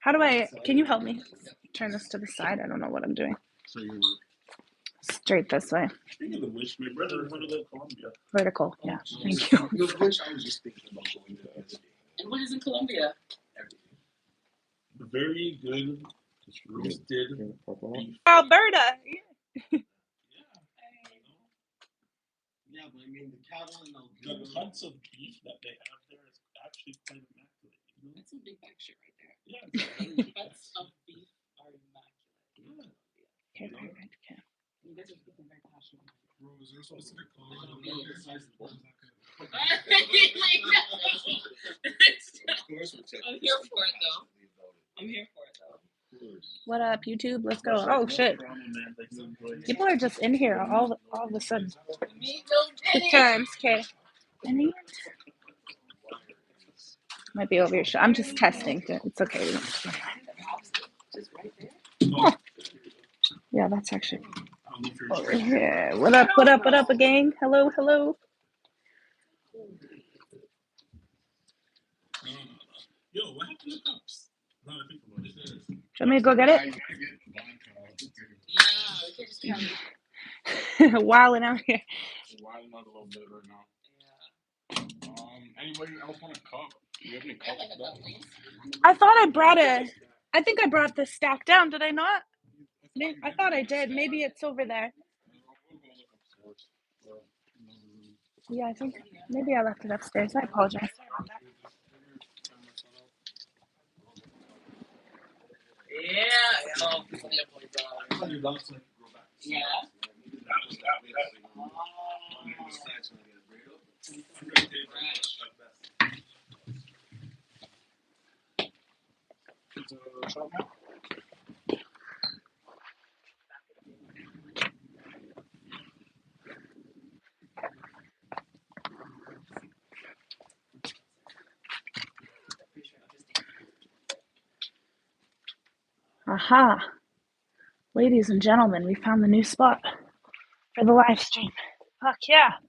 How do I, can you help me turn this to the side? I don't know what I'm doing. So you Straight this way. Speaking of which, my brother wanted to Colombia. Vertical, yeah. Thank you. I was just thinking about going to Edmonton. And what is in Colombia? Everything. Very good roasted beef. Alberta. Yeah, but I mean the cattle and the cuts of beef that they have there is actually quite immaculate. You know? That's some big back shit right there. Yeah, it's Cuts of beef are immaculate. Okay, perfect. Okay. You guys are speaking very passionately. Bro, is there a specific color? The size of the bone. I'm here for it though. I'm here for it though. What up, YouTube? Let's go. Oh shit! People are just in here all of a sudden. Good times. Okay. Any? Might be over your show. I'm just testing. It's okay. Oh. Yeah, that's actually over here. What up? What up? What up, gang? Hello, hello. Yo, what happened to cups? No, I think about it. Do you want me to go get it? Wilding out here. Wilding out a little bit right now. Anybody else want a cup? Do you have any cups? I thought I brought I think I brought this stack down. Did I not? I thought I did. Maybe it's over there. Yeah, I think maybe I left it upstairs. I apologize. Yeah. Oh, yeah. Aha. Ladies and gentlemen, we found the new spot for the live stream. Fuck yeah.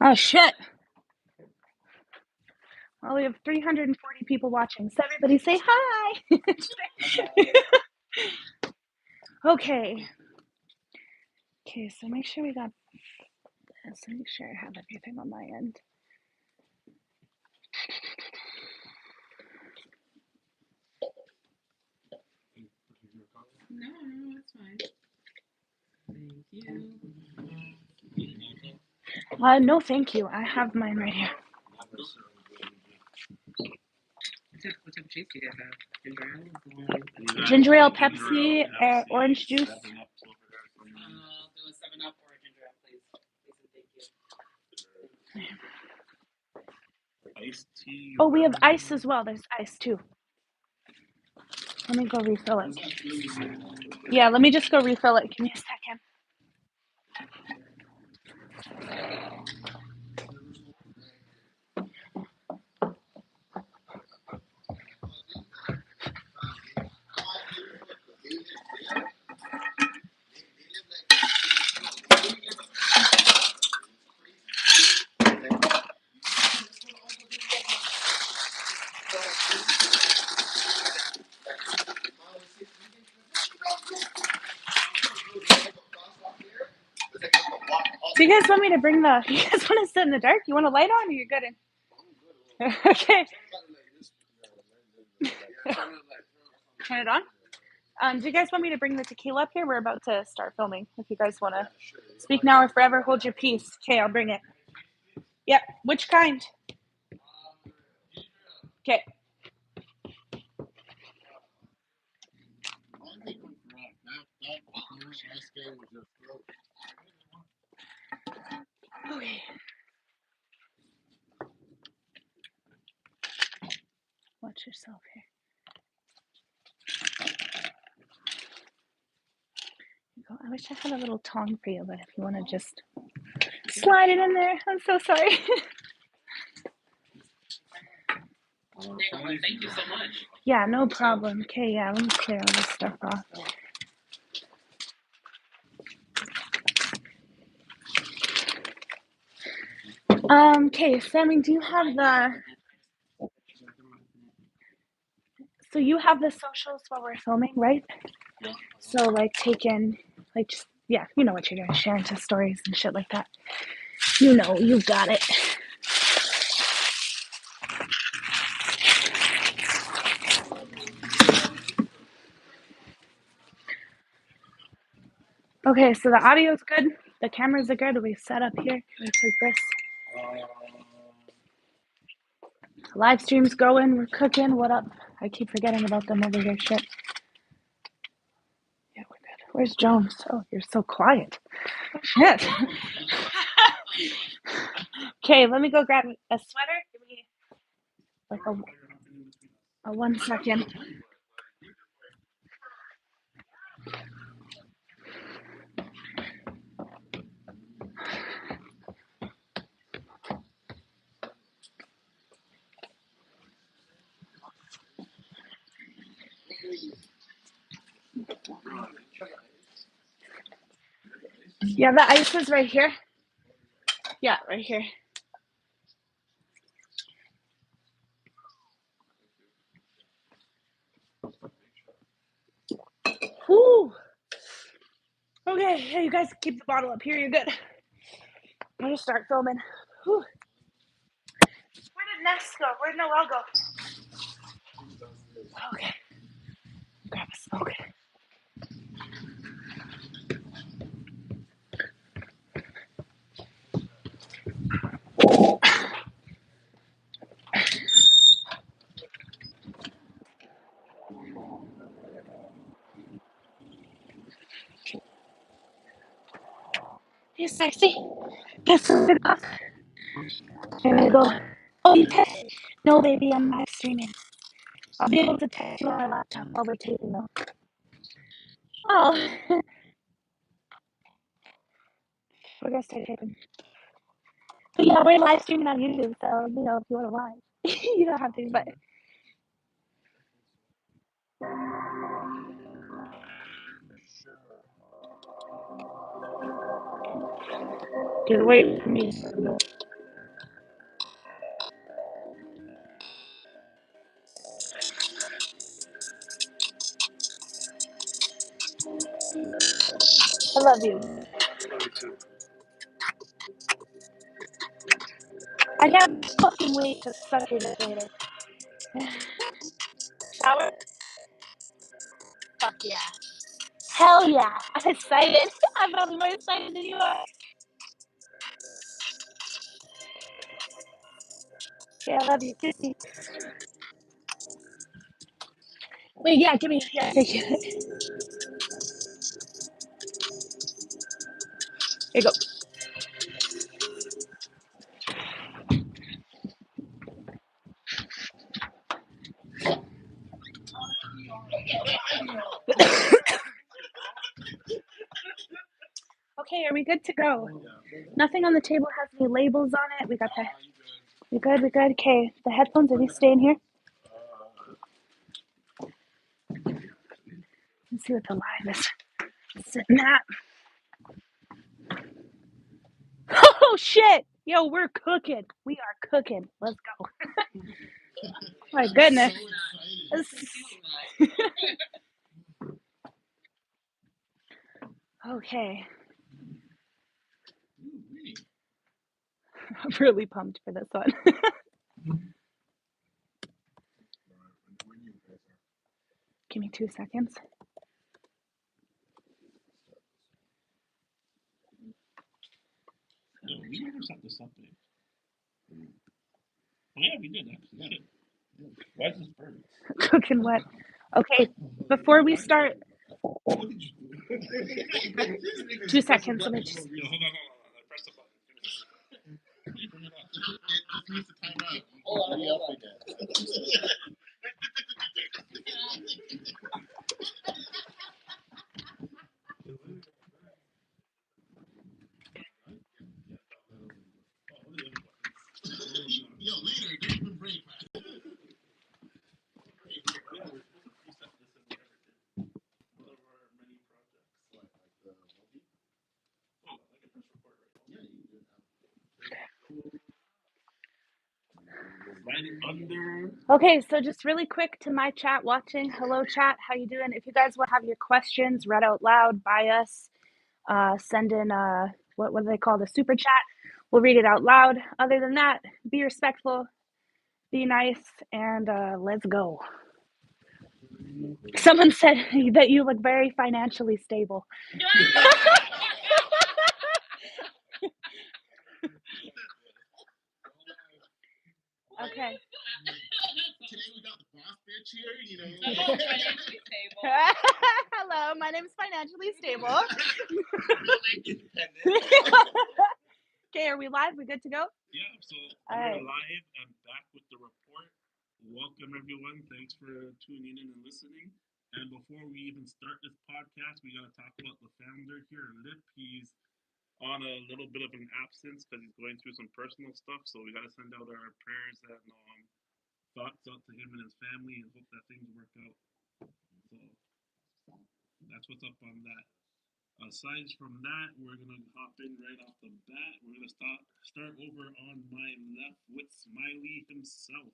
Oh shit. Well, we have 340 people watching, so everybody say hi. Okay. Okay, so make sure we got this. Make sure I have everything on my end. No, it's fine. Thank you. No, thank you. I have mine right here. What type of juice do you guys have? Ginger ale, Pepsi, orange juice. Do a 7-Up or a ginger ale, please. Thank you. Iced tea. Oh, we have ice as well. There's ice too. Let me go refill it. Yeah, let me just go refill it. Give me a second. Do you guys want me to bring you guys want to sit in the dark? You want a light on or you're good in? Okay. Turn it on? Do you guys want me to bring the tequila up here? We're about to start filming. If you guys want to speak now or forever, hold your peace. Okay, I'll bring it. Yep. Which kind? Okay. Okay. Watch yourself here. I wish I had a little tongue for you, but if you want to just slide it in there, I'm so sorry. Thank you so much. Yeah, no problem. Okay, yeah, let me clear all this stuff off. Okay, Sammy, do you have so you have the socials while we're filming, right? Yeah. So like taking, like just, yeah, you know what you're doing, sharing to stories and shit like that. You know, you got it. Okay, so the audio's good, the cameras are good. We set up here. We take this. Live stream's going. We're cooking. What up? I keep forgetting about them over here. Shit. Yeah, we're good. Where's Jones? Oh, you're so quiet. Shit. Okay, let me go grab a sweater. Give me like a 1 second. Yeah, the ice is right here. Yeah, right here. Whew. Okay, hey, you guys keep the bottle up here. You're good. I'm gonna start filming. Whew. Where did Ness go? Where did Noel go? Okay. Grab a smoke. You sexy. Guess who's good enough? Here we go. Oh, you text? No, baby, I'm live streaming. I'll be able to text you on my laptop while we're taping though. Oh, we're gonna start taping. But yeah, we're live streaming on YouTube, so you know if you want to watch, you don't have to. But just wait for me. I love you. I can't fucking wait to suck your dick later. Shower? Fuck yeah. Hell yeah. I'm excited. I'm probably more excited than you are. Yeah, I love you. Gypsy. Wait, yeah, give me. Yeah, thank you. Here you go. Okay, are we good to go? Nothing on the table has any labels on it. We got the. We good? We good? Okay, the headphones, are these staying here? Let's see what the live is sitting at. Oh shit! Yo, we're cooking. We are cooking. Let's go. My goodness. Okay. I'm really pumped for this one. Give me 2 seconds. No, we never set this up, babe. Oh, yeah, we did actually. Yeah. Why is this burning? Cooking what? Okay, before we start. 2 seconds. Let me just. Hold on. I pressed the button. Turn it off. It needs to time out. Hold on. Yo, later, don't even break, man. sliding under. Okay, so just really quick to my chat watching. Hello, chat. How you doing? If you guys want to have your questions read out loud by us, send in what do they call the super chat? We'll read it out loud. Other than that, be respectful, be nice, and let's go. Someone said that you look very financially stable. Okay. Today we got the boss bitch here, you know. Financially stable. Hello, my name is Financially Stable. Okay, are we live? We good to go? Yeah, so All we're right. live and back with the report. Welcome everyone. Thanks for tuning in and listening. And before we even start this podcast, we gotta talk about the founder here, Lip. He's on a little bit of an absence because he's going through some personal stuff. So we gotta send out our prayers and thoughts out to him and his family and hope that things work out. So that's what's up on that. Aside from that, we're gonna hop in right off the bat. We're gonna start over on my left with Smiley himself.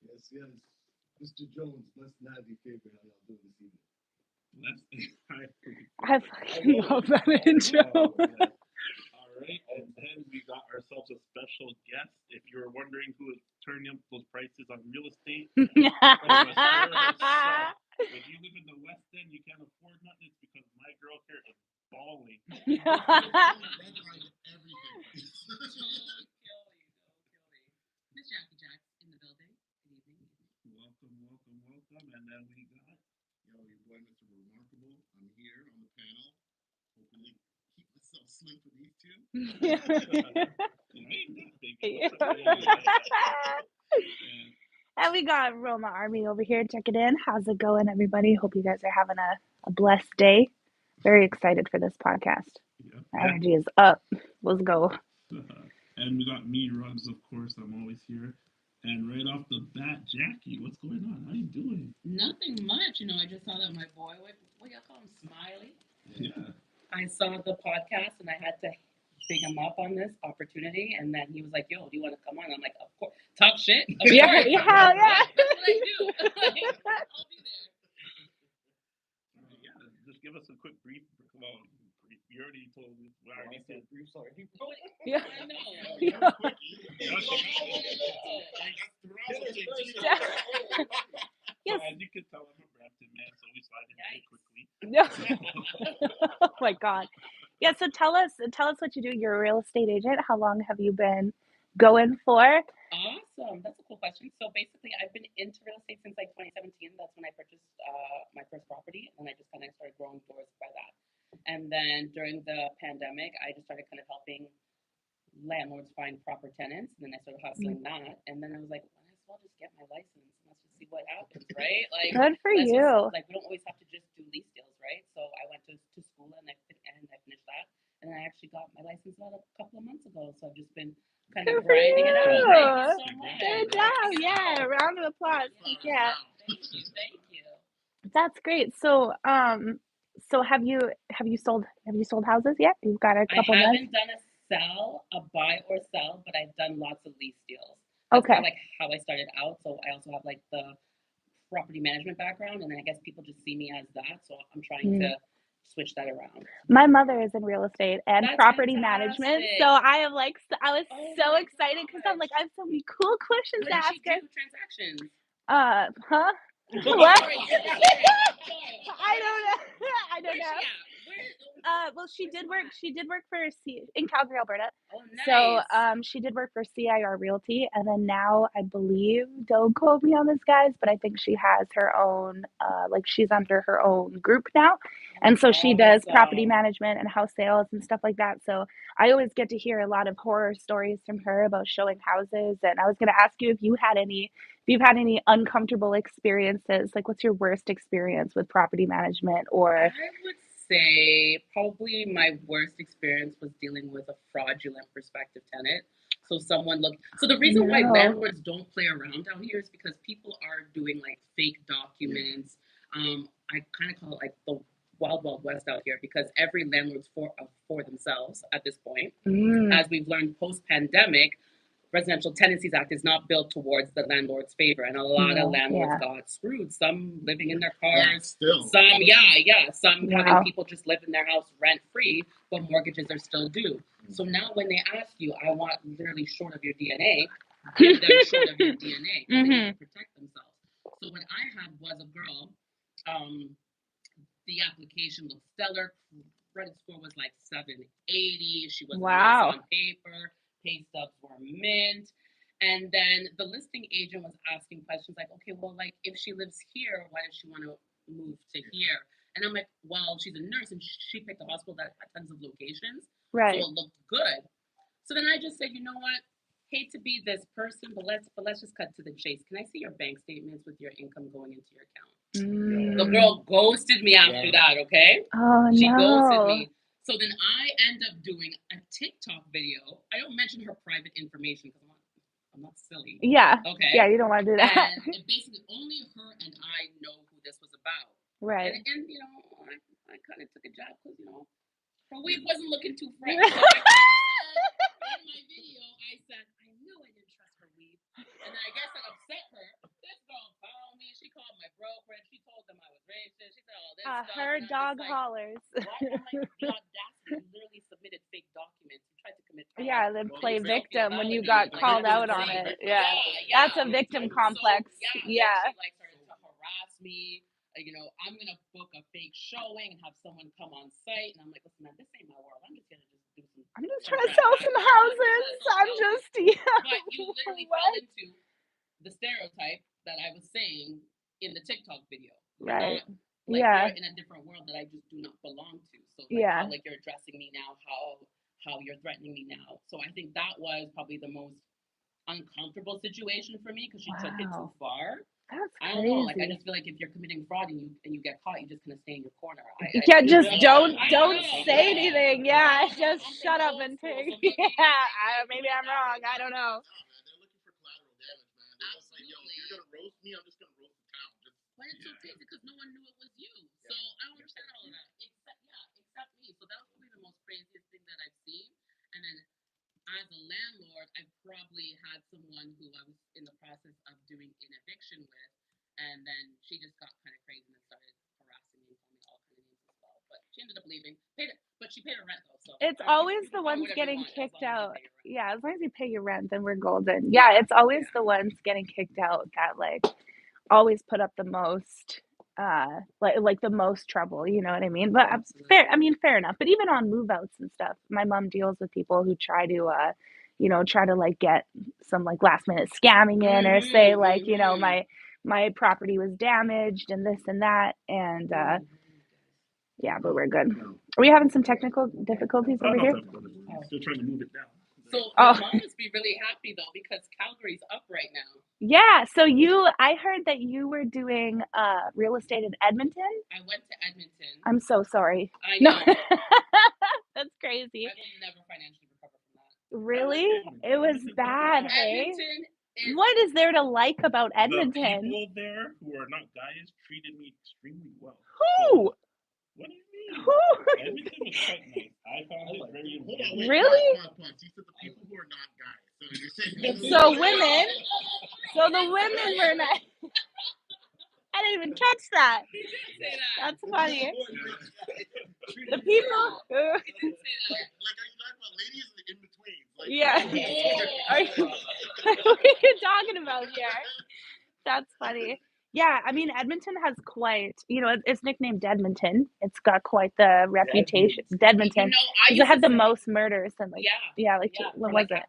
Yes, yes. Mr. Jones, let's not be favorite how y'all doing this evening. I fucking love that intro. All right, and then we got ourselves a special guest. If you're wondering who is turning up those prices on real estate, if you live in the West End, you can't afford nothing. It's because my girl here is balling. Everything. Miss Jackie Jack in the building. Good evening. Welcome. And then we got Yo, your boy, Mr. Remarkable. I'm here on the panel. Hopefully keep myself slim for these two. And we got Roma Army over here. Check it in. How's it going, everybody? Hope you guys are having a blessed day. Very excited for this podcast. Yeah. Energy is up. Let's go. And we got me, Ruggs, of course. I'm always here. And right off the bat, Jackie, what's going on? How you doing? Nothing much. I just saw that my boy, what y'all call him, Smiley? Yeah. I saw the podcast and I had to big him up on this opportunity. And then he was like, yo, do you want to come on? I'm like, of course. Talk shit? Of Yeah. course. Yeah. That's what I do. I'll be there. Yeah, just give us a quick brief. Well, you already told me. Well, I already said brief, sorry. Yeah. I know. Yes. As you can tell, I'm a Brampton man, so we slide in very quickly. Oh my God. Yeah. So tell us what you do. You're a real estate agent. How long have you been going for? Awesome. That's a cool question. So basically, I've been into real estate since like 2017. That's when I purchased my first property, and I just kind of started growing doors by that. And then during the pandemic, I just started kind of helping landlords find proper tenants, and then I started hustling that. And then I was like, might as well just get my license and let's just see what happens, right? Like, Good for you. Like, we don't always have to just do lease deals, right? So I went to school and I finished that, and I actually got my license about a couple of months ago. So I've just been kind of grinding it out. Thank you so much. Good job. Yeah. Round of applause. Yeah. Thank you. That's great. So, so have you sold houses yet? You've got a couple I months. haven't done a buy or sell, but I've done lots of lease deals. That's Okay. kind of like how I started out. So I also have like the property management background, and I guess people just see me as that. So I'm trying to switch that around. My mother is in real estate and That's property fantastic. management, so I was Oh so my excited because I'm gosh. like, I have so many cool questions What to did ask she her. do? Transactions. Huh? What? I don't know. Where's she at? Well, she did work for in Calgary, Alberta. Oh, nice. So, she did work for CIR Realty, and then now I believe, don't quote me on this, guys, but I think she has her own, like she's under her own group now, and so she does property management and house sales and stuff like that. So I always get to hear a lot of horror stories from her about showing houses, and I was going to ask you if you've had any uncomfortable experiences. Like, what's your worst experience with property management? Or I would say probably my worst experience was dealing with a fraudulent prospective tenant. So the reason why landlords don't play around out here is because people are doing like fake documents. I kind of call it like the wild west out here, because every landlord's for themselves at this point. As we've learned post pandemic, Residential Tenancies Act is not built towards the landlord's favor, and a lot of landlords got screwed. Some living in their cars, still. some some having people just live in their house rent free, but mortgages are still due. So now when they ask you, I want literally short of your DNA, give them short of your DNA. They need to protect themselves. So what I had was a girl, the application looked stellar. Credit score was like 780. She was nice on paper. Pay stubs were mint. And then the listing agent was asking questions like, okay, well, like if she lives here, why does she want to move to here? And I'm like, well, she's a nurse and she picked a hospital that had tons of locations. Right. So it looked good. So then I just said, you know what? Hate to be this person, but let's just cut to the chase. Can I see your bank statements with your income going into your account? The girl ghosted me after that, okay? Oh, she ghosted me. So then I end up doing a TikTok video. I don't mention her private information because I'm not silly. Yeah. Okay. Yeah, you don't want to do that. And it basically only her and I know who this was about. Right. And you know, I kind of took a jab because, you know, her weed wasn't looking too fresh. So in my video, I said, I knew I didn't trust her weed. And then I guess that upset her. This girl found me. She called my broker. She told them I was racist. She said all this stuff. Her dog hollers. What? I'm like, the audacity. You literally submitted fake documents. You tried to commit fraud. Yeah, then play victim when you got called out on it. Yeah. That's a victim complex. So, she like started to harass me. You know, I'm gonna book a fake showing and have someone come on site, and I'm like, listen, man, this ain't my world. I'm just gonna do some. I'm just trying to sell some houses. I'm just But you literally fell into the stereotype that I was saying in the TikTok video. Right. Like, you're in a different world that I just do not belong to. So how, like you're addressing me now, how you're threatening me now. So I think that was probably the most uncomfortable situation for me because she took it too far. That's crazy. I don't know. Like I just feel like if you're committing fraud and you get caught, you're just gonna stay in your corner. Don't say anything. Yeah, just shut up and take. Yeah, maybe I'm wrong. I don't know. They're looking for collateral damage, man. They're just like, yo, if you're gonna roast me, I'm just gonna roast the town. But it's so crazy because no one knew it was you. So I don't understand all of that. Except me. So that was probably the most craziest thing that I've seen. And then as a landlord, I probably had someone who I was in the process of doing an eviction with, and then she just got kind of crazy and started harassing me and calling me all kinds of names as well. But she ended up leaving. But she paid her rent though. So it's always the ones getting kicked out. Yeah, as long as you pay your rent, then we're golden. Yeah, it's always the ones getting kicked out that like always put up the most. Like the most trouble, you know what I mean? But fair enough. But even on move outs and stuff, my mom deals with people who try to like get some like last minute scamming in or say like, you know, my property was damaged and this and that. And yeah, but we're good. Are we having some technical difficulties over here? Still trying to move it down. So your mom must be really happy though because Calgary's up right now. Yeah, so I heard that you were doing real estate in Edmonton. I went to Edmonton. I'm so sorry. I know. No. That's crazy. I will never financially recover from that. Really? It was bad, hey? What is there to like about Edmonton? The people there who are not guys treated me extremely well. Who? What do you mean? Who? Edmonton was quite nice. I found it very Wait, really? You said the people who are not guys. So you're saying so women. So the women were nice. I didn't even catch that. That's funny. The people. like, are you talking about ladies in between? Like, yeah. What are you talking about here? That's funny. Yeah, I mean, Edmonton has quite, you know, it's nicknamed Edmonton. It's got quite the reputation. Edmonton. Because it had the most murders and like, what was it?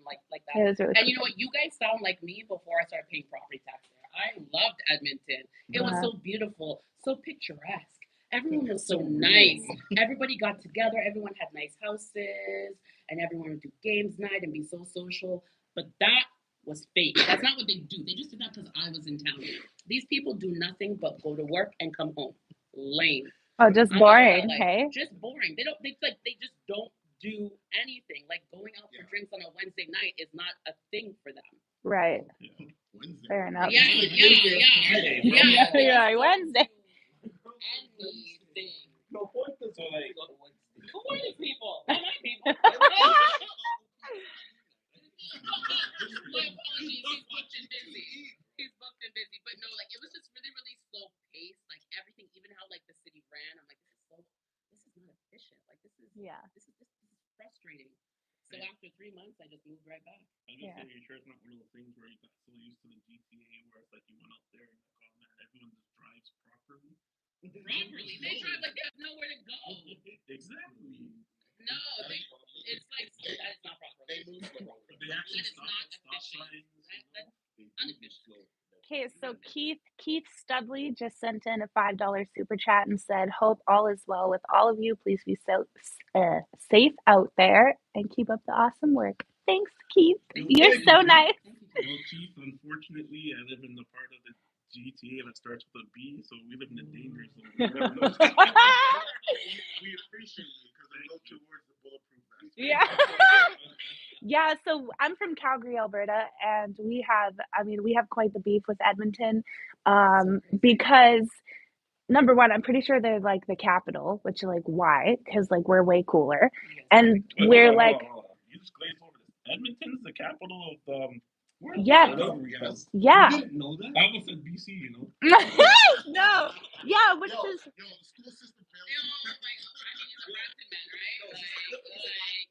Like that. It was really and you know what? You guys sound like me before I started paying property tax there. I loved Edmonton. It was so beautiful, so picturesque. Everyone was so nice. Everybody got together. Everyone had nice houses, and everyone would do games night and be so social. But that was fake. That's not what they do. They just did that because I was in town. These people do nothing but go to work and come home. Lame. Oh, just boring, hey? Just boring. They just don't do anything. Like going out for drinks on a Wednesday night is not a thing for them. Right. Wednesday. Fair enough. Yeah. Wednesday. Anything. No point. So like, who are these people? They're my people. My apologies. He's booked and busy. He's booked and busy. But no, like it was just really, really slow paced. Like everything, even how like the city ran. I'm like, this is slow. This is not efficient. Like this is frustrating. So after 3 months, I just moved right back. I was just saying, you sure it's not one of those things where you got so used to the GTA where it's like you went out there and like, oh man, everyone just drives properly. Properly, they drive like they have nowhere to go. Exactly. No, it's like that is not proper. They move slow. They actually That is stop not at stop efficient. signs. That's unefficient. Okay, so Keith Studley just sent in a $5 super chat and said, "Hope all is well with all of you. Please be safe out there and keep up the awesome work." Thanks, Keith. You're so nice. Well, Keith, unfortunately, I live in the part of the GTA that starts with a B, so we live in the danger zone. We appreciate you because I go towards the bulletproof vest. Yeah. Yeah, so I'm from Calgary, Alberta, and we have quite the beef with Edmonton, because number one, I'm pretty sure they're like the capital, which like why? Because like we're way cooler, and we're like, you just glazed over this. Edmonton's the capital of yeah, yeah. You didn't know that? I almost said BC, you know. No, yeah, which is the school system failed. Oh my god! I mean, he's a Brampton man, right?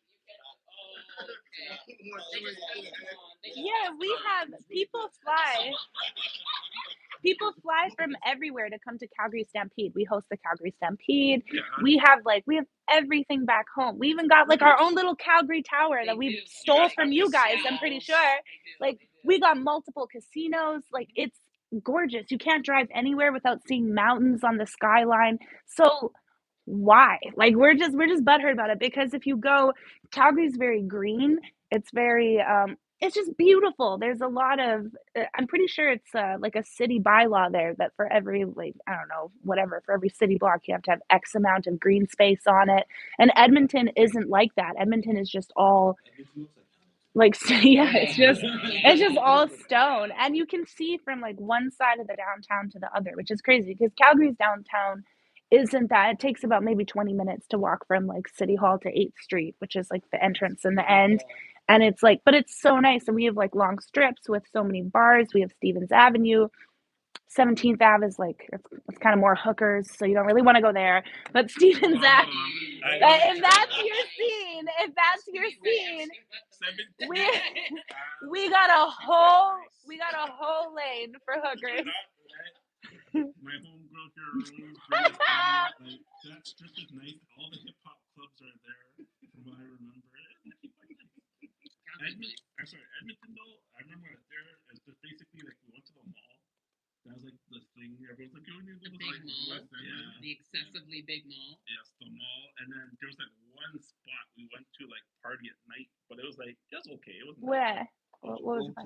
yeah, we have people fly from everywhere to come to Calgary Stampede. We host the Calgary Stampede. Yeah. We have everything back home. We even got like our own little Calgary tower that we stole from you guys, I'm pretty sure. Like we got multiple casinos. Like it's gorgeous. You can't drive anywhere without seeing mountains on the skyline. So why? Like we're just butthurt about it because if you go, Calgary's very green. It's very it's just beautiful. There's a lot of I'm pretty sure it's like a city bylaw there that for every like I don't know, whatever, for every city block you have to have X amount of green space on it. And Edmonton isn't like that. Edmonton is just all like yeah, it's just all stone. And you can see from like one side of the downtown to the other, which is crazy because Calgary's downtown isn't that it takes about maybe 20 minutes to walk from like City Hall to 8th Street, which is like the entrance and the end. And it's like, but it's so nice. And we have like long strips with so many bars. We have Stevens Avenue. 17th Ave is like, it's kind of more hookers, so you don't really want to go there. But Stevens Ave, if that's your scene, we got a whole lane for hookers. My homegirl here, like that's just as nice. All the hip hop clubs are there, from what I remember. Edmonton though, I remember there. It's just basically like we went to the mall. That was like the thing. Everyone's like, "Oh, you the big mall, the excessively big mall." Yes, the mall. And then there was like one spot we went to like party at night, but it was okay. It was where? What was it?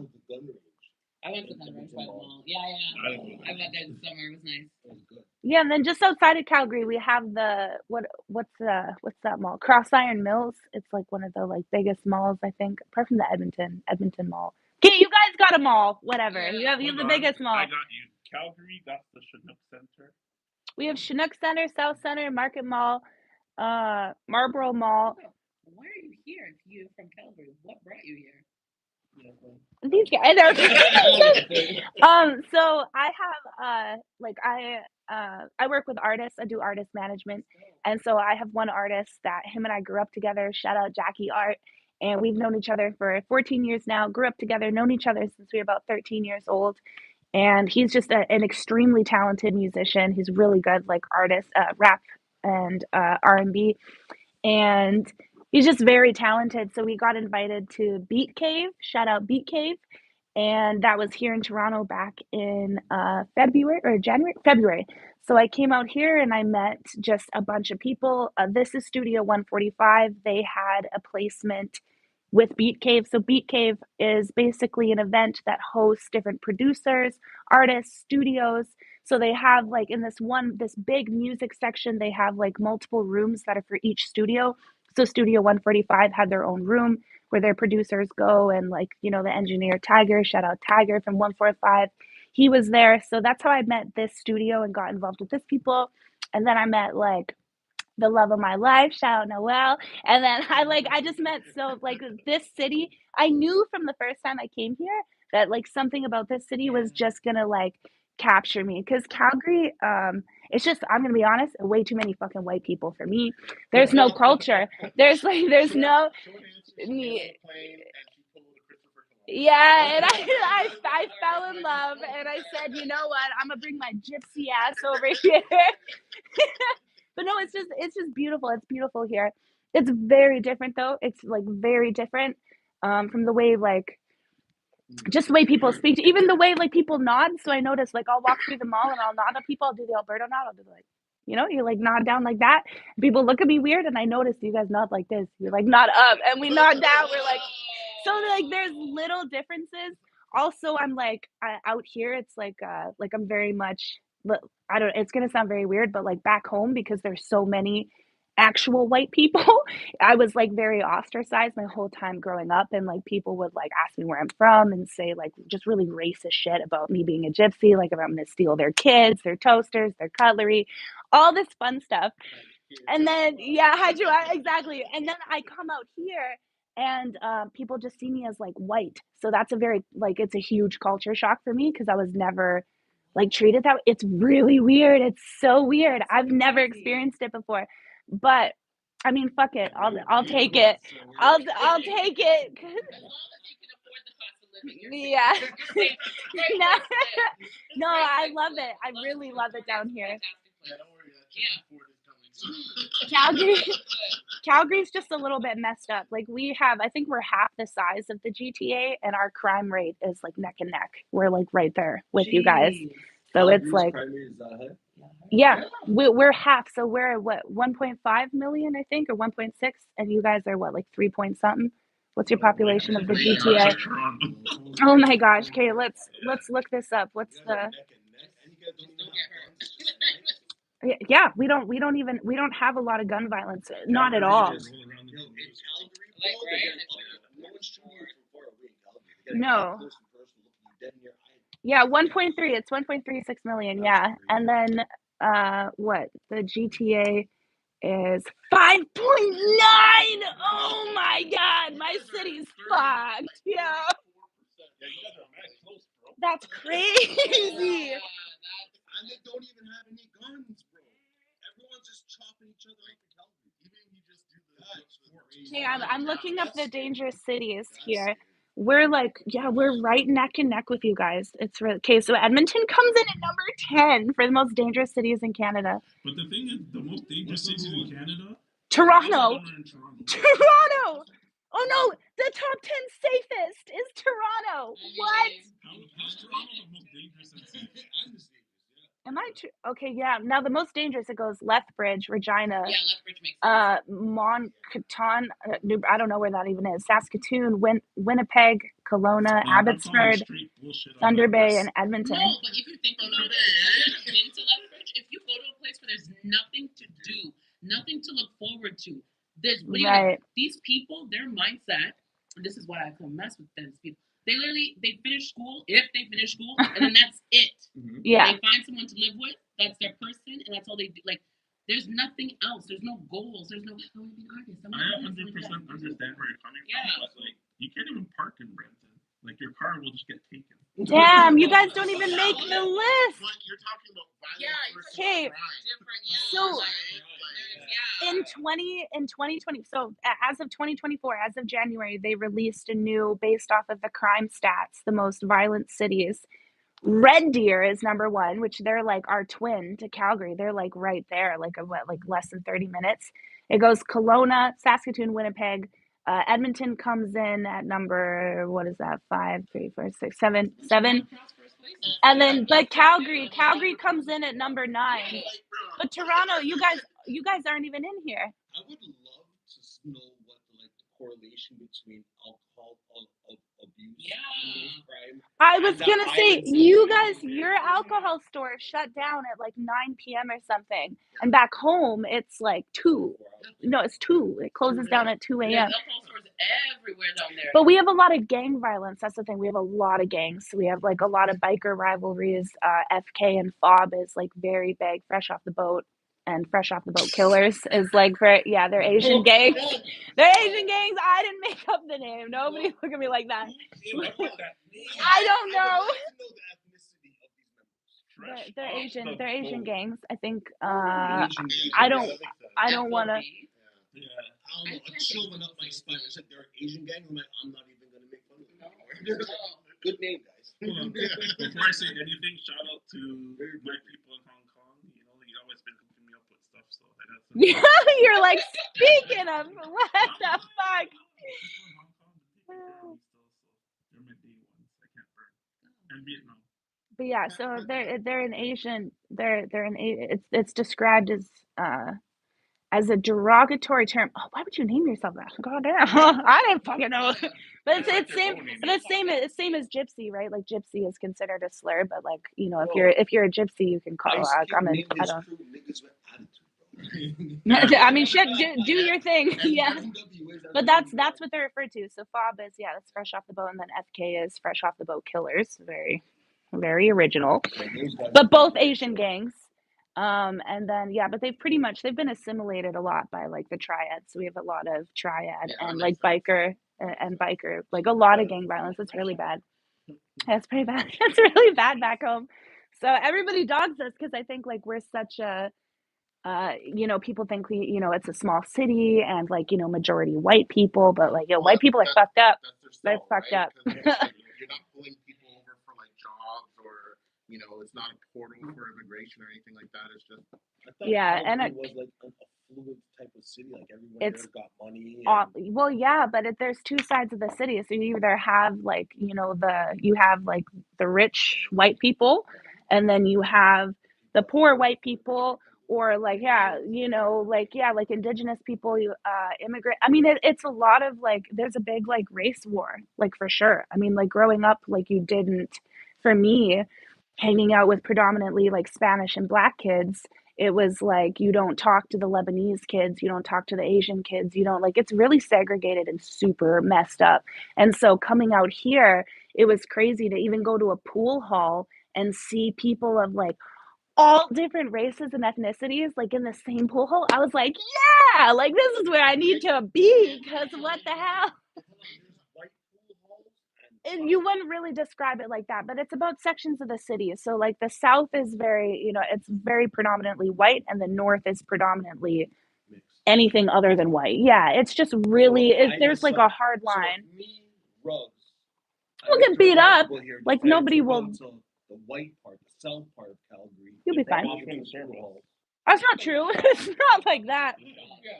I went to the gun range by the mall. Yeah. I went there this summer. It was nice. It was good. Yeah, and then just outside of Calgary, we have the what's that mall? Cross Iron Mills. It's like one of the like biggest malls, I think, apart from the Edmonton Mall. Okay, you guys got a mall, whatever. Yeah. You have the biggest mall. I got you. Calgary got the Chinook Center. We have Chinook Center, South Center, Market Mall, Marlborough Mall. Why are you here if you're from Calgary? What brought you here? These guys so I have I work with artists. I do artist management, and so I have one artist that him and I grew up together. Shout out Jackie Art, and we've known each other for 14 years now. Grew up together, known each other since we were about 13 years old, and he's just an extremely talented musician. He's really good, like artist, rap and R&B, and he's just very talented. So we got invited to Beat Cave. Shout out Beat Cave. And that was here in Toronto back in February. So I came out here and I met just a bunch of people. This is Studio 145. They had a placement with Beat Cave. So Beat Cave is basically an event that hosts different producers, artists, studios. So they have like in this big music section, they have like multiple rooms that are for each studio. So Studio 145 had their own room where their producers go, and like, you know, the engineer Tiger, shout out Tiger from 145, he was there. So that's how I met this studio and got involved with this people. And then I met like the love of my life, shout out Noel. And then I just met, so like this city, I knew from the first time I came here that like something about this city was just gonna like capture me. Cause Calgary, it's just, I'm gonna be honest, way too many fucking white people for me. There's no culture. There's no, Short answer, she got on a plane and she pulled a Christopher Columbus. yeah, and I fell in love, and I said, you know what, I'm gonna bring my gypsy ass over here. But no, it's just beautiful. It's beautiful here. It's very different though. It's like very different from the way like just the way people speak, even the way like people nod. So I noticed like I'll walk through the mall and I'll nod at people. I'll do the Alberta nod. I'll do like, you know, you like nod down like that. People look at me weird, and I notice you guys nod like this. You're like nod up, and we nod down. We're like, so like there's little differences. Also, I'm like out here. It's like I'm very much. I don't. It's gonna sound very weird, but like back home, because there's so many actual white people, I was like very ostracized my whole time growing up, and like people would like ask me where I'm from and say like just really racist shit about me being a gypsy, like if I'm gonna steal their kids, their toasters, their cutlery, all this fun stuff. And then yeah, exactly. And then I come out here and people just see me as like white. So that's a very like it's a huge culture shock for me because I was never like treated that way. It's really weird. It's so weird. I've never experienced it before. But I mean, fuck it. I'll take it. I'll take it. As long as you can afford the cost of living, you're safe. Yeah. You're safe. Very No, nice to live. no, Very I nice love to it. live. I really love it down here. Yeah, don't worry, that chicken Ford is coming. Calgary, Calgary's just a little bit messed up. Like I think we're half the size of the GTA, and our crime rate is like neck and neck. We're like right there with you guys. So it's like, yeah, we're half. So we're at what, 1.5 million, I think, or 1.6, and you guys are what, like 3 point something? What's your population of the GTA? Oh my gosh. Okay, let's look this up. What's the yeah, we don't have a lot of gun violence. Not at all. No. Yeah, 1.3. It's 1.36 million. Yeah. And then what? The GTA is 5.9. Oh my god, my city's fucked. Yeah. That's crazy. And they don't even have any guns, bro. Everyone's just chopping each other up in Calgary. Even you just do the Okay, I'm looking up the dangerous cities here. We're like, yeah, we're right neck and neck with you guys. It's really okay. So Edmonton comes in at number 10 for the most dangerous cities in Canada. But the thing is, the most dangerous cities in Canada. Toronto. Toronto. Oh no, the top 10 safest is Toronto. What? How's Toronto the most dangerous city? Am I true? Okay, yeah. Now the most dangerous, it goes Lethbridge, Regina, Yeah, Lethbridge makes sense. Moncton, I don't know where that even is. Saskatoon, Winnipeg, Kelowna, Abbotsford, Thunder Bay, and Edmonton. No, but if you think about it, have you ever been to Lethbridge? If you go to a place where there's nothing to do, nothing to look forward to, there's literally these people, their mindset, and this is why I couldn't mess with these people. They finish school, if they finish school, and then that's it. Yeah. They find someone to live with, that's their person, and that's all they do. Like, there's nothing else. There's no goals. There's no, I want to be an artist. I 100% understand where you're coming from, but like, you can't even park in Brampton. Like, your car will just get taken. Damn, you guys don't even make the list. But you're talking about violence versus Okay. crime. So in 2020, so as of 2024, as of January, they released a new, based off of the crime stats, the most violent cities. Red Deer is number 1, which they're like our twin to Calgary. They're like right there, like less than 30 minutes. It goes Kelowna, Saskatoon, Winnipeg. Edmonton comes in at number, what is that? 5, 3, 4, 6, 7. And then, but Calgary comes in at number 9. But Toronto, you guys aren't even in here. I would love to know what the correlation between alcohol abuse and crime. I was gonna say, you guys, your alcohol store shut down at like 9 p.m. or something, and back home it's like 2. No, it's 2. It closes down at 2 a.m. There's alcohol stores everywhere down there. But we have a lot of gang violence. That's the thing. We have a lot of gangs. We have like a lot of biker rivalries. FK and Fob is like very big, fresh off the boat. and Fresh Off the Boat Killers is like they're Asian gangs. They're Asian gangs. I didn't make up the name. Nobody look at me like that. I don't know. They're Asian. They're Asian gangs. I think. I don't want to. Yeah. I'm chilling up my spine. I said they're Asian gang. I'm not even gonna make fun of them. Good name, guys. Before I say anything, shout out to my people in Hong Kong. You know, you always been hooking me up with stuff, so I got some. You're like, speaking of what the fuck. They're my day ones. I can't burn. And Vietnam. But yeah, so they're an Asian. They're an it's described as a derogatory term. Oh, why would you name yourself that? God damn, I didn't fucking know. But it's same as gypsy, right? Like gypsy is considered a slur, but like if you're a gypsy, you can call. I don't. I mean, shit. Do your thing. Yeah. But that's what they're referred to. So FOB is that's Fresh Off the Boat, and then FK is Fresh Off the Boat Killers. Very, very original. But both Asian gangs. And then but they've been assimilated a lot by like the triad. So we have a lot of triad and like biker and biker, like a lot of gang violence. It's really bad. That's pretty bad. It's really bad back home. So everybody dogs us because I think like we're such a people think it's a small city and like majority white people, but like white people are fucked up. They're fucked up. You're not pulling people over for like jobs or it's not a portal for immigration or anything like that. It's just and it was like a fluid type of city. Like everyone there got money. But there's two sides of the city. So you either have like the rich white people, and then you have the poor white people. Or like indigenous people, immigrant. I mean, it's a lot of like there's a big like race war, like for sure. I mean, like growing up, like for me, hanging out with predominantly like Spanish and Black kids, it was like you don't talk to the Lebanese kids, you don't talk to the Asian kids, you don't it's really segregated and super messed up. And so coming out here, it was crazy to even go to a pool hall and see people of like all different races and ethnicities like in the same pool hall. I was like, yeah, like this is where I need to be because what the hell? And you wouldn't really describe it like that, but it's about sections of the city. So like the south is very, it's very predominantly white, and the north is predominantly anything other than white. Yeah, it's just really there's like a hard line. We'll get beat up. Like nobody will. The white part, the south part of Calgary. You'll be fine. That's not true. It's not like that.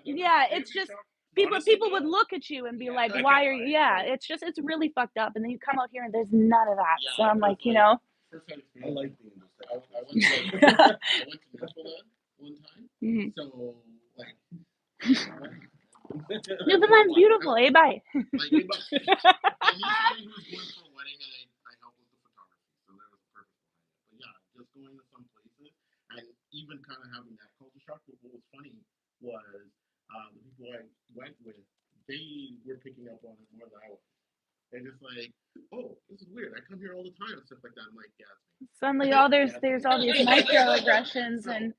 Yeah, it's just people would look at you and be like, why are you? Yeah, it's really fucked up. And then you come out here and there's none of that. So I'm like, I like being I went to Newfoundland one time. Mm-hmm. So like Newfoundland's beautiful, eh? Bye. I knew somebody who was going for a wedding, and I helped with the photography, so that was perfect. But yeah, just going to some places and even kind of having that culture shock. But what was funny was the people I went with, they were picking up on it more than I was. They're just like, oh, this is weird. I come here all the time and stuff like that. I'm like, yeah. Suddenly, there's all these microaggressions and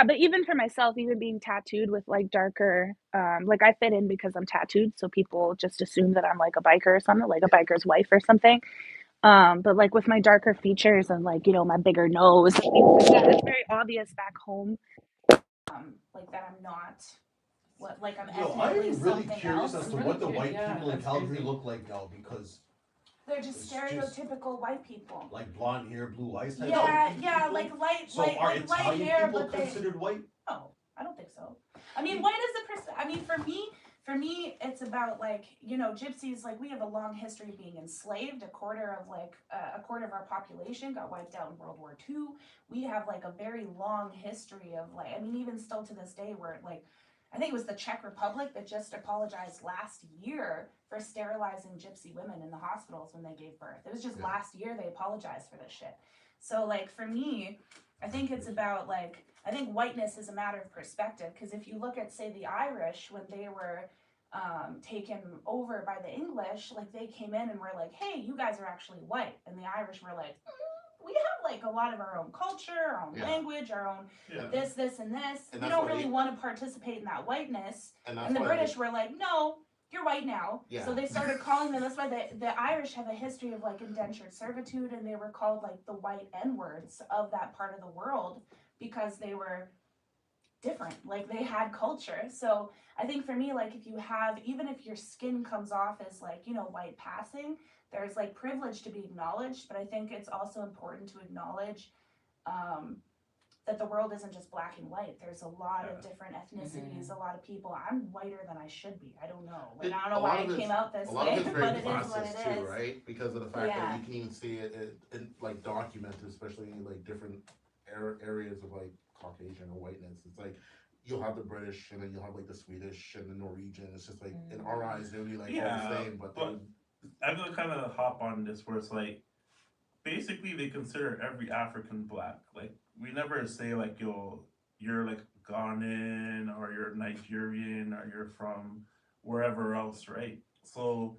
but even for myself, even being tattooed with like darker, like I fit in because I'm tattooed, so people just assume that I'm like a biker or something, like a biker's wife or something. But like with my darker features and like my bigger nose, it's very obvious back home, like that I'm not. Like I'm ethnically something else. Curious as to what the white people in Calgary look like now, because they're just stereotypical white people. Like blonde hair, blue eyes type. Yeah, like light, so light, are like light Italian hair, people but they considered white? No, I don't think so. I mean, white is I mean, for me, it's about like gypsies. Like we have a long history of being enslaved. A quarter of our population got wiped out in World War II. We have like a very long history of like, I mean, even still to this day, where like. I think it was the Czech Republic that just apologized last year for sterilizing gypsy women in the hospitals when they gave birth. It was just last year they apologized for this shit. So like for me, I think it's about like, I think whiteness is a matter of perspective, because if you look at say the Irish when they were taken over by the English, like they came in and were like, hey, you guys are actually white, and the Irish were like, we have like like a lot of our own culture, our own language, our own this, and this. And we don't really want to participate in that whiteness. And the British were like, no, you're white now. Yeah. So they started calling them, that's why the Irish have a history of like indentured servitude, and they were called like the white N-words of that part of the world because they were different. Like they had culture. So I think for me, like if you have, even if your skin comes off as like, you know, white passing, there's like privilege to be acknowledged, but I think it's also important to acknowledge that the world isn't just black and white. There's a lot of different ethnicities, a lot of people. I'm whiter than I should be. I don't know. Like, I don't know why it came out this way, but it is what it is. Right? Because of the fact that you can even see it in like documented, especially in like different areas of like Caucasian or whiteness. It's like you'll have the British and then you'll have like the Swedish and the Norwegian. It's just like in our eyes they'll be like all the same, but I'm gonna kind of hop on this where it's like basically they consider every African black. Like we never say like you're like Ghanaian or you're Nigerian or you're from wherever else, right? So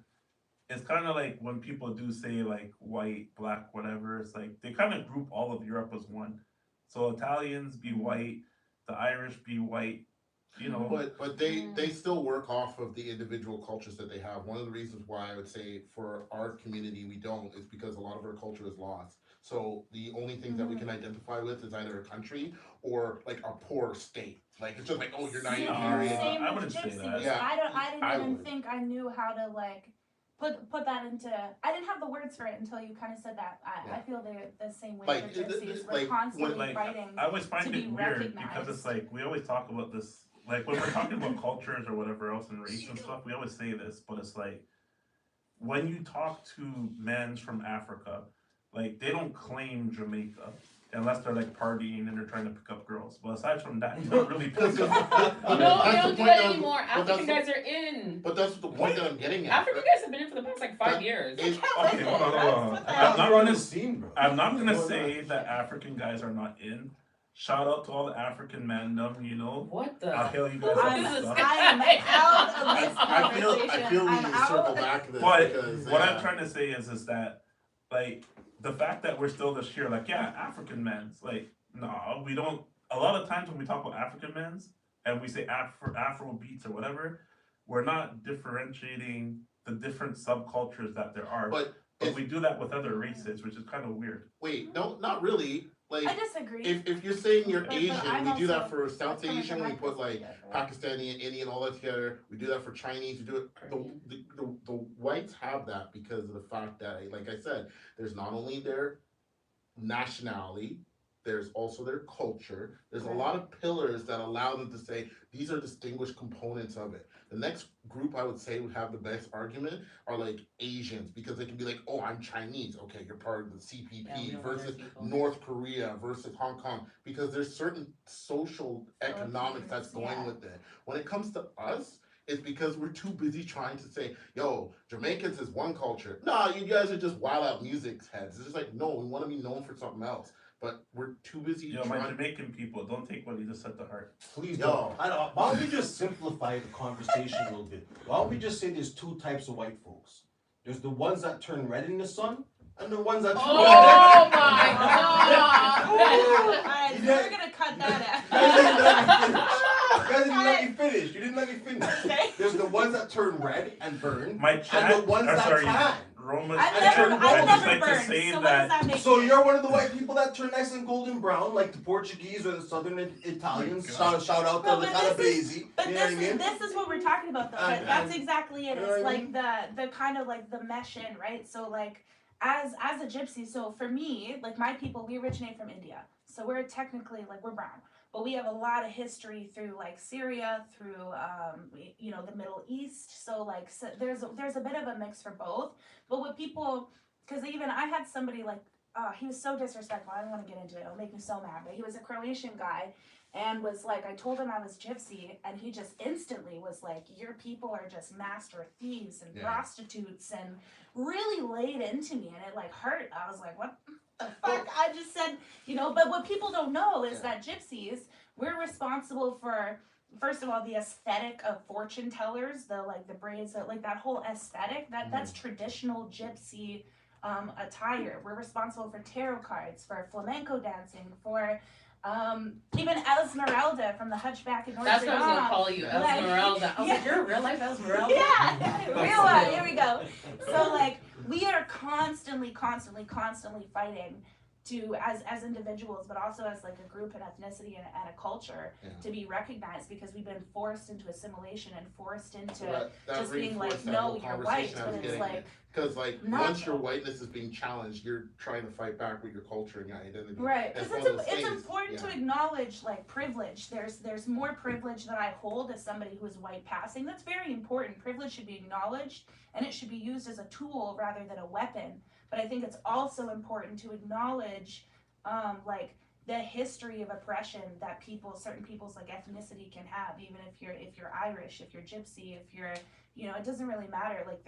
it's kind of like when people do say like white, black, whatever, it's like they kind of group all of Europe as one. So Italians be white, the Irish be white, you know. But they still work off of the individual cultures that they have. One of the reasons why I would say for our community we don't is because a lot of our culture is lost. So the only things that we can identify with is either a country or like a poor state. Like it's just like, oh, you're Nigerian. Same I with wouldn't say Gypsy. that. Yeah, I didn't even think I knew how to like put that into. I didn't have the words for it until you kind of said that. I feel they're the same way Like, for Gypsies. We're like, constantly fighting. I always find to it be weird recognized. because it's like we always talk about this, like when we're talking about cultures or whatever else and race and stuff, we always say this, but it's like when you talk to men from Africa, like they don't claim Jamaica unless they're like partying and they're trying to pick up girls. But aside from that, you don't really pick up. No, they don't do that anymore. African guys are in. But that's the point that I'm getting at. African guys have been in for the past like 5 years. Okay, hold on. I'm not gonna say that African guys are not in. Shout out to all the African mandom, you know. What the? I'll hail you guys up and stuff. I am out of this conversation. I feel we I'm need to circle out. back to this. But because, what I'm trying to say is that, like, the fact that we're still this here, like, yeah, African men's, like, no, we don't. A lot of times when we talk about African men's and we say Afro beats or whatever, we're not differentiating the different subcultures that there are. But we do that with other races, which is kind of weird. Wait, no, not really. Like, I disagree. If you're saying you're Asian, we do that for also- South Asian. We put like right? Pakistani and Indian all that together. We do that for Chinese. We do it. The whites have that because of the fact that, like I said, there's not only their nationality, there's also their culture. There's a lot of pillars that allow them to say these are distinguished components of it. The next group I would say would have the best argument are like Asians, because they can be like, oh, I'm Chinese. Okay, you're part of the CPP versus North Korea versus Hong Kong, because there's certain social economics that's going with it. When it comes to us, it's because we're too busy trying to say, yo, Jamaicans is one culture. Nah, you guys are just wild out music heads. It's just like, no, we want to be known for something else. But we're too busy. Yo, my Jamaican people, don't take what you just said to heart. Please don't. Why don't we just simplify the conversation a little bit? Why don't we just say there's two types of white folks? There's the ones that turn red in the sun, and the ones that turn Oh my God! We're gonna cut that out. You guys didn't let me finish. You didn't let me finish. Okay. There's the ones that turn red and burn, My chat, and the ones that tan. Roma's I've chat, never I just like burned. to say So what that. does that make So you? you're one of the white people that turn nice and golden brown, like the Portuguese or the Southern Italians. Shout out to the Calabrese. But You know what I mean? this is what we're talking about, though. That's exactly it. You know It's what I like the kind of like the mesh in, right? So like as a gypsy, so for me, like my people, we originate from India, so we're technically like we're brown, but we have a lot of history through like Syria, through you know, the Middle East. So like there's a bit of a mix for both. But what people, because even I had somebody like he was so disrespectful. I don't want to get into it. It'll make me so mad. But he was a Croatian guy. And was like, I told him I was gypsy, and he just instantly was like, your people are just master thieves and prostitutes, and really laid into me, and it like hurt. I was like, what the fuck? I just said, you know, but what people don't know is that gypsies, we're responsible for, first of all, the aesthetic of fortune tellers, the like the braids, like that whole aesthetic, that's traditional gypsy attire. We're responsible for tarot cards, for flamenco dancing, for even Esmeralda from the Hunchback of Notre Dame. That's what I was gonna call you, Esmeralda. I was like, you're a real life Esmeralda? Yeah, real one. Here we go. So like, we are constantly fighting to, as individuals, but also as like a group, an ethnicity, and a culture, to be recognized, because we've been forced into assimilation and forced into that just being like, reinforced that no, whole you're white, conversation I but was it's getting like. at. Because like not- once your whiteness is being challenged, you're trying to fight back with your culture and your identity. Right, because one of those it's things, important to acknowledge like privilege. There's more privilege that I hold as somebody who is white passing. That's very important. Privilege should be acknowledged, and it should be used as a tool rather than a weapon. But I think it's also important to acknowledge like the history of oppression that certain people's like ethnicity can have, even if you're Irish, if you're Gypsy, if you're, you know, it doesn't really matter. Like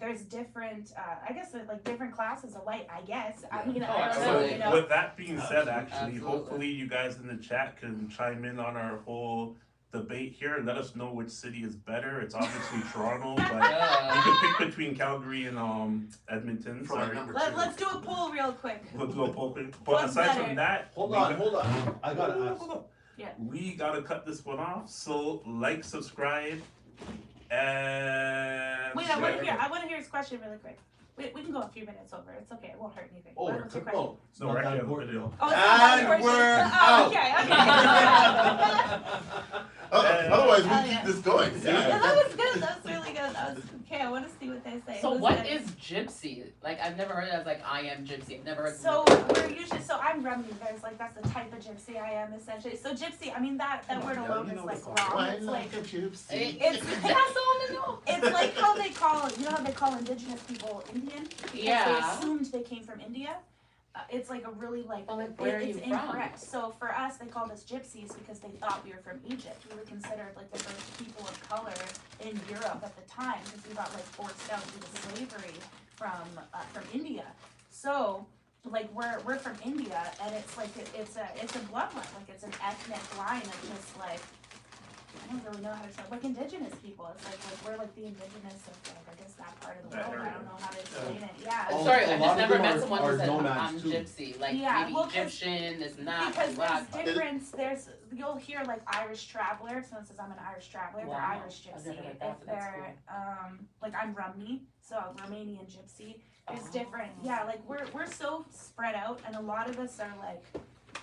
there's different, I guess like different classes of white, I guess. I mean, I don't know, you know. With that being said, actually, Absolutely. hopefully you guys in the chat can chime in on our whole debate here and let us know which city is better. It's obviously Toronto, but you can pick between Calgary and Edmonton. Sorry. Let's do a poll real quick. We'll do a poll. But What's aside better? from that, Hold on. I gotta ask. hold on. Yeah. We gotta cut this one off. So like, subscribe, and Wait, I want to hear his question really quick. We can go a few minutes over. It's okay. It won't hurt anything. Oh, What's your question? no. So we're actually on the video. Oh, it's not that And important. we're Okay. Otherwise, we Hell keep yeah. this going. Yeah, that was good. That was really good. That was okay. I want to see what they say. So Who's what next? is Gypsy? Like, I've never heard it as like, I am Gypsy. I've never heard So we're usually, I'm Remy. There's like, that's the type of Gypsy I am essentially. So Gypsy, I mean that word alone is like wrong. It's like it's like how they call, you know how they call indigenous people Indian? Because they Yeah. assumed they came from India. It's like a really like, Well, like, where are it's you from? incorrect. So for us, they called us gypsies because they thought we were from Egypt. We were considered like the first people of color in Europe at the time because we got like forced out due to slavery from India. So like we're from India, and it's like it's a bloodline, like it's an ethnic line of just like, I don't really know how to say, like indigenous people. It's like we're like the indigenous of like, I guess that part of the world. I don't know how to explain it. Yeah. I'm Oh, sorry, a I've lot just of never them met are- someone are who said nomads I'm too. Gypsy. Like Yeah, maybe well, 'cause- Egyptian, this and that. Because black. there's difference. You'll hear like Irish traveler. If someone says I'm an Irish traveler, Wow. they're Irish I've gypsy. never heard that, If but that's they're like I'm Rumney, so Romanian gypsy. There's different. Yeah, like we're so spread out, and a lot of us are like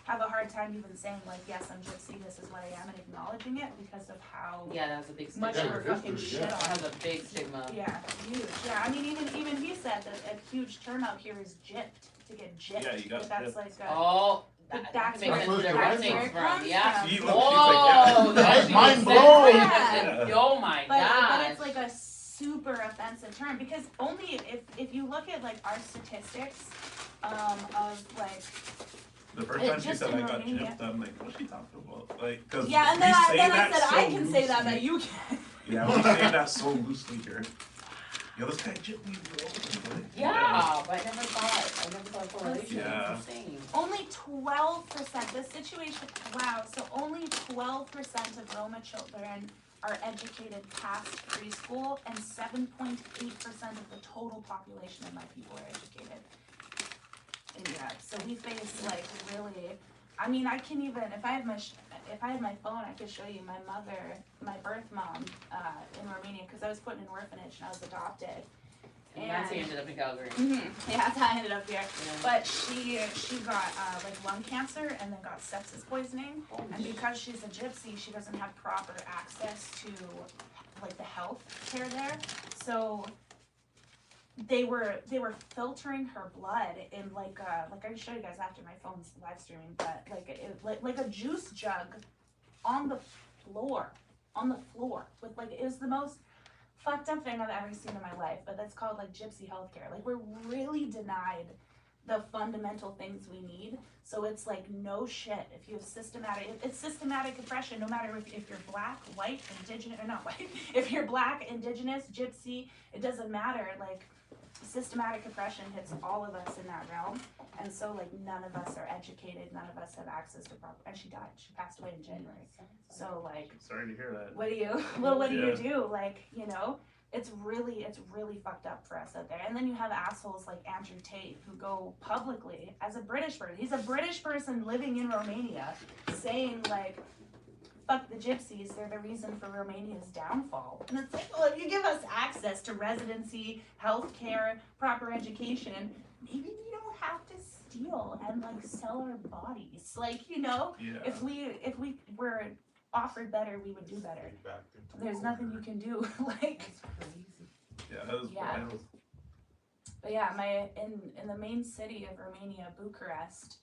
have a hard time even saying like, yes, I'm gypsy. This is what I am, and acknowledging it because of how Yeah, that has a big stigma. much we're fucking shit It on. has a big stigma. Yeah, huge. Yeah, I mean, even he said that a huge term out here is gypped, to get gypped. Yeah, you got But that's gypped. like Oh, But that that's makes where- sense where that's it where comes it from. comes Yeah. from. She Oh, looks that Mind makes blown. sense. Yeah. Oh my but gosh. it's like a super offensive term because only if you look at like our statistics of like The first It time she just said in I got Romania. gypped, I'm like, what's she talking about? Like, cause yeah, and we then I say said that so I can say that, loosely. but you can. Yeah, we say that so loosely here. Yo, this guy gypped me, bro. Like, Yeah, but I never thought a correlation. Yeah. It's insane. Only 12%. The situation. Wow. So only 12% of Roma children are educated past preschool, and 7.8% of the total population of my people are educated. Yeah, so we face like really. I mean, I can even if I had my phone, I could show you my mother, my birth mom, in Romania, because I was put in an orphanage and I was adopted. And that's how you ended up in Calgary. Yeah, that's how I ended up here. Yeah. But she got like lung cancer and then got sepsis poisoning, and because she's a gypsy, she doesn't have proper access to like the health care there. So they were filtering her blood in like I can show you guys after, my phone's live streaming, but like a juice jug on the floor with like, it was the most fucked up thing I've ever seen in my life. But that's called like gypsy healthcare. Like we're really denied the fundamental things we need. So it's like, no shit, if you have it's systematic oppression, no matter if you're black, white, indigenous, or not white, if you're black, indigenous, gypsy, it doesn't matter. Like systematic oppression hits all of us in that realm. And so like none of us are educated, none of us have access to proper, and she died, she passed away in January. So like, Sorry to hear that. what do you do? Like, you know, it's really fucked up for us out there. And then you have assholes like Andrew Tate who go publicly as a British person. He's a British person living in Romania saying like, fuck the gypsies, they're the reason for Romania's downfall. And it's like, well, if you give us access to residency, healthcare, proper education, maybe we don't have to steal and like sell our bodies. Like, you know, if we were offered better, we would do better. There's nothing you can do. Like, yeah, that was wild. But yeah, in the main city of Romania, Bucharest,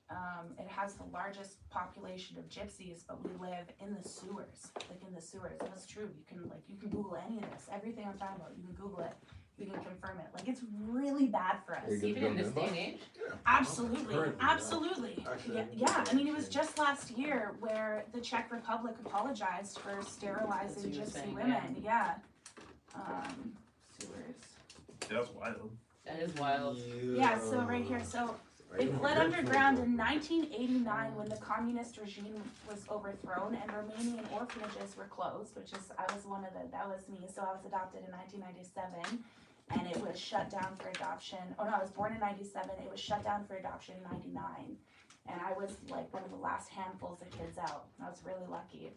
it has the largest population of gypsies, but we live in the sewers, like in the sewers. That's true. You can Google any of this. Everything I'm talking about, you can Google it. You can confirm it. Like, it's really bad for us. Even in this day and age? Absolutely. Absolutely. Yeah. I mean, it was just last year where the Czech Republic apologized for sterilizing gypsy women. Yeah. Sewers. That's wild. That is wild. Yeah, so right here. So they fled underground in 1989 when the communist regime was overthrown and Romanian orphanages were closed, which is, that was me. So I was adopted in 1997 and it was shut down for adoption. Oh no, I was born in 97. It was shut down for adoption in 99. And I was like one of the last handfuls of kids out. I was really lucky.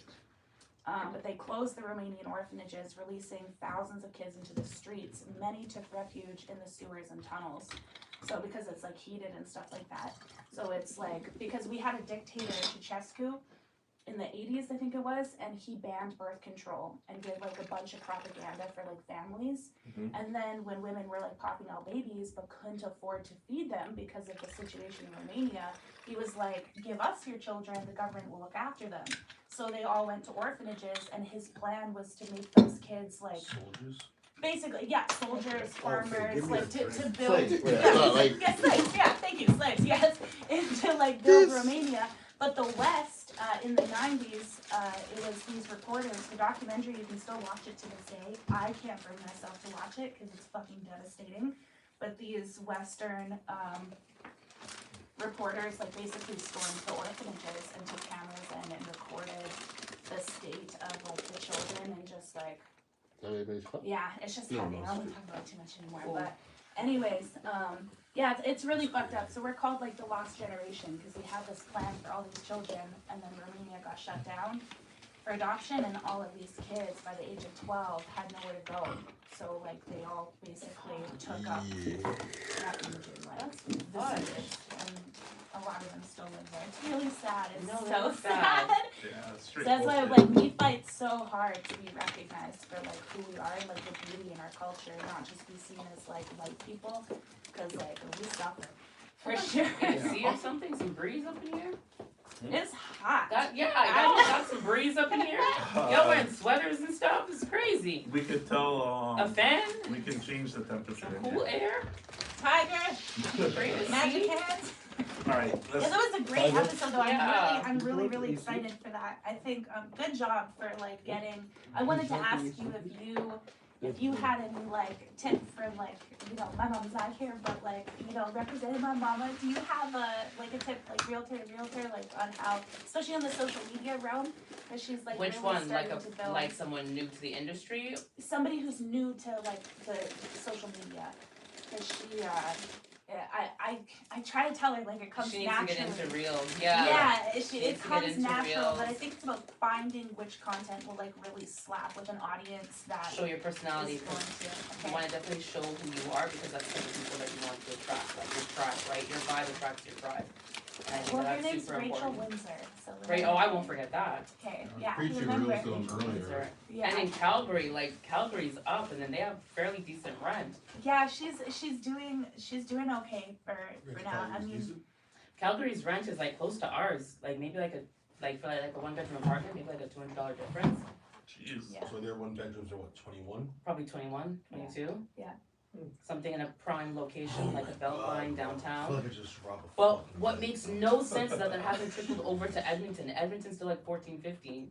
But they closed the Romanian orphanages, releasing thousands of kids into the streets. Many took refuge in the sewers and tunnels. So because it's like heated and stuff like that. So it's like, because we had a dictator, Ceausescu, in the 80s, I think it was, and he banned birth control and did like a bunch of propaganda for like families. And then when women were like popping out babies but couldn't afford to feed them because of the situation in Romania, he was like, give us your children, the government will look after them. So they all went to orphanages, and his plan was to make those kids like soldiers. Basically, yeah, soldiers, farmers, like to build, Slaves, slaves, yeah, thank you, slaves, yes, and to like build Romania. But the West, in the 90s, it was these reporters, the documentary, you can still watch it to this day. I can't bring myself to watch it because it's fucking devastating. But these Western reporters like basically stormed the orphanages and took cameras in and recorded the state of like the children and just like, yeah, it's just heavy. I don't want to talk about it too much anymore. Cool. But anyways, yeah, it's really fucked up. So we're called like the lost generation because we had this plan for all these children, and then Romania got shut down for adoption, and all of these kids by the age of 12 had nowhere to go. So like they all basically took up and a lot of them still live there. It's really sad. It's so sad. Yeah, it's straight That's why bullshit. like we fight so hard to be recognized for like who we are and like the beauty in our culture, not just be seen as like white people, because like we suffer for sure. See or something? Some breeze up in here? It's hot. Y'all got some breeze up in here? Y'all wearing sweaters and stuff? It's crazy. We could tell. A fan? We can change the temperature. Some cool air? Tiger, magic hands. All right. Yeah, that was a great episode though. Yeah. I'm really excited for that. I think good job for like getting. I wanted to ask you if you had any like tip for like, you know, my mom's not here, but like, you know, representing my mama, do you have a tip like realtor like on how, especially in the social media realm, because she's like Which really one? starting to build, Like someone new to the industry? somebody who's new to like the social media, because she I try to tell her like it comes She needs naturally. to get into reels. Yeah, Needs it to comes get into natural, reels. but I think it's about finding which content will like really slap with an audience that Show your personality. is going to. You Okay. want to definitely show who you are because that's the type of people that you want to attract. Like your tribe, right? Your vibe attracts your tribe. And I think Well, her that's name's super Rachel important. Windsor. So Great. Oh, I won't forget that. Okay. Yeah. Preaching Remember. real soon earlier. Yeah. And in Calgary, like Calgary's up, and then they have fairly decent rent. Yeah. She's doing okay for now. I mean. Calgary's rent is like close to ours. Like maybe like for like a 1-bedroom apartment, maybe like a $200 difference. Jeez. Yeah. So their one bedrooms are what, 21? Probably 21, 22. Yeah. Something in a prime location, like a Beltline I feel downtown. like I just robbed a Well, fucking what bank. makes no sense is that it hasn't trickled over to Edmonton. Edmonton's still like 14, 15.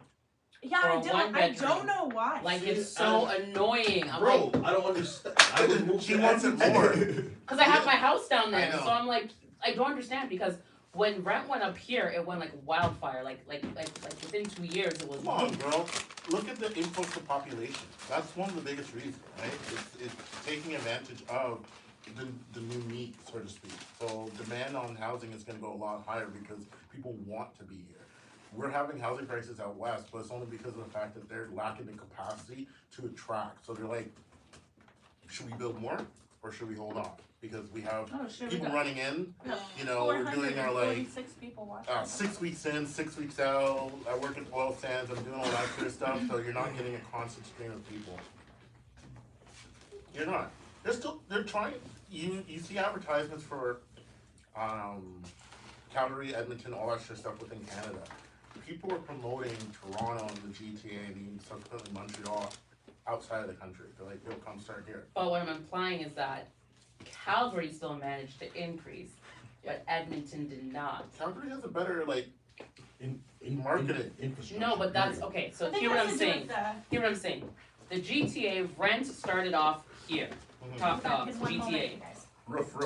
Yeah. For a I don't one-bedroom. know why. Like it's so annoying. I'm Bro, like, I don't understand. I would move She to wants it Edmonton. more. because I have my house down I there, know. so I'm like, I don't understand because when rent went up here, it went like wildfire. Like within 2 years, it was. Come on, bro. Look at the influx of population. That's one of the biggest reasons, right? It's taking advantage of the new meat, so to speak. So demand on housing is going to go a lot higher because people want to be here. We're having housing crisis out west, but it's only because of the fact that they're lacking the capacity to attract. So they're like, should we build more or should we hold on? Because we have people running in, you know, we're doing our like 6 weeks in, 6 weeks out. I work at oil sands, I'm doing all that sort of stuff, so you're not getting a constant stream of people. You're not. They're trying. You see advertisements for Calgary, Edmonton, all that sort of stuff within Canada. People are promoting Toronto and the GTA and subsequently Montreal outside of the country. They're like, yo, come start here. But what I'm implying is that Calgary still managed to increase, but Edmonton did not. Calgary has a better in marketing infrastructure. No, but that's okay. So hear what I'm saying. Hear what I'm saying. The GTA rent started off here, top dog GTA,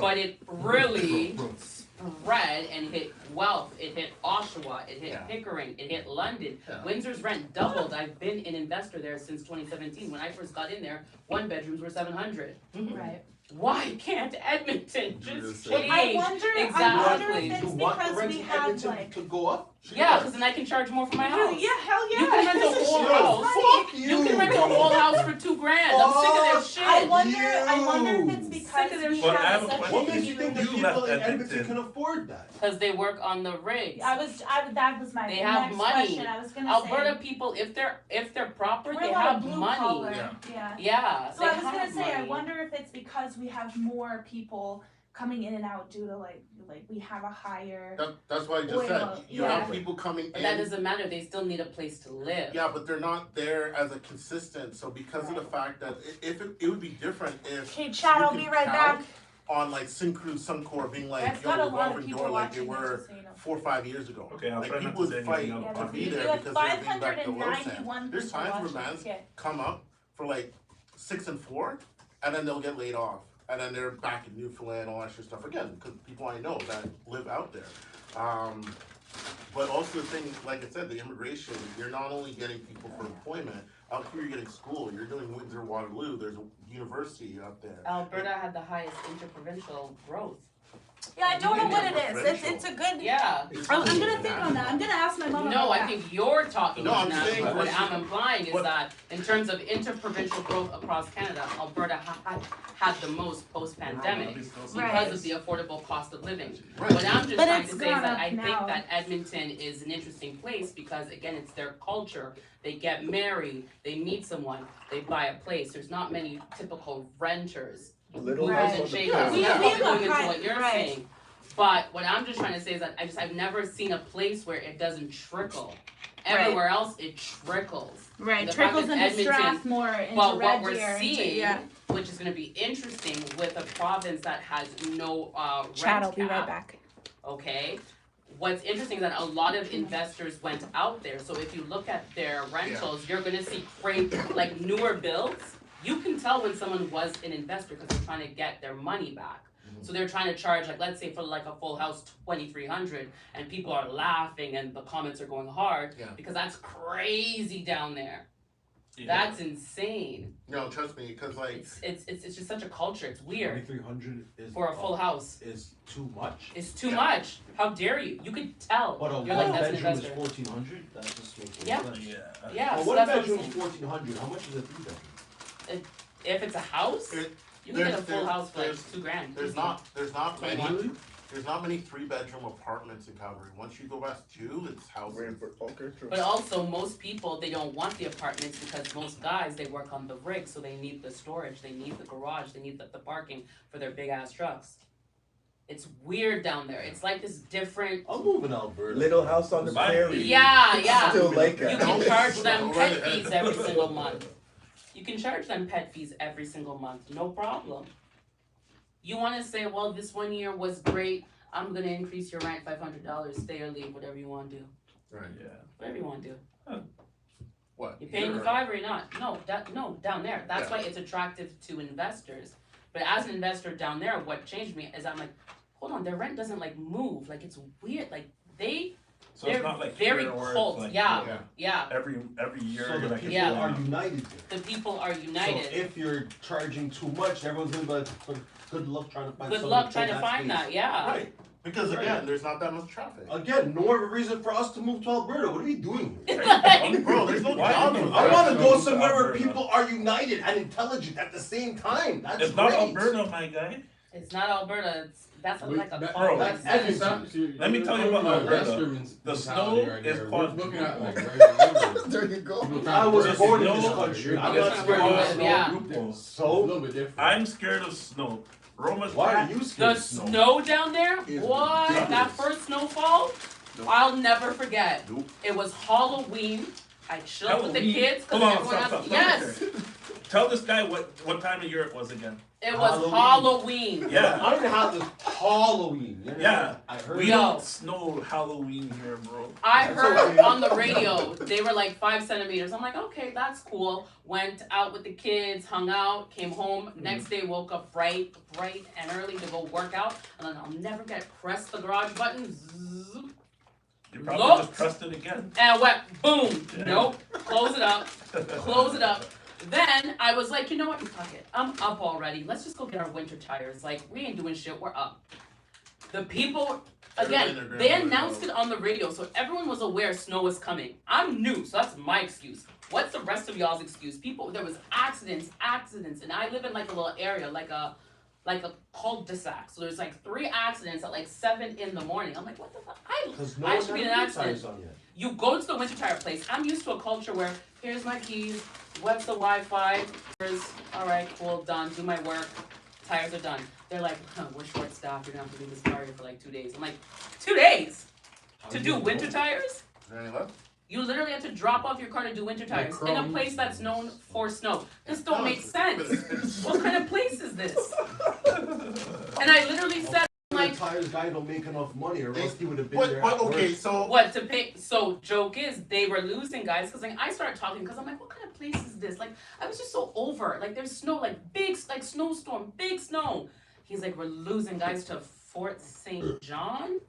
but it really spread and hit Guelph, it hit Oshawa, it hit Pickering, it hit London. Windsor's rent doubled. I've been an investor there since 2017. When I first got in there, 1 bedrooms were $700. Right. Why can't Edmonton just change? I wonder exactly. if it's You want the because rent we in have Edmonton like. to go up? Yeah, because then I can charge more for my house. Yeah, hell yeah. You can rent a whole house. Fuck You can rent a whole house for $2,000. I'm sick of their shit. I wonder if it's because we But I have have a such question. What makes you think that You people left in Edmonton. Edmonton can afford that? Because they work on the rigs. that was my They have next money. question. I was gonna Alberta say. people, if they're proper, We're they a lot of have blue money. collar. Yeah. Yeah. So they I was gonna have say, I money. wonder if it's because we have more people coming in and out due to like we have a higher. That's what I just said. You have people coming But in. that doesn't matter. They still need a place to live. Yeah, but they're not there as a consistent. So because of the fact that it would be different if Okay, Chad, you I'll could be right count back. on like Syncruise, Suncor being like, That's yo, got a lot of revolving people door like they watching were this, so you know. 4 or 5 years ago. Okay, I'll like try not people to say would fight anything else. to be We there have because they're being back to low sand. 591 There's people times where watching. mans Yeah. come up for like 6 and 4, and then they'll get laid off. And then they're back in Newfoundland, all that sort of stuff again, because people I know that live out there. But also the thing, like I said, the immigration, you're not only getting people for employment, out here you're getting school, you're doing Windsor, Waterloo, there's a university out there. Alberta had the highest interprovincial growth. Yeah, I don't know what it is. It's a good. Yeah. I'm gonna think on that. I'm gonna ask my mom. No, about I that. think you're talking No, I'm international. saying What versus- I'm implying is what- that in terms of interprovincial growth across Canada, Alberta had the most post-pandemic because Right. of the affordable cost of living. Right. What I'm just But trying it's to say is gone that up I now. think that Edmonton is an interesting place because, again, it's their culture. They get married, they meet someone, they buy a place. There's not many typical renters. Little Right. house on the Shakers. Yeah. prairie. We That's have not a going into high- what you're right. saying. But what I'm just trying to say is that I've never seen a place where it doesn't trickle. Everywhere else it trickles. Right, The trickles fact that into Strathmore, into But Red what we're Deer, seeing, yeah. which is going to be interesting with a province that has no Chad, rent I'll be right cap, back. okay? What's interesting is that a lot of investors went out there. So if you look at their rentals, you're going to see like newer builds. You can tell when someone was an investor because they're trying to get their money back. So they're trying to charge, like, let's say for like a full house, $2,300, and people are laughing and the comments are going hard because that's crazy down there. Yeah. That's insane. No, trust me, because like It's just such a culture. It's weird 2,300 is for a full house. is too much. It's too much. How dare you? You could tell. But a You're like, one that's an bedroom is investor. 1,400. That just makes no Yeah. sense. Yeah, A so one that's what I'm bedroom is saying. 1,400. How much is a 3 bedroom? If it's a house, you can get a full house for like $2,000. there's not many Really? there's not many 3-bedroom apartments in Calgary. Once you go past 2, it's houses. Okay, true. But also, most people, they don't want the apartments because most guys, they work on the rig, so they need the storage, they need the garage, they need the parking for their big-ass trucks. It's weird down there. It's like this different... I'll move in Alberta. Little house on the prairie. Yeah. Still like You that. can charge them pet fees every single month. You can charge them pet fees every single month, no problem. You want to say, well, this one year was great. I'm going to increase your rent $500. Stay or leave, whatever you want to do. Right. Yeah. Whatever you want to do. What? You're paying the Here? $5 or you're not. No, down there. That's why it's attractive to investors. But as an investor down there, what changed me is I'm like, hold on, their rent doesn't like move. Like it's weird. Like So they're it's not like very here where it's cult. like, Yeah. Every year. So the like, people Yeah. are united there. The people are united. So if you're charging too much, everyone's gonna be like, good luck trying to find Good someone luck to trying fill to find space. that. Yeah. Right. Because again, there's not that much traffic. Again, no more of a reason for us to move to Alberta. What are we doing here? Bro, there's no Why jobs. do you- I want to go Alberta. somewhere where people are united and intelligent at the same time. That's It's great. not Alberta, my guy. It's not Alberta. That's like a That- cult. that's That's energy. Let me tell you about Alberta. The snow is We're called. looking at like right There you go. I was There's born in no- this country. I'm It's not scared called- of snow. yeah. It's a So little bit different. I'm scared of snow. Roma's. why are you scared the of snow? snow down there. Is What? That ridiculous. first snowfall. Nope. I'll never forget. Nope. It was Halloween. I chilled with the Halloween? kids because Hold on, everyone stop, else. stop, Yes, Tell this guy what time of year it was again. it was Halloween. Halloween. Yeah. I don't even have the Halloween. You know? Yeah. I heard We Yo. don't snow Halloween here, bro. I That's heard okay. on the radio they were like 5 centimeters. I'm like, okay, that's cool. Went out with the kids, hung out, came home. Next day, woke up bright and early to go work out. And then I'll never get pressed the garage button. Zzz, You probably Looked. just pressed it again. and went boom. Yeah. Nope. Close it up. Close it up. Then I was like, you know what? Fuck it. I'm up already. Let's just go get our winter tires. Like, we ain't doing shit. We're up. The people, again, they announced it on the radio, so everyone was aware snow was coming. I'm new, so that's my excuse. What's the rest of y'all's excuse? People, there was accidents, and I live in like a little area, like a cul-de-sac. So there's like 3 accidents at like 7 in the morning. I'm like, what the fuck? Because no I one should be in had an new accident. tires on yet. You go to the winter tire place. I'm used to a culture where here's my keys, web's the Wi-Fi, here's all right, cool, done, do my work, tires are done. They're like, we're short staffed, you're gonna have to leave this car here for like 2 days. I'm like, 2 days to do winter tires? Is there any left? You literally have to drop off your car to do winter tires in a place that's known for snow. This don't make sense. What kind of place is this? And I literally said, The like, tires guy don't make enough money, or else he would have been But, there. but at work. okay, so what to pay? So joke is they were losing guys because like I started talking because I'm like, what kind of place is this? Like I was just so over. Like there's snow, like big, like snowstorm, big snow. He's like, we're losing guys to Fort St. John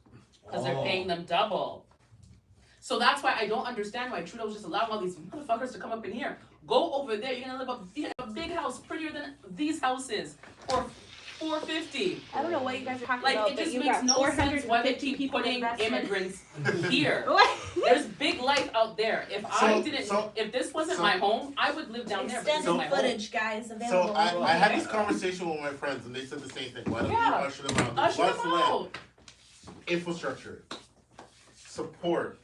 because they're paying them double. So that's why I don't understand why Trudeau's just allowing all these motherfuckers to come up in here. Go over there. You're gonna live a big house, prettier than these houses, for $450. I don't know what you guys are talking Like about. it but just you makes got no sense why they 450 keep people putting invested. immigrants here. What? There's big life out there. If So- if this wasn't so- my home, I would live down there. But this is Extended my home. footage, guys, available. So I had this conversation with my friends, and they said the same thing. Why don't you Yeah. usher them out? Usher Let's them let out. infrastructure, support,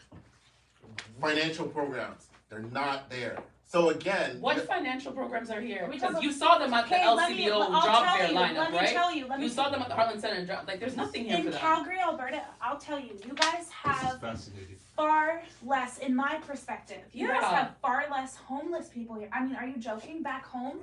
financial programs. They're not there. So again, What financial programs are here? We Because talk you saw them at the Okay, LCBO I'll job tell fair you, lineup, let me right? tell you, let me You saw them at the Heartland Center job. Like, there's nothing here for In them. Calgary, Alberta, I'll tell you, you guys have Fascinating. far less, in my perspective, you guys Yeah. have far less homeless people here. I mean, are you joking? Back home,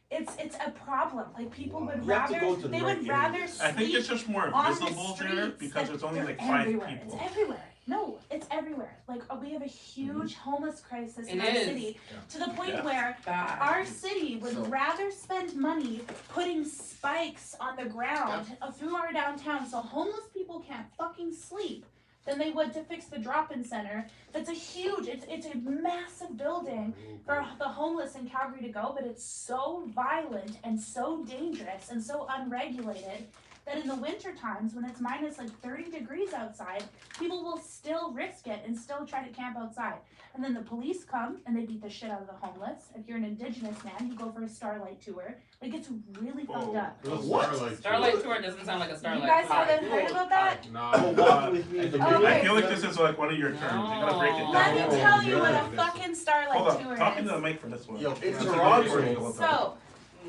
it's a problem. Like people would You have to rather go to the they right would rather areas. sleep I think it's just more on the visible there streets because than- there's only they're like 5 everywhere. people. It's everywhere. No, it's everywhere. Like we have a huge homeless crisis in It our is. city to the point Yeah. where Bad. our city would So- rather spend money putting spikes on the ground through our downtown so homeless people can't fucking sleep than they would to fix the drop-in center. That's a huge, it's a massive building for the homeless in Calgary to go, but it's so violent and so dangerous and so unregulated that in the winter times when it's minus like 30 degrees outside, people will still risk it and still try to camp outside. And then the police come and they beat the shit out of the homeless. If you're an Indigenous man, you go for a Starlight tour. Like it's really fucked up. What? Starlight tour doesn't sound like a You Starlight guys tour. haven't heard about that? Go walk with me. I Okay. feel like this is like one of your terms. You gotta break it down. Let me Oh, tell you what yeah. a fucking Starlight Hold tour on, talking is. to the mic for this one. Yo, it's That's a Toronto. good way to go about So,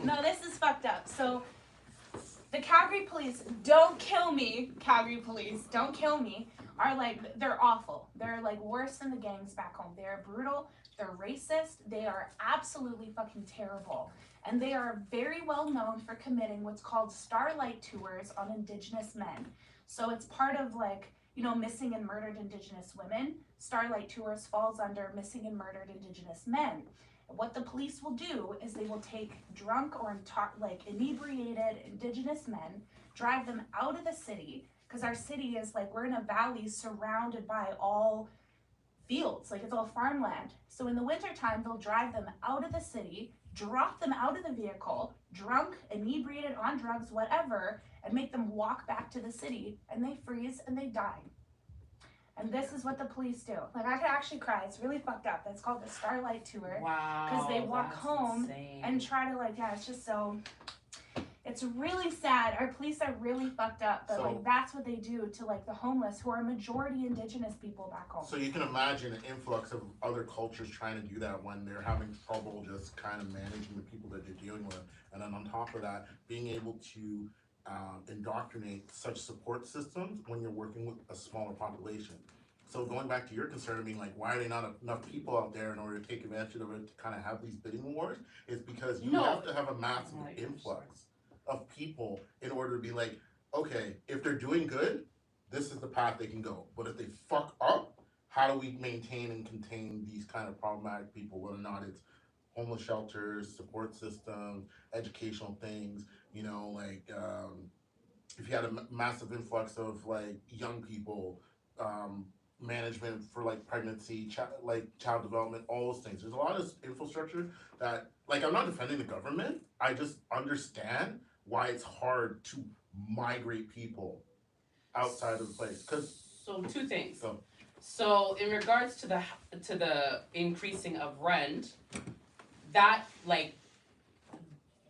no, this is fucked up. So, the Calgary police, don't kill me, Calgary police, don't kill me, are like, they're awful. They're like worse than the gangs back home. They're brutal, they're racist, they are absolutely fucking terrible. And they are very well known for committing what's called Starlight tours on Indigenous men. So it's part of like, you know, missing and murdered Indigenous women. Starlight tours falls under missing and murdered Indigenous men. What the police will do is they will take drunk or like inebriated Indigenous men, drive them out of the city, because our city is like, we're in a valley surrounded by all fields, like it's all farmland. So in the wintertime, they'll drive them out of the city, drop them out of the vehicle, drunk, inebriated, on drugs, whatever, and make them walk back to the city, and they freeze and they die. And this is what the police do. Like, I could actually cry. It's really fucked up. It's called the Starlight tour. Wow. Because they walk home and try to, like, it's just so, it's really sad. Our police are really fucked up, but like that's what they do to like the homeless, who are majority Indigenous people back home. So you can imagine an influx of other cultures trying to do that when they're having trouble just kind of managing the people that they're dealing with, and then on top of that, being able to indoctrinate such support systems when you're working with a smaller population. So going back to your concern, I mean, like, why are there not enough people out there in order to take advantage of it to kind of have these bidding wars? Is because you have to have a massive influx of people in order to be like, okay, if they're doing good, this is the path they can go. But if they fuck up, how do we maintain and contain these kind of problematic people, whether or not it's homeless shelters, support systems, educational things, you know, like if you had a massive influx of like young people, management for like pregnancy, child development, all those things. There's a lot of infrastructure that, like, I'm not defending the government. I just understand why it's hard to migrate people outside of the place. So two things. So in regards to the increasing of rent, that like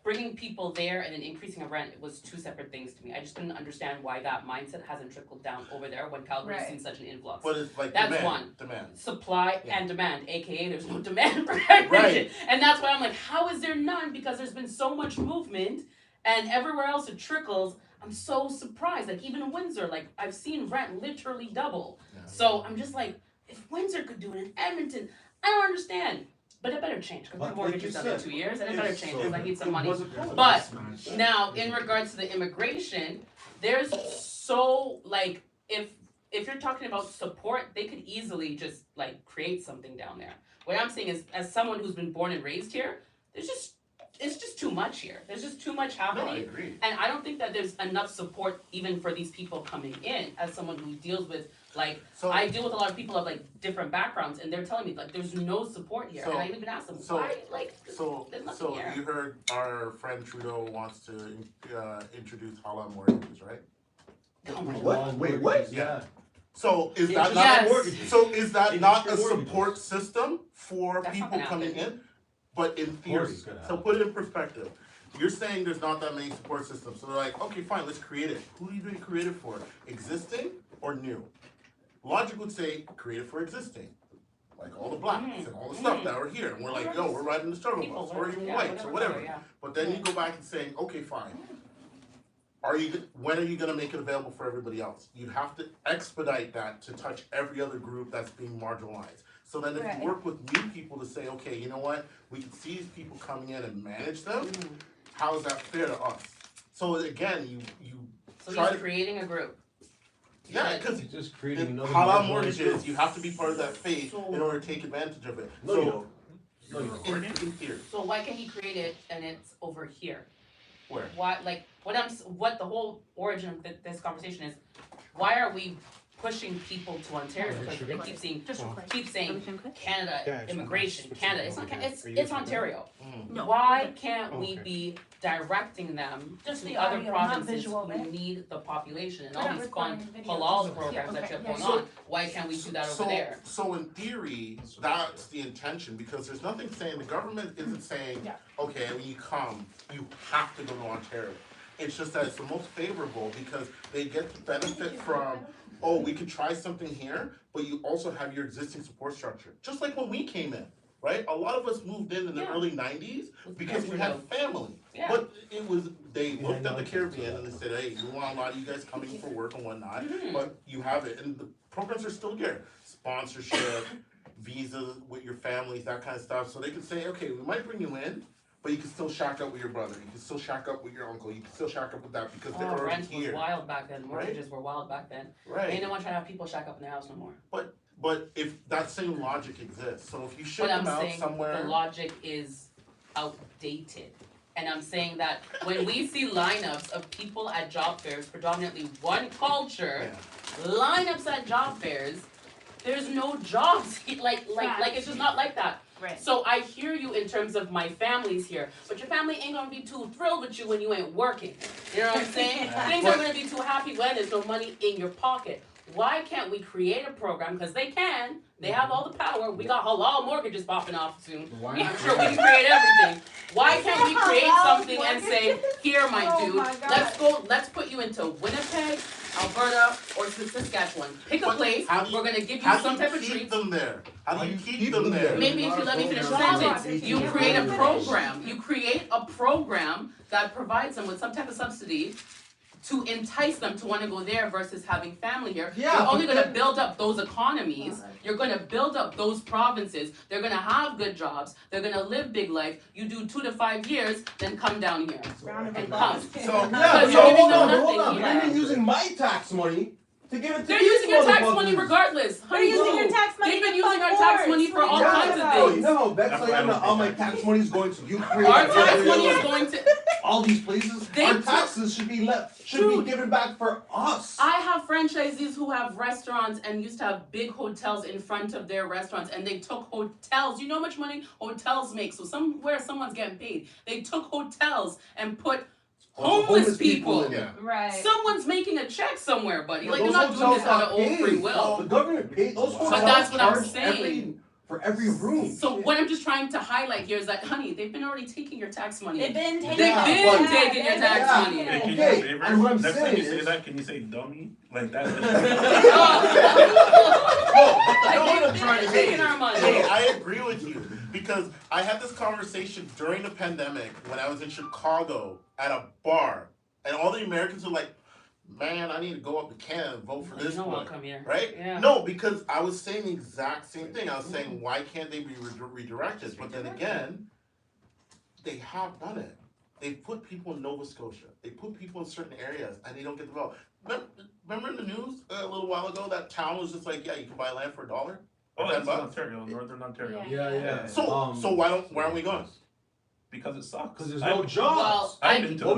bringing people there and then increasing of rent was two separate things to me. I just couldn't understand why that mindset hasn't trickled down over there when Calgary's seen such an influx. But it's like that's demand. Supply and demand, aka there's no demand for admission. And that's why I'm like, how is there none? Because there's been so much movement and everywhere else it trickles. I'm so surprised. Like even in Windsor, like I've seen rent literally double. So I'm just like, if Windsor could do it in Edmonton, I don't understand. But it better change, because my mortgage is done in 2 years, and it better change, because I need some money. But now, in regards to the immigration, there's so, like, if you're talking about support, they could easily just, like, create something down there. What I'm saying is, as someone who's been born and raised here, it's just too much here. There's just too much happening. No, I agree. And I don't think that there's enough support even for these people coming in, as someone who deals with, like, I deal with a lot of people of like different backgrounds, and they're telling me like there's no support here, and I even asked them why. Like, there's nothing here. You heard our friend Trudeau wants to introduce halal mortgages, right? Oh my What? Wait, what? Yeah. So is that not mortgages? So is that not a support system for people coming in? But in theory, so put it in perspective. You're saying there's not that many support systems, so they're like, okay, fine, let's create it. Who do you create it for? Existing or new? Logic would say create it for existing, like all the blacks and all the stuff that are here, and we're like, yo, we're riding the struggle bus, or even whites or whatever. But then you go back and say, okay, fine. When are you going to make it available for everybody else? You have to expedite that to touch every other group that's being marginalized. So then if you work with new people to say, okay, you know what, we can see these people coming in and manage them, how is that fair to us? So again, you try to creating a group. Yeah, because just creating another halal mortgages, you have to be part of that faith in order to take advantage of it. No, in here. So why can't he create it and it's over here? Where? Why? Like what the whole origin of this conversation is? Why are we pushing people to Ontario? Because they keep saying Canada, immigration, Canada. It's not. It's Ontario. No. Why can't we be directing them to the other provinces who need the population and all these fun halal programs that you have going on? Why can't we do that over there? So in theory, that's the intention, because there's nothing saying, the government isn't saying, okay, when you come, you have to go to Ontario. It's just that it's the most favorable because they get the benefit from, oh, we could try something here, but you also have your existing support structure. Just like when we came in, right? A lot of us moved in the early 90s because we had family. But it was, they looked at the Caribbean and they said, hey, we want a lot of you guys coming for work and whatnot, but you have it. And the programs are still here. Sponsorship, visas with your families, that kind of stuff. So they can say, okay, we might bring you in, but you can still shack up with your brother. You can still shack up with your uncle. You can still shack up with that because they're already rent here. Was wild back then. Mortgages were wild back then. Right. They didn't want to have people shack up in their house no more. But if that same logic exists, so if you ship them out somewhere, the logic is outdated. And I'm saying that when we see lineups of people at job fairs, predominantly one culture, lineups at job fairs, there's no jobs. Like it's just not like that. Right. So I hear you in terms of my family's here, but your family ain't gonna be too thrilled with you when you ain't working. You know what I'm saying? Things aren't gonna be too happy when there's no money in your pocket. Why can't we create a program? Because they can. They have all the power. We got halal mortgages popping off soon. I'm sure we can create everything. Why can't we create something and say, here, my dude, let's put you into Winnipeg, Alberta, or Saskatchewan. Pick a place. We're going to give you some type of treat. Them there? How do you keep them there? Maybe if you let me finish the sentence, you create a program. You create a program that provides them with some type of subsidy to entice them to want to go there versus having family here. Yeah, you're only going to build up those economies. You're going to build up those provinces. They're going to have good jobs. They're going to live big life. You do 2 to 5 years, then come down here. And come. So hold on. You're using my tax money to give it to They're using your tax money regardless. They're using your tax money. They've been using our tax money for all kinds of things. You know, Bex, all my tax money is going to Ukraine. Our tax money is going to all these places. Our taxes should be given back for us. I have franchisees who have restaurants and used to have big hotels in front of their restaurants, and they took hotels. You know how much money hotels make? So somewhere someone's getting paid. They took hotels and put homeless people. Right. Someone's making a check somewhere, buddy. Like, they're not doing this out of own free will. The government paid those hotels. But that's what I'm saying. For every room. So what I'm just trying to highlight here is that, honey, they've been already taking your tax money. They've been taking your tax money. Hey, can you Okay, say and what I'm next saying time you is, say that, can you say dummy? Like that? What I'm trying to say. Taking our money. Hey, I agree with you because I had this conversation during the pandemic when I was in Chicago at a bar, and all the Americans were like, man, I need to go up to Canada and vote for this one. Come here. Right? Yeah. No, because I was saying the exact same thing. I was saying, why can't they be redirected? But then again, they have done it. They put people in Nova Scotia. They put people in certain areas, and they don't get the vote. Remember in the news a little while ago, that town was just like, yeah, you can buy land for $1? Oh, that's in Ontario, Northern Ontario. Yeah. So why aren't we going? Because it sucks. Because there's no jobs. I've been to the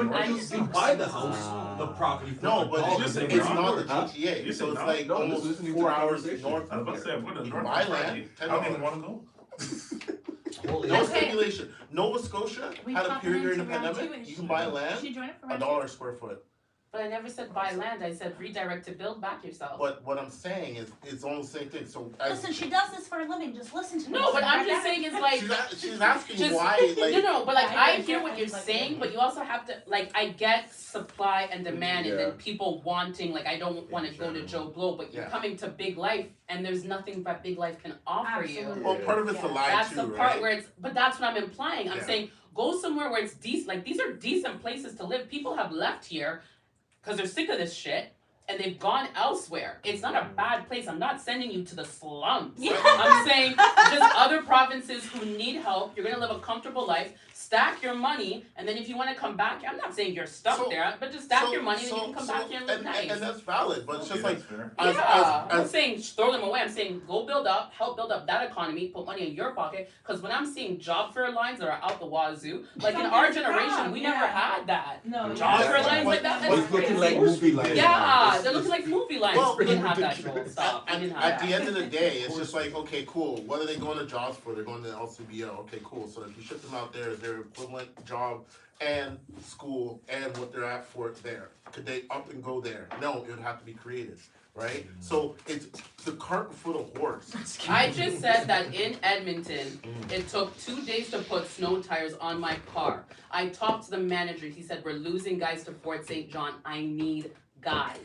you buy the house, the property. No, but it's not the GTA. You So it's no? like almost 4 hours north. I was about to say, I'm going to North buy land. I don't even want to go. No stipulation. Nova Scotia had a period during the pandemic. You can buy land, $1 a square foot. But I never said buy land. I said redirect to build back yourself. But what I'm saying is, it's almost the same thing. So listen, she does this for a living. Just listen to me. No, but I'm just saying it's like she's asking why. Like, but like I hear what you're saying, but you also have to like I get supply and demand, and then people wanting like I don't want to go to Joe Blow, but you're coming to big life, and there's nothing that big life can offer you. Well, part of it's a lie that's too, the part right? where it's. But that's what I'm implying. I'm saying go somewhere where it's decent. Like these are decent places to live. People have left here because they're sick of this shit, and they've gone elsewhere. It's not a bad place. I'm not sending you to the slums. I'm saying just other provinces who need help. You're going to live a comfortable life. Stack your money, and then if you want to come back, I'm not saying you're stuck there, but just stack your money, and then you can come back here and live nice. And that's valid, but it's just like... I'm not saying throw them away. I'm saying go build up, help build up that economy, put money in your pocket, because when I'm seeing job fair lines that are out the wazoo, like in our generation, we never had that. No, job fair lines like that. It's looking like movie lines. Yeah, they're looking like movie lines. Well, we didn't have that shit. Stop. At the end of the day, it's just like, okay, cool. What are they going to jobs for? They're going to LCBO. Okay, cool. So if you ship them out there, is their equivalent job and school and what they're at for there? Could they up and go there? No, it would have to be created, right? So it's the cart before the horse. I just said that in Edmonton, it took 2 days to put snow tires on my car. I talked to the manager. He said, we're losing guys to Fort St. John. I need guys.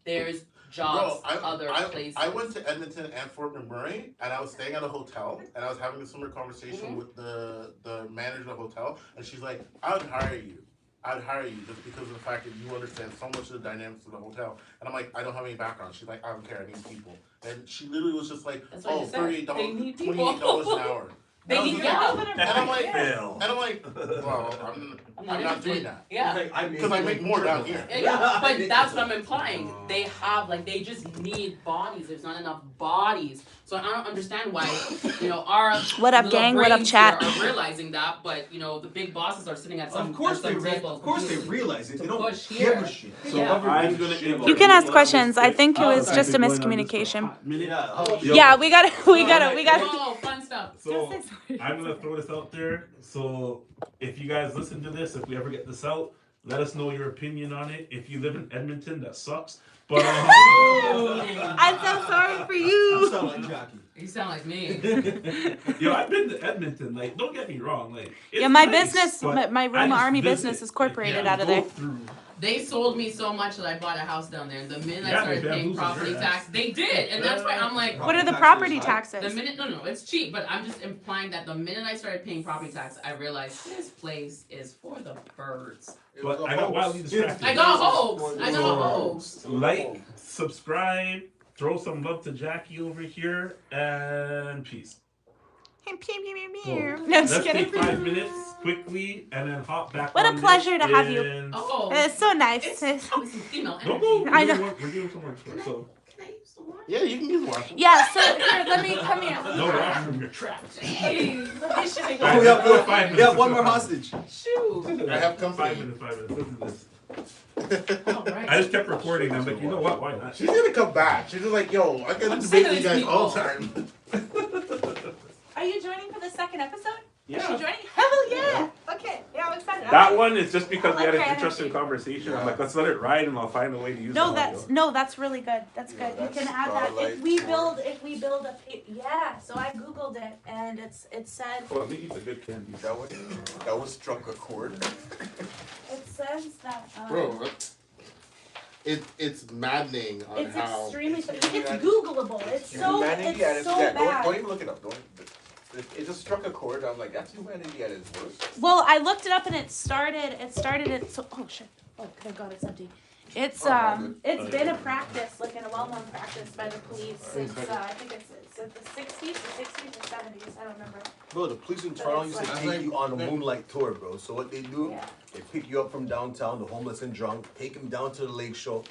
There's jobs other places. I went to Edmonton and Fort McMurray, and I was staying at a hotel, and I was having a similar conversation with the manager of the hotel, and she's like, I would hire you. I'd hire you just because of the fact that you understand so much of the dynamics of the hotel. And I'm like, I don't have any background. She's like, I don't care, I need people. And she literally was just like, $38, $28 an hour. They need help. And I'm like, Fail. well, I'm not doing that. Yeah. Because I make more down here. Yeah, but that's what I'm implying. They have, like, they just need bodies. There's not enough bodies. So I don't understand why, our What up, little gang? What up, brains chat? here are realizing that, but, the big bosses are sitting at some Of course they tables. realize it. They don't push give here. a shit. So Yeah. I'm gonna. You can ask questions. I think it was just a miscommunication. Yeah, we gotta. Oh, fun stuff. So I'm gonna throw this out there. So if you guys listen to this, if we ever get this out, let us know your opinion on it. If you live in Edmonton, that sucks. But I'm so sorry for You you. sound like Jackie. You sound like me. yo, I've been to Edmonton. Like, don't get me wrong. Like, it's Yeah, my nice, business, but my I Roma just Army visit. business is corporated Like, out of go there. through. They sold me so much that I bought a house down there. The minute I Yeah, started they paying bamboozled property your tax, they did, and that's why I'm like, What are the property the taxes? minute no, it's cheap, but I'm just implying that the minute I started paying property tax, I realized this place is for the birds. But I got wildly distracted. I got hoax. I got hoax. Like, subscribe, throw some love to Jackie over here, and peace. No, I'm Let's just kidding. take 5 minutes quickly and then hop back. What a on pleasure this to have you. in- Oh, It's so nice. it's obviously female Don't energy. go. I know. We're doing some work first. So Can I use the water? Yeah, you can use one. Yeah, so here, let me come here. no washroom. You're trapped. Please, let me show you. Alright, We have, let's go 5 minutes. we have one Let's more go hostage. Shoot. I have company. 5 minutes. 5 minutes. Listen to this. All right. I just kept recording. I'm like, you know what? Why not? She's gonna come back. She's just like, yo, I gotta I'm debate sick of you these guys people. all the time. Are you joining for the second episode? Is Yeah. she joining? Hell yeah! Okay, yeah, I'm excited. That one is just because we had an Okay. interesting conversation. I'm like, let's let it ride, and I'll find a way to use No, the that's really good. That's good. You can add that if we build a yeah. So I googled it and it said Well, me eat the good candy. That was struck a chord. it says that Bro, it's maddening on it's how. extremely it's Googleable. It's so bad. Don't even look it up. It just struck a chord. I'm like, that's humanity at its worst. Well, I looked it up and it started at so oh shit. Oh thank God it's empty. It's been a practice, like in a well-known practice by the police since I think it's the 60s, the 60s or 70s. I don't remember. Bro, the police in Toronto used to take you on a moonlight tour, bro. So what they do, Yeah. they pick you up from downtown, the homeless and drunk, take them down to the lake shore,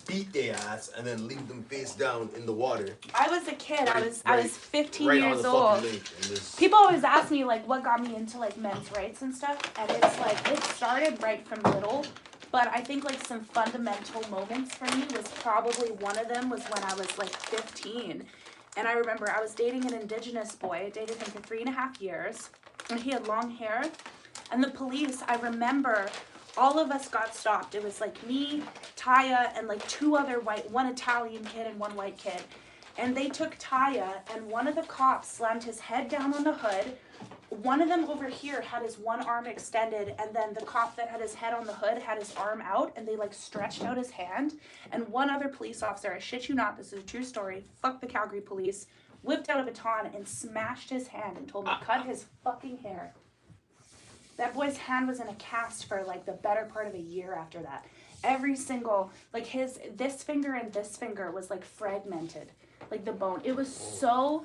beat their ass, and then leave them face down in the water. I was a kid. I was 15 Right on years the old. fucking lake. And this, People always ask me like what got me into like men's rights and stuff, and it's like it started right from little, but I think like some fundamental moments for me was probably one of them was when I was like 15, and I remember I was dating an Indigenous boy. I dated him for 3.5 years, and he had long hair, and the police. I remember all of us got stopped. It was like me, Taya, and like one Italian kid and one white kid. And they took Taya, and one of the cops slammed his head down on the hood. One of them over here had his one arm extended, and then the cop that had his head on the hood had his arm out, and they like stretched out his hand. And one other police officer, I shit you not, this is a true story, fuck the Calgary police, whipped out a baton and smashed his hand and told me to cut his fucking hair. That boy's hand was in a cast for like the better part of a year after that. Every single, like this finger and this finger was like fragmented, like the bone. It was so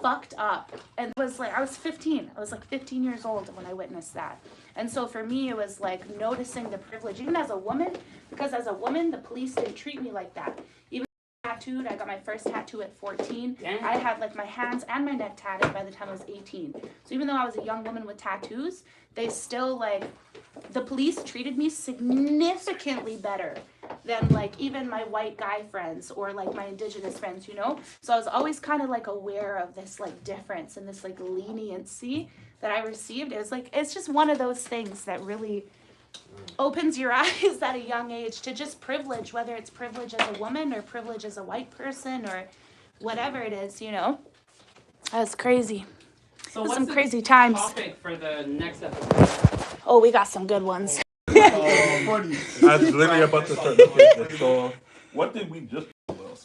fucked up. And it was like, I was 15. I was like 15 years old when I witnessed that. And so for me, it was like noticing the privilege, even as a woman, because as a woman, the police didn't treat me like that. Even tattooed, I got my first tattoo at 14. Damn. I had like my hands and my neck tatted by the time I was 18. So even though I was a young woman with tattoos, they still like, the police treated me significantly better than like even my white guy friends or like my Indigenous friends, you know? So I was always kind of like aware of this like difference and this like leniency that I received. It was like, it's just one of those things that really opens your eyes at a young age to just privilege, whether it's privilege as a woman or privilege as a white person or whatever it is, you know? That's crazy. So Some what's the crazy times. topic for the next episode? Oh, we got some good ones. I was literally about to start the business. So, what did we just?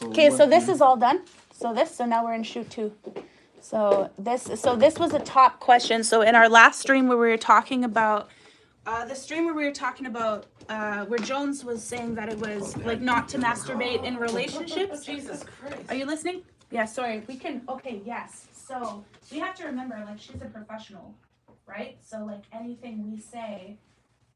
Okay, so this is all done. So now we're in shoot 2. So this was a top question. So in our last stream where we were talking about, where Jones was saying that it was like not to masturbate in relationships. Jesus Christ. Are you listening? Yeah, sorry. We can. Okay, yes. So we have to remember, like, she's a professional, right? So like anything we say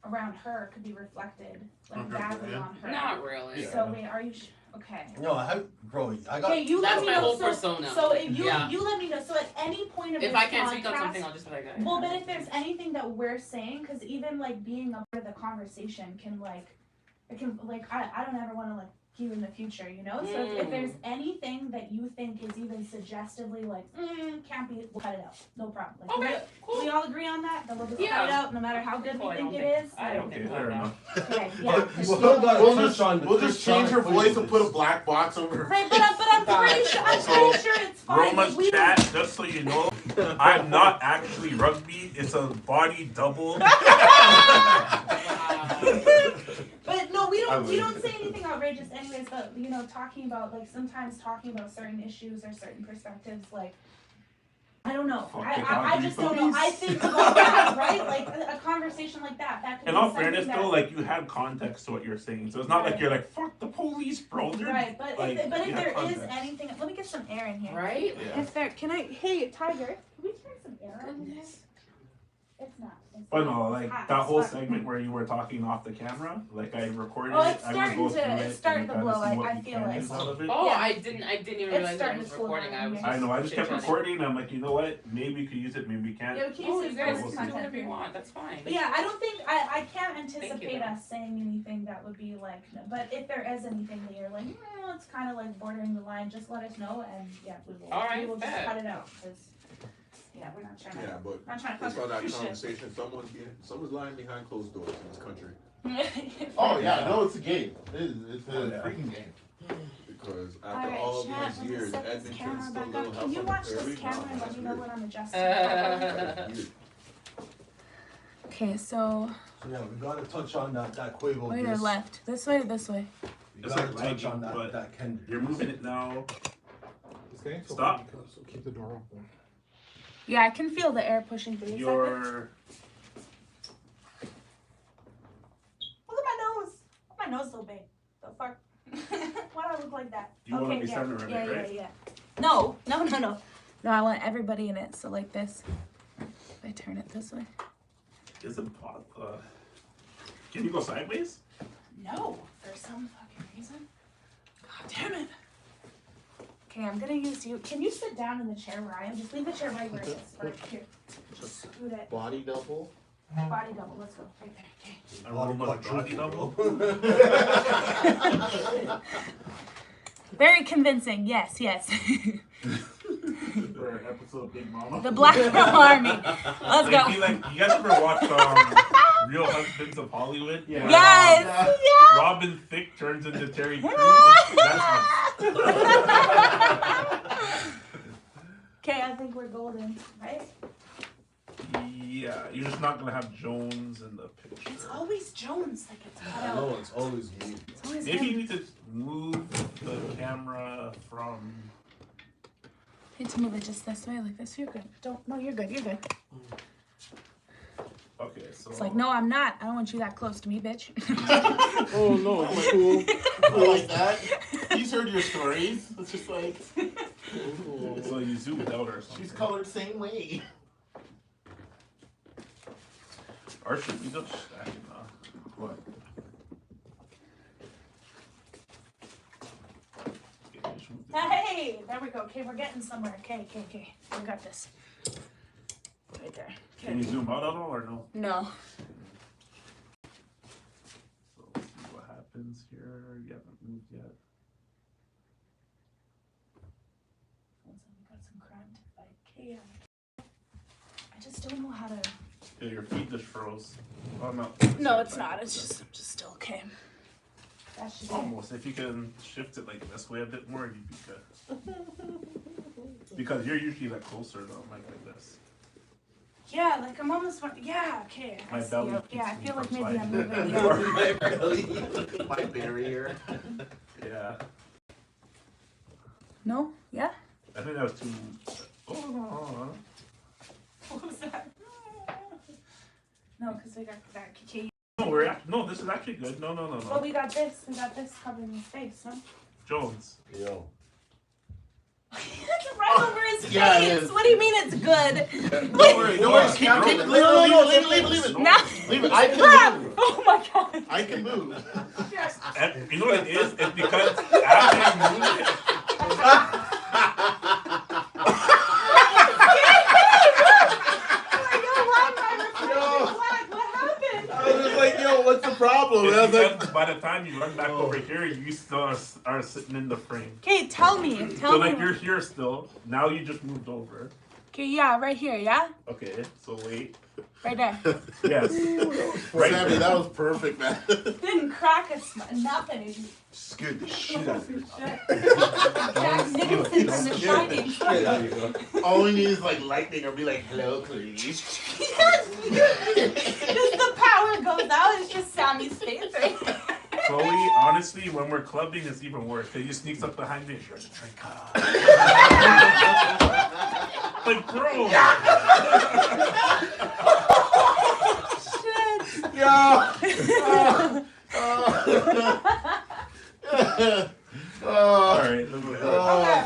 around her could be reflected like badly on her. Not really. So wait, are you? Okay. No, I got. Okay, you That's let me my know. whole So, persona. so if you you let me know. So at any point of if this I can't speak on podcast, something, I'll just be like, well, but if there's anything that we're saying, because even like being a part of the conversation can like, it can like I don't ever want to like you in the future, you know. So if there's anything that you think is even suggestively like can't be, we'll cut it out. No problem. Like, okay, cool. we all agree on that. Then we'll just cut it out, no matter how good we think it is. I don't think fair enough. Okay, yeah. We'll just change her voice and put a black box over her. Right, but I'm pretty sure it's fine. Roma's We chat, just so you know, I'm not actually rugby. It's a body double. But no, we don't say anything outrageous anyways, but you know, talking about like sometimes talking about certain issues or certain perspectives, like I don't know. I just don't know. I think about that, right? Like a conversation like that could In be all something fairness, that, though, like you have context to what you're saying, so it's not like you're like fuck the police, bro. Right, but like, if there is context. anything, let me get some air in here. Right? Yeah. If there, can I? Hey, Tiger, can we turn some air on here? It's not. But no, like hot, that it's whole hot. segment where you were talking off the camera, like I recorded Oh, it. it's I'm gonna go starting to- through it's it starting and to kinda blow, see I what you feel can like. use out of it. Oh, Yeah. I didn't even realize that I starting was to slow recording. down I was here. I know. I just kept chit-chatting. recording. I'm like, you know what? Maybe you could use it. Maybe you can't. Yeah, we can Oh, use you it guys for can do whatever you want. That's fine. But yeah, I don't think I can't Thank anticipate you. us saying anything that would be like. But if there is anything that you're like, it's kind of like bordering the line, just let us know, and yeah, we will. All right, we will just bet. cut it out because yeah, we're not trying to. Yeah, but Not trying to based on that fuck conversation, someone's lying behind closed doors in this country. Oh yeah, no, it's a game. It's a Oh, yeah. freaking game. Because after Alright, all chat, these let me years, set this Edmonton's camera still a back little up. house Can you on the watch this prairie. camera and let me know That's when I'm adjusting? weird. Okay, so So yeah, we gotta touch on that Quavo right or disc. left? This way or this way? We It's gotta like touch on lagging, but that Kendrick. You're moving it now. Okay, so Stop. So keep the door open. Yeah, I can feel the air pushing through. Look Your at my nose. Why my nose so big? The fuck? Why do I look like that? You wanna be yeah. center of it, yeah, right? yeah. No. No, I want everybody in it. So like this. If I turn it this way. is it can you go sideways? No, for some fucking reason. God damn it. Okay, I'm gonna use you. Can you sit down in the chair where I am? Just leave the chair right where it is. Right here. Just scoot it. Body double. Body double. Let's go. Right there. Okay. I rolled my body double. Very convincing. Yes. For an episode of Big Mama. The Black Roma Army. Let's Like, go. you guys ever watch Real Husbands of Hollywood? Yeah. Yes. Yeah. Robin Thicke turns into Terry Crews. That's us. Okay, I think we're golden, right? Yeah, you're just not gonna have Jones in the picture. It's always Jones. Like it's cut I out. know, it's always me. It's always Maybe you him. need to move the camera from. You need to move it just this way, like this. You're good. You're good. You're good. Okay, so. It's like, no, I'm not. I don't want you that close to me, bitch. Oh no, it's cool. I like that. He's heard your stories. It's just like, ooh. So you zoom it out or something. She's colored same way. Or should we just stacking what? Hey, there we go. Okay, we're getting somewhere. Okay. We got this. Right there. Can you zoom out at all or no? No. So let's see what happens here. You haven't moved yet. We got some crime to fight. Okay. I just don't know how to. Yeah, your feet just froze. Oh no. No, it's not. It's just, I'm just still okay. That should be. Almost. If you can shift it like this way a bit more, you'd be good. Because you're usually like closer though, like this. Yeah, like I'm almost. Yeah, okay. My I see. belly Yeah, I keeps feel me like from maybe I'm sliding. moving. My belly. My barrier. Yeah. No? Yeah? I think that was too. Oh. What was that? No, because we got that. Okay. No, this is actually good. No. Well, we got this. We got this covering his face, no? Jones. Yo. Yeah, it States. is. What do you mean it's good? Don't worry. Leave it. Now, Leave it. I can move. oh my god. I can move. And you know what it is? It's because after you move it, I was just like, yo, what's the problem? And I was it's like, because by the time you run back over here, you still are sitting in the frame. Okay, tell me. So like you're here still. Now you just moved over. Okay, yeah, right here, yeah? Okay, so wait. Right there. Yes. Right Sammy, there. that was perfect, man. Didn't crack nothing. Scared the shit out of me. Jack Nicholson from The Shining. All we need is like lightning or be like, hello, please. Just the power goes out, it's just Sammy's face right there. Chloe, honestly, when we're clubbing, it's even worse. Cause you sneaks up behind me and she has a drink. Like, bro. Shit. Alright, let's go. Okay.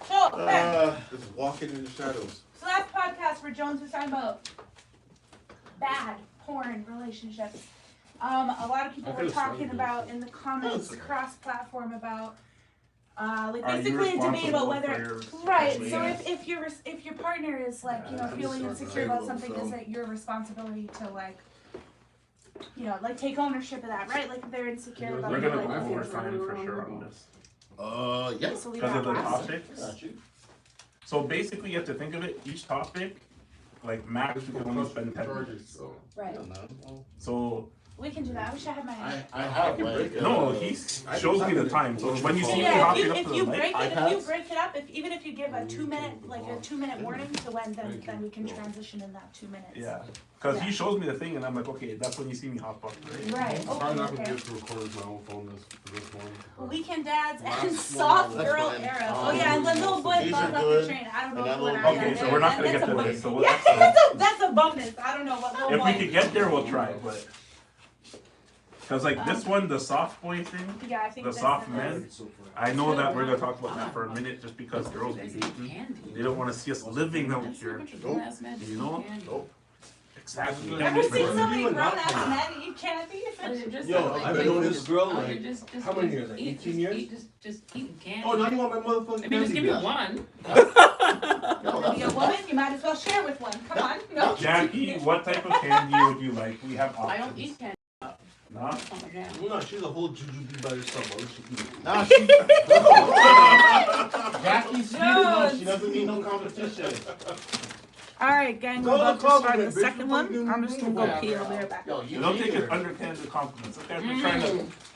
So, okay. Just walking in the shadows. So last podcast where Jones was talking about bad porn relationships. A lot of people were talking about in the comments cross-platform about like Are you basically a debate about responsible whether for right. your So relationship? if your partner is like feeling insecure about something, is it your responsibility to like like take ownership of that, right? Like if they're insecure about We're it, gonna like, go overtime for sure on this. Yes. so leave Because that of the last. topics. So basically, you have to think of it, each topic, like max, you can only spend 10 minutes. Right. So, We can do that. I wish I had my. I have like no, he shows me the time. So when you see me Yeah, hopping up if to you the mic, break it, iPads? even if you give a 2-minute, like a 2-minute warning to when, then we can transition in that 2 minutes. yeah. Because he shows me the thing and I'm like, okay, that's when you see me hop up, right? Right. I'm probably not gonna Okay. be able to record my own phone this one. Weekend dads and Last soft one, girl that's era. fine. Oh yeah, and the little boy These falls are off good. the train. I don't And know that what little- Okay, so we're not gonna get to bonus. this. So Yeah, that's a bonus. I don't know what little if boy. we could get there, we'll try. But because like this one, the soft boy thing, Yeah, I think the that's soft the men. I know that we're gonna talk about that for a minute, just because girls be hating. They don't want to see us living out here. You know? Exactly. Ever seen somebody grown ass men eat candy? Yo, I've been knowing this girl like how many years? Like 18 years? Just eating candy. Oh, now you want my motherfucking Maybe just give me candy? one. Be a woman, you might as well share with one. Come on. No. Jackie, what type of candy would you like? We have options. I don't eat candy. Nah? That's not my jam. No, she's a whole jujube by herself. Why would she eat it? Nah, she, Jackie's sweet enough. She doesn't need no competition. All right, gang, Go we're to about to compliment, start the bitch. second one. I'm just gonna go pee. I'll be right back. Yo, you Don't hate take her. it underhanded compliments. Okay, I've been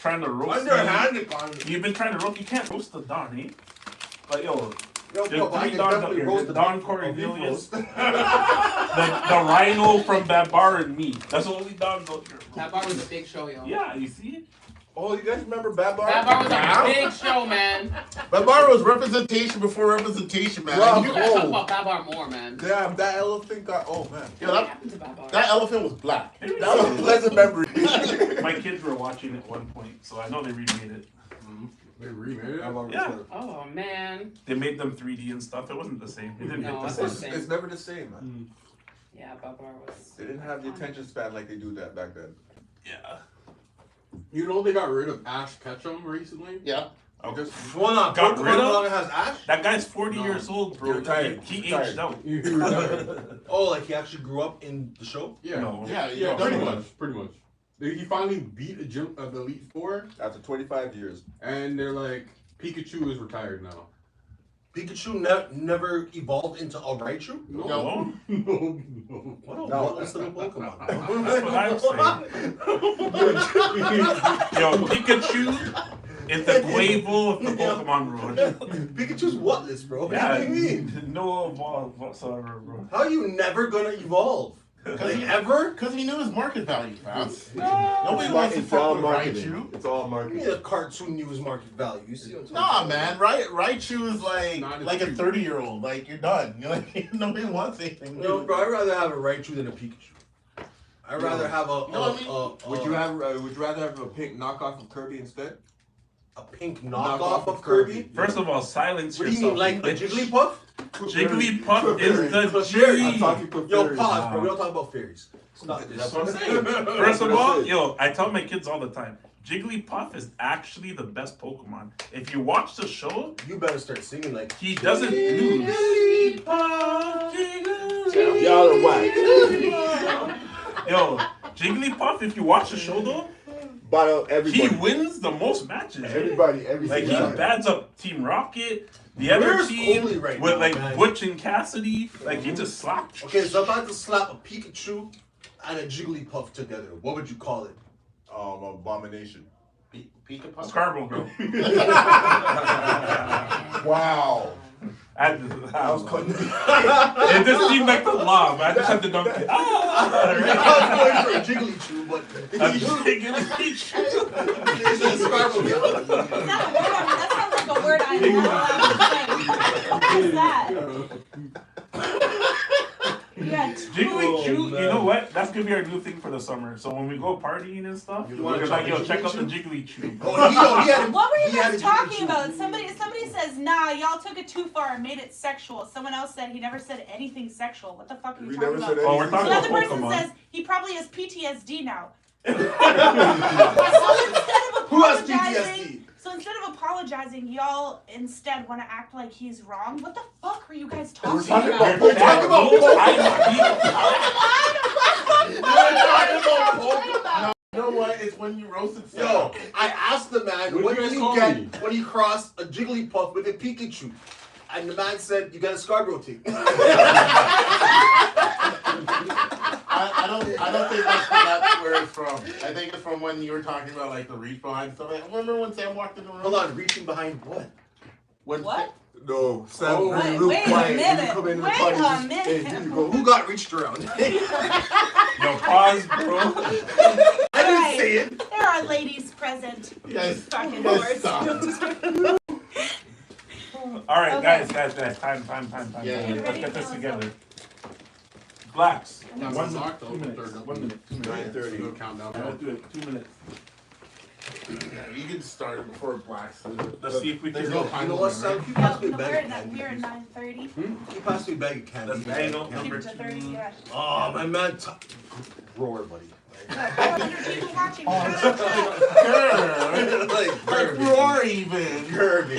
trying to roast you. Underhanded comment. You've been trying to roast. You can't roast the Don, eh? But yo, Yo, there's I three can Dons up definitely here. roast There's the Don beef- Cornelius, beef the Rhino from Babar, and me. That's the only Dons out here. bro. That bar was a big show, yo. Yeah, you see? Oh, you guys remember Bad Bar? That bar was Wow. a big show, man. But Bar was representation before representation, man. Wow. You gotta talk about that bar more, man. Damn, that elephant got. Oh man. Yo, What that, happened to that bar? that elephant was black. That was a pleasant memory. My kids were watching at one point, so I know they remade it. They remade it? Yeah. Oh, man. They made them 3D and stuff. It wasn't the same. It didn't No, hit it's the not same. the It's never the same, man. Yeah, that bar was... They didn't have the attention span like they do that back then. Yeah. You know they got rid of Ash Ketchum recently? Yeah. Oh, Just One on Got Pokemon rid of- no longer has Ash? that guy's 40 No. years old, bro. You're retired. He Retired. aged out. Oh, like he actually grew up in the show? Yeah. No. Yeah, Yeah, yeah, pretty pretty much. Pretty much. He finally beat the Elite Four, after 25 years. and they're like, Pikachu is retired now. Pikachu never evolved into a Raichu? No. No. What a No. worthless little Pokemon. That's what I'm saying. Yo, Pikachu is the Quavo of the Pokemon world. Pikachu's whatless, bro. Yeah, What do you mean? no evolve whatsoever, bro. How are you never gonna evolve? Like ever? Because he knew his market value, fam. Nobody wants to It's all fuck with marketing. Raichu. It's all Give me marketing. a cartoon news market value. You see what I'm Nah, talking man. Raichu is like a 30-year-old. Like, you're done. You're like, nobody wants anything. about? No, bro, I'd rather have a Raichu than a Pikachu. I'd rather have a Would you rather have a pink knockoff of Kirby instead? a pink knockoff of Kirby? First of all, silence What do you yourself. mean, like a bitch. Jigglypuff? Jigglypuff is the G. I'm talking for yo, pause, bro. We don't talk about fairies. Stop this. That's what I'm saying. First of all, yo, I tell my kids all the time, Jigglypuff is actually the best Pokemon. If you watch the show, you better start singing like he doesn't lose. Jigglypuff, Jigglypuff. Y'all are whack. Yo, Jigglypuff, if you watch the show though, he wins the most matches. Everybody. Like he bats up Team Rocket, the other team right with now, like man? Butch and Cassidy. Like he just slapped. Okay, so I'm about to slap a Pikachu and a Jigglypuff together. What would you call it? Abomination. Pika-Puff? Scarborough, bro. Wow. I was cutting. It just seemed like the law, but I just had to dunk it. I was going for a Jigglychu, but A Jigglychu. it's a Scarborough. That sounds like a word I'm not allowed to say. What is that? Yeah, Jigglychu, you know what? That's gonna be our new thing for the summer. So when we go partying and stuff, we're like, yo, check out the Jigglychu. What were you guys talking about? Somebody says, nah, y'all took it too far and made it sexual. Someone else said he never said anything sexual. What the fuck are you talking about? Oh, we're talking Another about person Pokemon. says he probably has PTSD now. Who has PTSD? So instead of apologizing, y'all instead want to act like he's wrong. What the fuck were you guys talking about? We're talking about No, you know what? It's when you roasted Yo, Sam. I asked the man, what do you get when you cross a Jigglypuff with a Pikachu? And the man said, you got a Scarborough team. I don't think that's where it's from. I think it's from when you were talking about like the reach behind stuff. Like, remember when Sam walked in the room? Hold on, reaching behind what? What? No, Sam Wait real a quiet. minute. You come in the Wait party, a just- minute. hey, here you go. Who got reached around? Yo, pause, bro. I didn't say it. There are ladies present. Yes. Fucking Yes, horse. stop. All right, Okay. guys. Time. Yeah. Let's get this together. Blacks. That's 1 locked, minute. 2 though. minutes. Third 1 minute. 2 minutes. 9:30. We'll count down. Yeah, let's do it. 2 minutes. Yeah, you can start it before Blacks. Let's see if we can There's do no it. You time know limit, what, right? Sam? You No, pass me a we're bag of at candy. 9:30. You pass me a bag of candy. Let's bang up Keep number it to 30, 2. yeah. Oh, my man. Roar, buddy. 400 people watching. Like, Roar even. Kirby.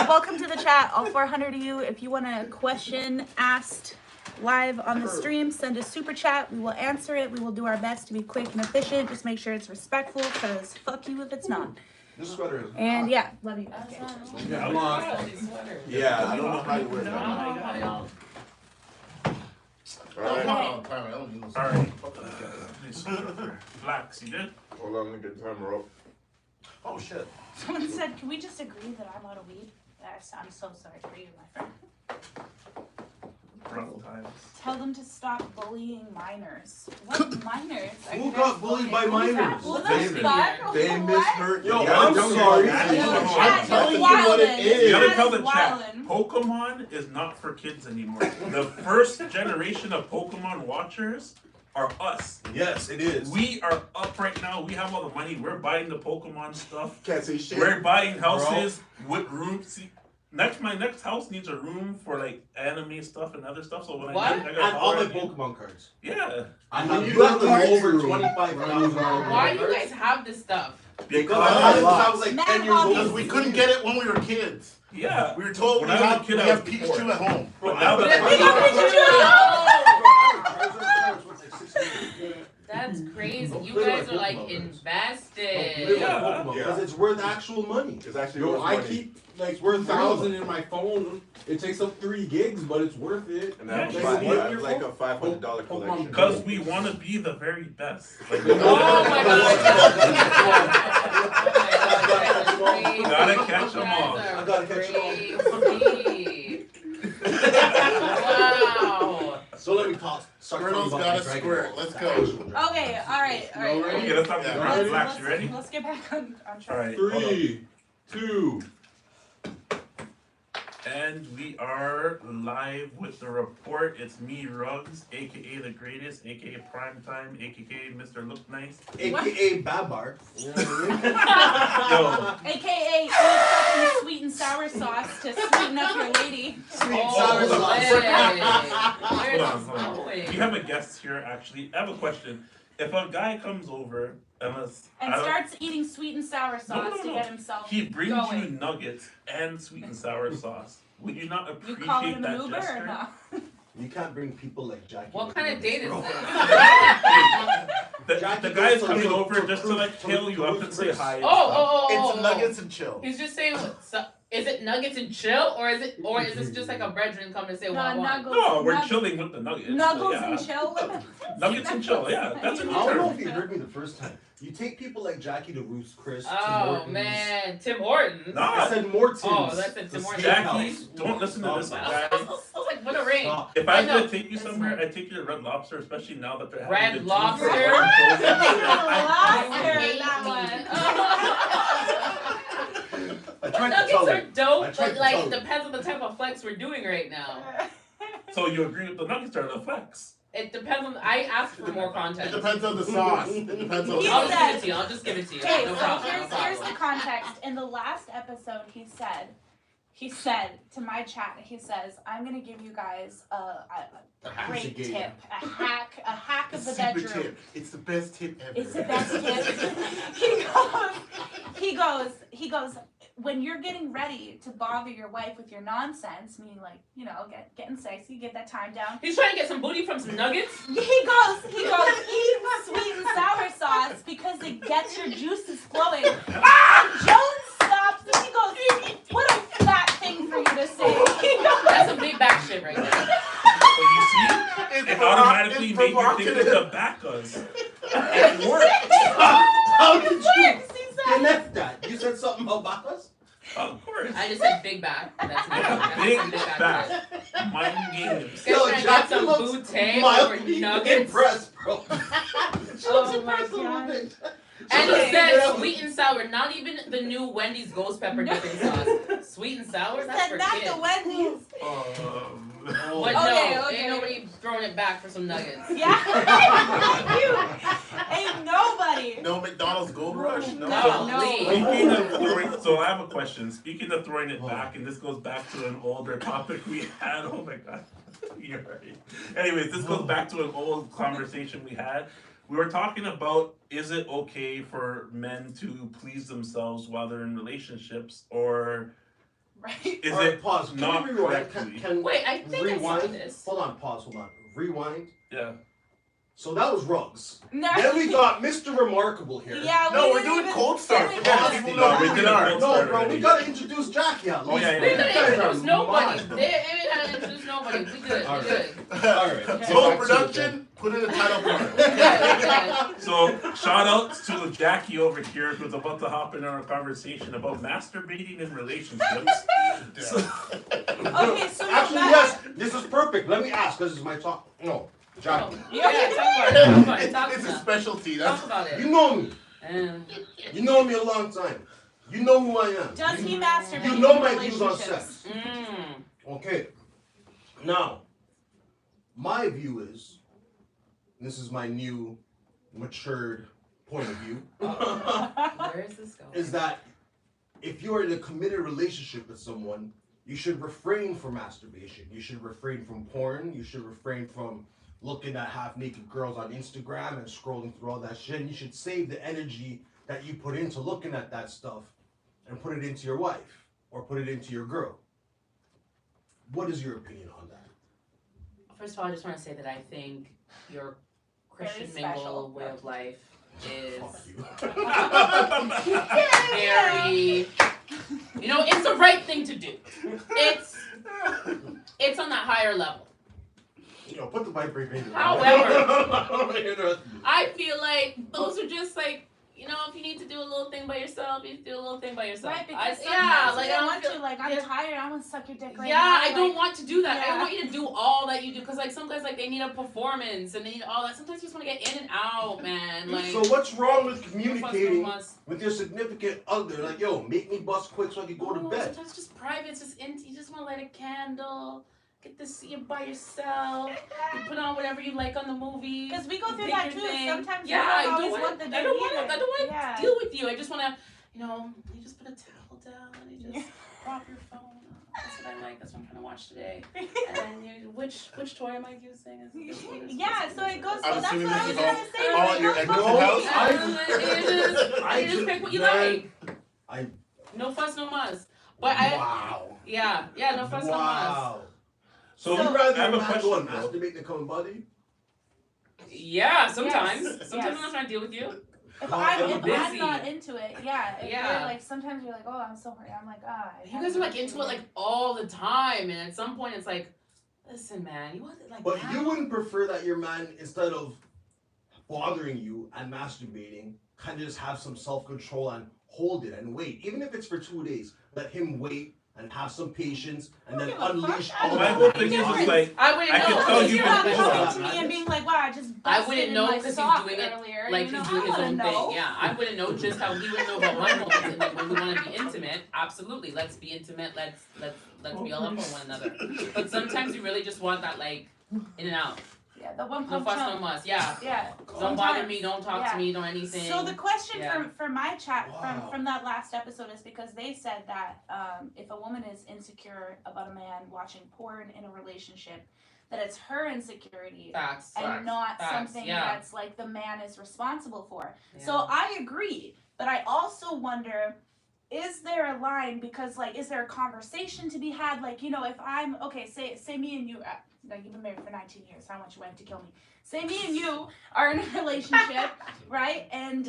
Welcome to the chat, all 400 of you. If you want a question asked live on the stream, send a super chat. We will answer it. We will do our best to be quick and efficient. Just make sure it's respectful, because fuck you if it's not. This sweater is. And yeah, love you. Yeah, I don't know how you wear that. Alright. Blacks, you good? Hold on, let me get the timer up. Oh, shit. Someone said, can we just agree that I'm out of weed? Yes, I'm so sorry for you, my friend. Rough times. Tell them to stop bullying minors. What minors? Are Who you got guys bullied by bullying? minors? Who the They- fuck? They What? misheard. Yo, You I'm gotta sorry. tell me. Yo, I'm chat, telling you're you what it wildin'. You is. gotta That tell is the chat, wildin'. Pokemon is not for kids anymore. The first generation of Pokemon watchers are us. Yes, it is. We are up right now. We have all the money. We're buying the Pokemon stuff. Can't say shit. We're buying houses with rooms. See, my next house needs a room for like anime stuff and other stuff. So when What? I And gotta all my borrow it. Pokemon cards. Yeah, I When have you literally got the over room, 25,000. Why do you guys have this stuff? because I had it since I was like Mad 10 years old. Because we couldn't get it when we were kids. yeah, We were told When we I was a have kid, I Pikachu was poor. at home. But now They that got Pikachu at That's crazy. You play guys like are like Pokemon cards. invested. Because it's worth actual money. It's actually Yo, worth I money. keep like It's worth 1,000 in my phone. It takes up 3 gigs, but it's worth it. And I have Yeah, five- you I see have it? like a $500 collection. because we want to be the very best. Like, Oh my god. Gotta catch 'em all. I gotta catch 'em all. Wow. So let me talk. Squirtle's got a squirt. Let's go. Okay, all right. okay, let's talk Yeah. about Let's, Blacks. You ready? let's get back on All track. right. hold on. 3, 2. And we are live with the report. It's me, Ruggs, aka the greatest, aka Primetime, aka Mr. Look Nice, aka Babar. Yo, AKA eat fucking sweet and sour sauce to sweeten up your lady. Sweet and sour sauce. hold on. We have a guest here, actually. I have a question. If a guy comes over and starts eating sweet and sour sauce to get himself he brings going. you nuggets and sweet and sour sauce, would you not appreciate You calling him that an Uber gesture? or not? You can't bring people like Jackie. What kind of date is bro. this? The guy is coming over just to like hail you up and say hi. and stuff. It's nuggets and chill. He's just saying, is it nuggets and chill, or is this just like a brethren coming to say what I want? No, we're chilling with the nuggets. Nuggles yeah. and chill. Nuggets and chill, yeah. That's a new I don't know term. if you heard me the first time. You take people like Jackie to Ruth's Chris. Oh Tim Hortons. man, Tim Hortons. No. I said Morton's. Oh, that's a Tim Hortons. Jackie, don't listen to this I guy. was like, what a ring. Stop. If I I'm know. gonna take you somewhere, I take you to Red Lobster, especially now that they're having Red the 2 Lobster? for $1 I tried to Nuggets tell are him. dope, I tried but to like tell it him. depends on the type of flex we're doing right now. So you agree with the nuggets are the flex? It depends on. I asked for more content. It depends on the sauce. It depends on the I'll sauce. just give it to you. Okay, No so problem. here's the context. In the last episode, he said to my chat, he says, "I'm gonna give you guys a great tip, a hack of the bedroom. Tip. It's the best tip ever. It's the best tip." He goes. When you're getting ready to bother your wife with your nonsense, meaning like, getting sexy, get that time down. He's trying to get some booty from some nuggets. He goes, eat sweet and sour sauce because it gets your juices flowing. Jones stops and he goes, what a flat thing for you to say. He goes, That's some big back shit right there. So you see, it automatically made you think of the backas. It worked. How did you works, he said. connect that? You said something about Bacchus? Of course. I just said big back. That's me. Big That's back. Mind games. Guys trying to get some booty over nuggets. Impressed, bro. Oh my God. And he Okay. said sweet and sour, not even the new Wendy's ghost pepper dipping sauce. Sweet and sour? That's Said for not kids. the Wendy's. But Okay, no, okay. ain't nobody throwing it back for some nuggets. Yeah. Thank you. Ain't nobody. No McDonald's Gold Rush. No. No. Speaking of throwing, so I have a question. Speaking of throwing it back, and this goes back to an older topic we had. Oh my God, you're right. Anyways, this goes back to an old conversation we had. We were talking about, is it okay for men to please themselves while they're in relationships, or Right. is All right, it pause. Can not we rewind? correctly? Can Wait, I think I saw rewind? this. Hold on, pause, hold on. Rewind. Yeah. So that was Ruggs. No. Then we got Mr. Remarkable here. Yeah, No, we we're didn't doing even- cold start. didn't Forget even- it. People No, know we who we did a are. cold No, start bro, we already. gotta introduce Jackie at least. Oh, yeah, We didn't You guys introduce are nobody. mad. They didn't introduce nobody. We good. All We right. good. Alright. Soul production, put in a title card. So shout outs to Jackie over here who's about to hop in our conversation about masturbating in relationships. So, Okay, so Actually, yes, this is perfect. Let me ask, this is my talk. No, Jackie. Yeah, talk about it. Talk It's a about it. specialty. Talk That's about You it. know me. And You know me a long time. You know who I am. does he masturbate You know in my views on relationships? sex. mm. Okay. Now, my view is, this is my new, matured point of view, Where is this going? is that if you're in a committed relationship with someone, you should refrain from masturbation. You should refrain from porn. You should refrain from looking at half-naked girls on Instagram and scrolling through all that shit. And you should save the energy that you put into looking at that stuff and put it into your wife or put it into your girl. What is your opinion on that? First of all, I just want to say that I think your Christian Very special. mingle way of life is Fuck you. very, it's the right thing to do. It's on that higher level. Put the vibrator in. However, I feel like those are just like, if you need to do a little thing by yourself, you do a little thing by yourself. Right, because I don't want to. Like, I'm tired. I want to suck your dick right now. I don't want to do that. I don't want you to do all that you do, because like some guys like they need a performance and they need all that. Sometimes you just want to get in and out, man. Like, so what's wrong with communicating with your significant other? Like, yo, make me bust quick so I can go to bed. Sometimes it's just private. It's just you just want to light a candle. Get to see it by yourself. You put on whatever you like on the movie. Because we go through that too. Sometimes I don't want the I don't want to deal with you. I just want to, you just put a towel down and you just prop your phone up. That's what I like. That's what I'm trying to watch today. And then which toy am I using? So it goes. I'm that's what assuming I was this is going to say. all at your Edmonton house. You just pick what you like. No fuss, no muss. But wow. No fuss, no muss. So you rather have a man go and masturbate than come and body? Yeah, sometimes. Sometimes I'm not trying to deal with you. If I'm not into it, If you're like, sometimes you're like, oh, I'm so horny. I'm like, you guys are like into it like all the time, and at some point it's like, listen, man, you want it like. But you wouldn't prefer that your man, instead of bothering you and masturbating, kind of just have some self-control and hold it and wait, even if it's for 2 days. Let him wait and have some patience, and then unleash all my whole thing is just like, I wouldn't know. Because you're not coming to me and being like, wow, I just wouldn't know because he's doing it earlier. Like he's doing his own thing. Yeah, I wouldn't know just how he would know about my moments. And like when we want to be intimate, absolutely, let's be intimate. Let's be all up on one another. But sometimes you really just want that like in and out. Yeah, the one no fuss, no muss. Yeah. Don't bother me. Don't talk to me. Don't anything. So the question for my chat from that last episode is because they said that if a woman is insecure about a man watching porn in a relationship, that it's her insecurity not something that's like the man is responsible for. Yeah. So I agree, but I also wonder, is there a line, because like, is there a conversation to be had? Like, if I'm say me and you. No, you've been married for 19 years. I want your wife to kill me. Say me and you are in a relationship, right? And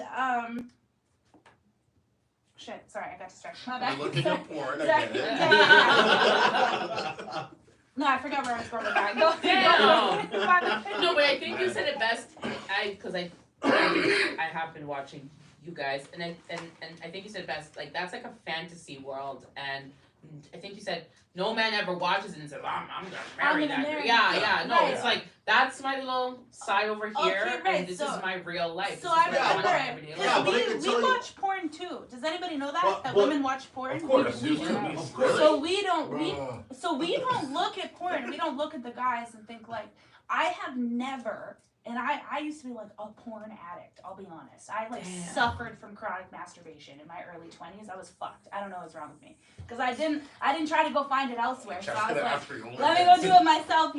sorry, I got distracted. My bad. Looking at porn. No, I forgot where I was going with that. No, but I think you said it best. Because I have been watching you guys, and I think you said it best. Like, that's like a fantasy world, and I think you said no man ever watches it and says, I'm gonna marry that girl. No, right. It's like, that's my little side over here, and this is my real life. So I remember, we watch porn too. Does anybody know that? That women watch porn? Of course. Of course. So we don't look at porn. We don't look at the guys and think like, I have never. And I used to be like a porn addict, I'll be honest. I suffered from chronic masturbation in my early 20s. I was fucked. I don't know what's wrong with me. Because I didn't try to go find it elsewhere. So I was like, let me go do it myself,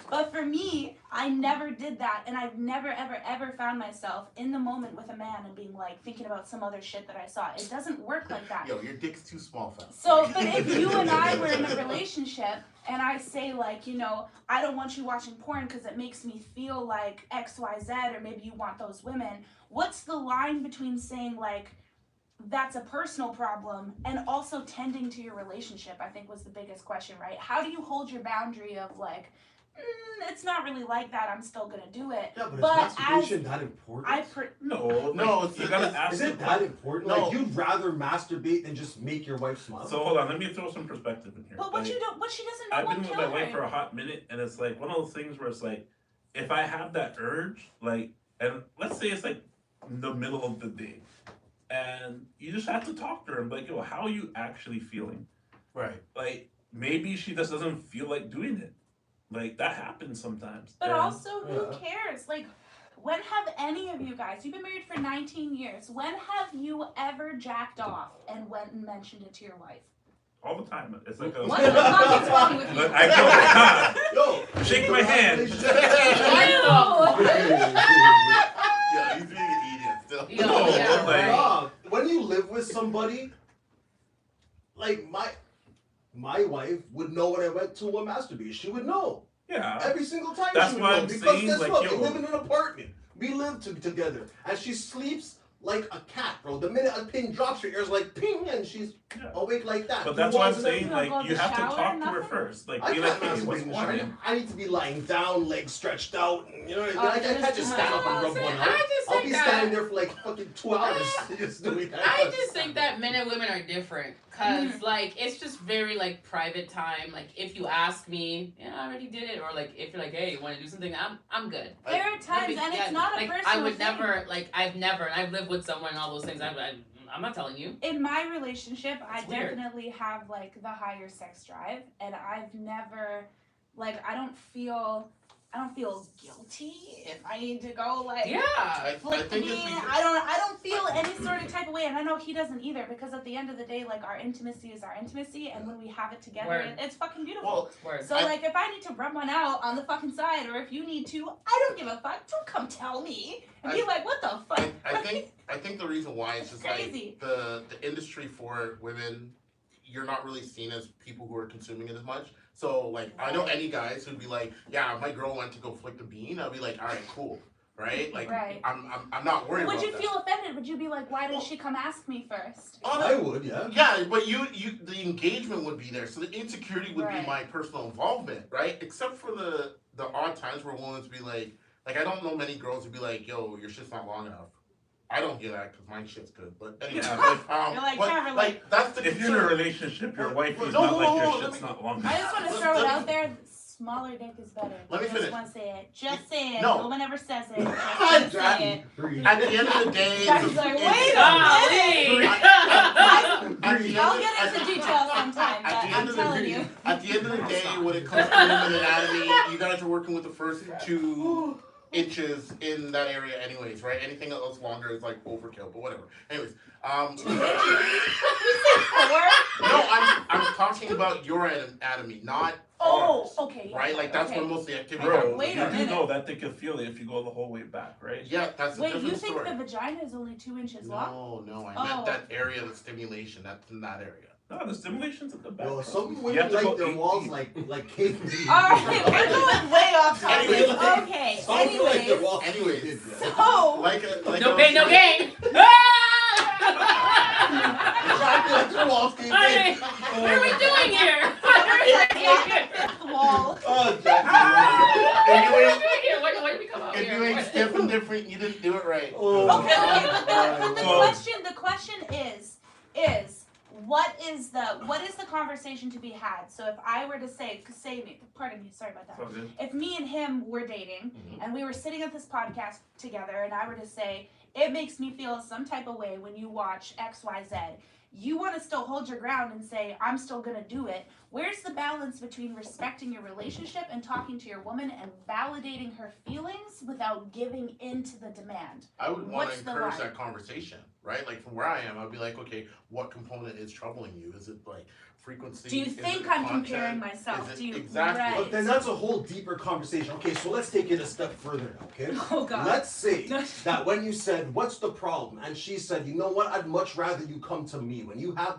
But for me, I never did that. And I've never, ever, ever found myself in the moment with a man and being like, thinking about some other shit that I saw. It doesn't work like that. Yo, your dick's too small, fam. So, but if you and I were in a relationship, and I say like, I don't want you watching porn because it makes me feel like X, Y, Z, or maybe you want those women. What's the line between saying like, that's a personal problem and also tending to your relationship, I think was the biggest question, right? How do you hold your boundary of like, it's not really like that, I'm still gonna do it. Yeah, but is masturbation that important? No, you gotta ask. Is it that important? No. Like, you'd rather masturbate than just make your wife smile? So hold on, let me throw some perspective in here. But what she doesn't know. I've been with my wife for a hot minute, and it's like one of those things where it's like, if I have that urge, like, and let's say it's like the middle of the day, and you just have to talk to her and be like, yo, how are you actually feeling? Right. Like, maybe she just doesn't feel like doing it. Like, that happens sometimes. But also, who cares? Like, when have any of you guys, you've been married for 19 years, when have you ever jacked off and went and mentioned it to your wife? All the time. It's like a... What the fuck is wrong with you? I know. Yo, shake my hand. Yeah, he's being an idiot still. When you live with somebody, like my wife would know when I went to a masturbation. She would know. Yeah. Every single time That's she would why know. I'm Because saying, guess like, what? yo. We live in an apartment. We live together. And she sleeps like a cat, bro. The minute a pin drops, her ears like ping, and she's awake. awake like that. But Two that's what I'm walls and saying. You don't Like, go to you the have to shower, talk to her nothing? first. Like, I be can't like, hey, masturbate what's in the going shower. on? I need to be lying down, legs stretched out. And, you know, Oh, I that is can't too just much. stand up and rub Honestly, one I out. just I'll think be that- standing there for like fucking 2 hours just doing that. I just think that men and women are different because Mhm. like it's just very like private time. Like if you ask me, yeah, I already did it, or like if you're like, hey, you want to do something, I'm good. There are times, and it's not a like personal I would thing. never like I've lived with someone and all those things. I'm not telling you. In my relationship, I It's weird. definitely have like the higher sex drive, and I've never, like, I don't feel guilty if I need to go like Yeah. I flick think me. it's because, I don't feel any sort of type of way, and I know he doesn't either, because at the end of the day, like, our intimacy is our intimacy, and when we have it together, Word. it's fucking beautiful. well, Word. So like, if I need to rub one out on the fucking side, or if you need to, I don't give a fuck. Don't come tell me and be like, what the fuck? I think the reason why it's just Crazy. like the industry for women, you're not really seen as people who are consuming it as much. So like I know any guys who'd be like, yeah, if my girl went to go flick the bean, I'll be like, all right, cool, right? Like Right. I'm not worried Would about you that. feel offended? Would you be like, why didn't she come ask me first? I would, yeah. Yeah, but you the engagement would be there, so the insecurity would Right. be my personal involvement, right? Except for the odd times where women would be like I don't know many girls who'd be like, yo, your shit's not long enough. I don't hear that because my shit's good, but anyway, Yeah, but You're like, but, Trevor, like that's the if you're in a concern. relationship, your wife is No, not no, like no, your let shit's me- not long. I just want to Let- throw it let out me- there. Smaller dick is better. Let me Just finish. want to say it. Just say it. No. No one ever says it. Just gonna say it. At the end of the day, Jackie's like, wait a minute. I'll get into details sometime, but I'm telling you. At the end of the day, when it comes to women anatomy, you guys are working with the first 2 inches in that area anyways, right? Anything else longer is like overkill, but whatever. Anyways, no, I'm talking about your anatomy, not ours, Okay. right? Like that's okay. where most of the activity Bro, happens. Wait you a do minute. know that they can feel it if you go the whole way back, right? Yeah, that's a Wait, different you think story. the vagina is only 2 inches long? No, I Oh. meant that area, the stimulation. That's in that area. No, the stimulation's at the back. Well, bro. some You women have to like go their 8 walls deep. like cave. Alright, we're going way off topic. Anyways. Okay, Some women like their anyways. walls Anyways. caved, yeah. So, Like No I pain, was no saying- gain. Jackie likes her walls caved Hey, in. what are we doing here? fifth wall. Oh, Jackie. What did we come out If here? you ain't stiff and different, you didn't do it right. Oh. Okay, but the So- question is what is the conversation to be had? So if I were to say pardon me, sorry about that. It's all good. If me and him were dating and we were sitting at this podcast together and I were to say, it makes me feel some type of way when you watch XYZ, you want to still hold your ground and say, I'm still going to do it. Where's the balance between respecting your relationship and talking to your woman and validating her feelings without giving in to the demand? I would want What's to the encourage line? that conversation, right? Like from where I am, I'd be like, okay, what component is troubling you? Is it like frequency? Do you Is think it I'm content? comparing myself? Is it- Do you exactly. right. But then that's a whole deeper conversation. Okay, so let's take it a step further now, okay? Oh God. Let's say that when you said, what's the problem? And she said, you know what, I'd much rather you come to me. When you have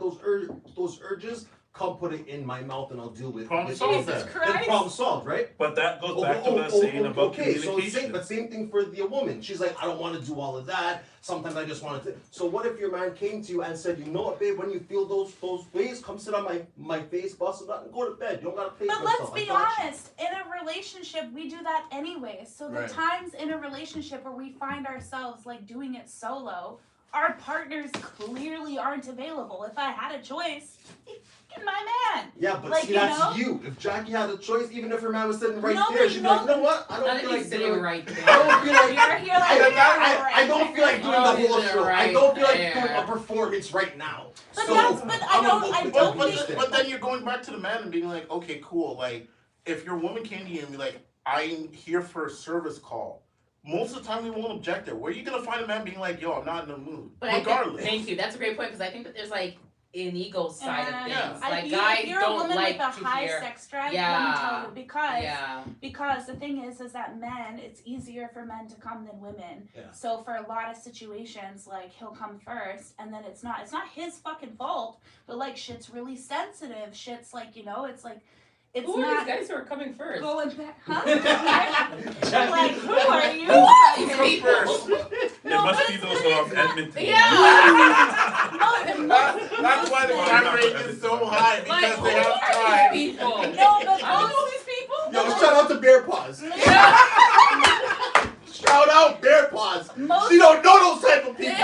those urges, come put it in my mouth and I'll deal with it. Problem with solved you. then. Then Christ. problem solved, right? But that goes back to the saying about okay, communication. so same thing for the woman. She's like, I don't want to do all of that. Sometimes I just want to. So what if your man came to you and said, you know what, babe, when you feel those ways, come sit on my face, bust it up, and go to bed. You don't gotta pay But for let's stuff. I be got you." honest, in a relationship, we do that anyway. So the Right. times in a relationship where we find ourselves like doing it solo, our partners clearly aren't available. If I had a choice, get my man. Yeah, but Like, see, you that's know? you. If Jackie had a choice, even if her man was sitting right No, there, but she'd be no- like, you know what? I Not don't if feel he's like sitting doing right I there. don't feel like You're here like I don't feel like doing the Oh, whole you're show. I right don't feel like there. doing a performance right now. But So that's- but I I'm gonna don't- go I with don't the think- beast But then you're going back to the man and being like, okay, cool. Like, if your woman came to you and be like, I'm here for a service call, most of the time we won't object there. Where are you gonna find a man being like, yo, I'm not in the mood? But Regardless. thank you. That's a great point because I think that there's like an ego side of things. Yeah. Like guys if you're don't a woman like with a to high hear. sex drive, Yeah. let me tell you, Yeah. because the thing is that men, it's easier for men to come than women. Yeah. So for a lot of situations, like he'll come first, and then it's not his fucking fault, but like shit's really sensitive. Shit's like, you know, it's like it's Who are not these guys who are coming first? going back. Huh? Jackie- Like, who are you? Who are these Come people? first. It must be those from Edmonton. Yeah. No, That's why the Well, climate rate is so high because Like, they who have are time. these people? No, but I don't know most, these people. Yo, shout out to Bear Paws. Shout out Bear Paws. most, She don't know those type of people.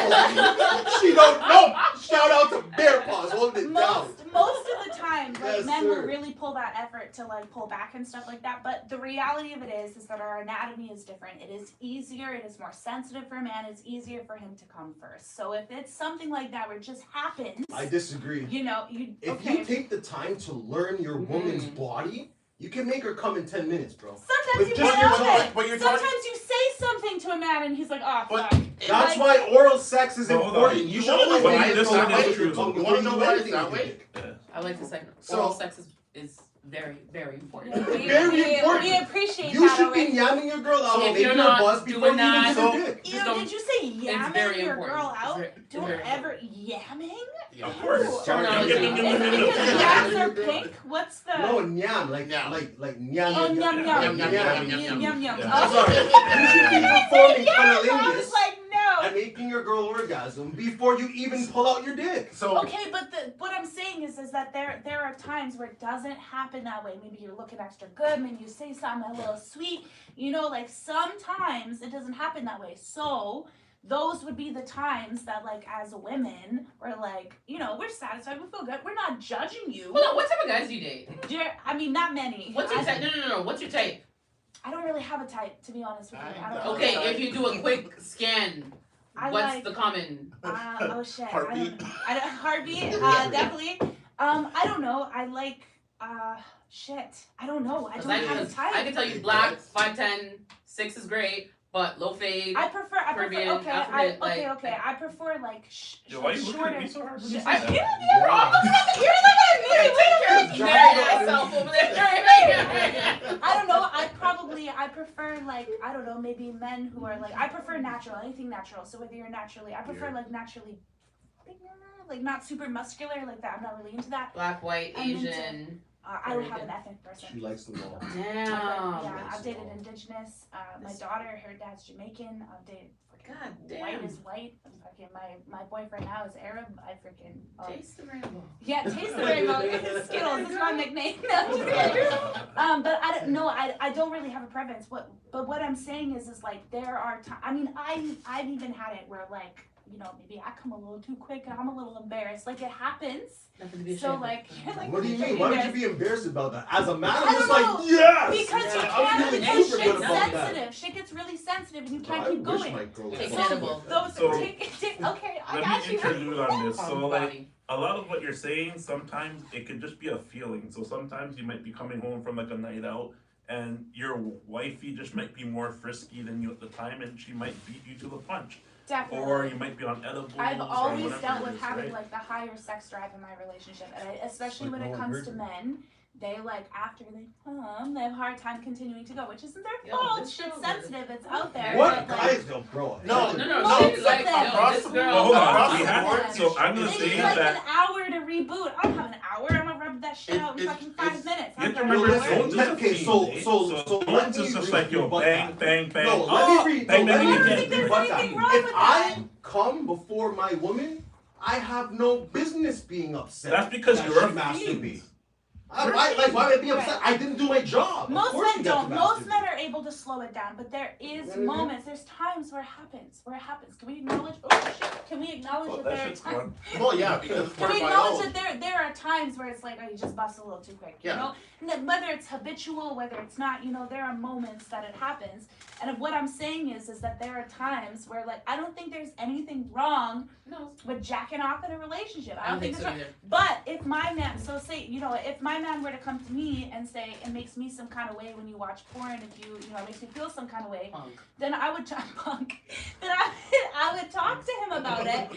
She don't know. Shout out to Bear Paws. Holding it down. most of the time, like Yes, men sir. will really pull that effort to like pull back and stuff like that. But the reality of it is that our anatomy is different. It is easier. It is more sensitive for a man. It's easier for him to come first. So if it's something like that where it just happens, I disagree. you know, you If okay. you take the time to learn your woman's body, you can make her come in 10 minutes, bro. Sometimes you just get your on tongue, it. but you're Sometimes talking- you say something to a man and he's like, oh, But fuck. That's Like, why oral sex is Hold on. important. You should always But make this her is go not with true, your tongue though. before You you wanna do know why anything it's with that your way? dick. I like to say So- oral sex is very, very important. Very important. We appreciate You that should be already. yamming your girl out So and if making you're her not buzz before doing you even that- give her dick. You know, don't- did you say yamming very your important. girl out? It's Don't very ever yamming? Of course. Turn on Is the it because yams are pink? What's the? No, nyam, like Nyam. nyam. Oh, yum yum Yum, yum yum, yum yum yum. Yeah. I'm Oh. sorry. You should be performing I cunnilingus was like, no. and making your girl orgasm before you even pull out your dick. So Okay, but what I'm saying is that there are times where it doesn't happen that way. Maybe you're looking extra good. Maybe you say something a little sweet. You know, like sometimes it doesn't happen that way. So those would be the times that, like, as women, we're like, you know, we're satisfied. We feel good. We're not judging you. Hold on, what type of guys do you date? I mean, not many. What's your type? No. What's your type? I don't really have a type, to be honest with you. I don't Okay, really- if you do a quick scan, I what's like- the common? Oh shit! Heartbeat. Heartbeat. Definitely. I don't know. I like. Shit. I don't know. I 'Cause don't have a type. I can tell you black, 5'10", 6 is great, but low fade. I prefer. Caribbean, Okay. African, like- Okay. I prefer like Yo, why are you looking shorter. at me so hard when you say I- that? You're wrong. You're looking at me. Wait. Married myself over there. I don't know. I prefer like, I don't know, maybe men who are like, I prefer natural, anything natural. So whether you're naturally, I prefer like naturally bigger, like not super muscular like that. I'm not really into that. Black, white, I'm into- Asian. I would have an ethnic person. She likes them all. Damn. Yeah, I've dated indigenous. My daughter, her dad's Jamaican. I've dated God damn. white is white. Fucking my boyfriend now is Arab. I freaking Taste the rainbow. yeah, taste the rainbow. Skittles is my nickname. No, I'm just kidding. But I don't know. I don't really have a preference. But what I'm saying is like there are times. I mean, I've even had it where like, you know, maybe I come a little too quick and I'm a little embarrassed. Like it happens. Nothing to be So ashamed like, you're like, What do you "Don't mean? be Why would you embarrassed." be embarrassed about that? As a man, I I'm don't just know. like, yes! Because you I'm can't, feeling because super shit's good about that. sensitive. Shit gets really sensitive and you I can't keep wish going. my girl was Take so an edible. like that. Those So- okay, I Let got me you. interlude on this. So, Calm like, body. a lot of what you're saying, sometimes it could just be a feeling. So sometimes you might be coming home from like a night out and your wifey just might be more frisky than you at the time and she might beat you to the punch. Definitely. Or you might be on edibles. I've or always whatever dealt it with is, having right? like the higher sex drive in my relationship, and especially Like when no it one comes heard to you. men, they like after they come, they have a hard time continuing to go, which isn't their Yo, fault. this Shit's girl- sensitive. It's out there. What but, guys though, bro? No, Most of like, them. across this the girl. Well, hold on. across We the have, board, so I'm gonna They say need like that. an hour to reboot. I don't have an hour. I'm gonna rub that shit out in It's- fucking 5 minutes. You have to I'm remember, gonna don't do do it. the Okay, fiend, so- eh? so let once me it's just like, yo, rebut bang, that. bang, bang. No, Oh, let me read. bang, No, bang, let me I don't again. think there's rebut that. anything wrong If with that. I come before my woman, I have no business being upset. That's because that you're she a masturbates. fiend. Why would I be upset? I didn't do my job. Of Most course men you get to don't. Most masturbate. men are able to slow it down, but there is Mhm. moments. There's times where it happens. Can we acknowledge? Oh shit! Can we acknowledge Oh, that that there are shit's times? fun. well, yeah, because it's Can part we of acknowledge biology. that there are times where it's like, oh, you just bust a little too quick, you Yeah. know? And that whether it's habitual, whether it's not, you know, there are moments that it happens. And what I'm saying is that there are times where, like, I don't think there's anything wrong No. with jacking off in a relationship. I don't think it's so wrong. either. But if my man, so say, you know, if my man were to come to me and say it makes me some kind of way when you watch porn, if you know, it makes me feel some kind of way, Punk. then I would then I would talk to him about it.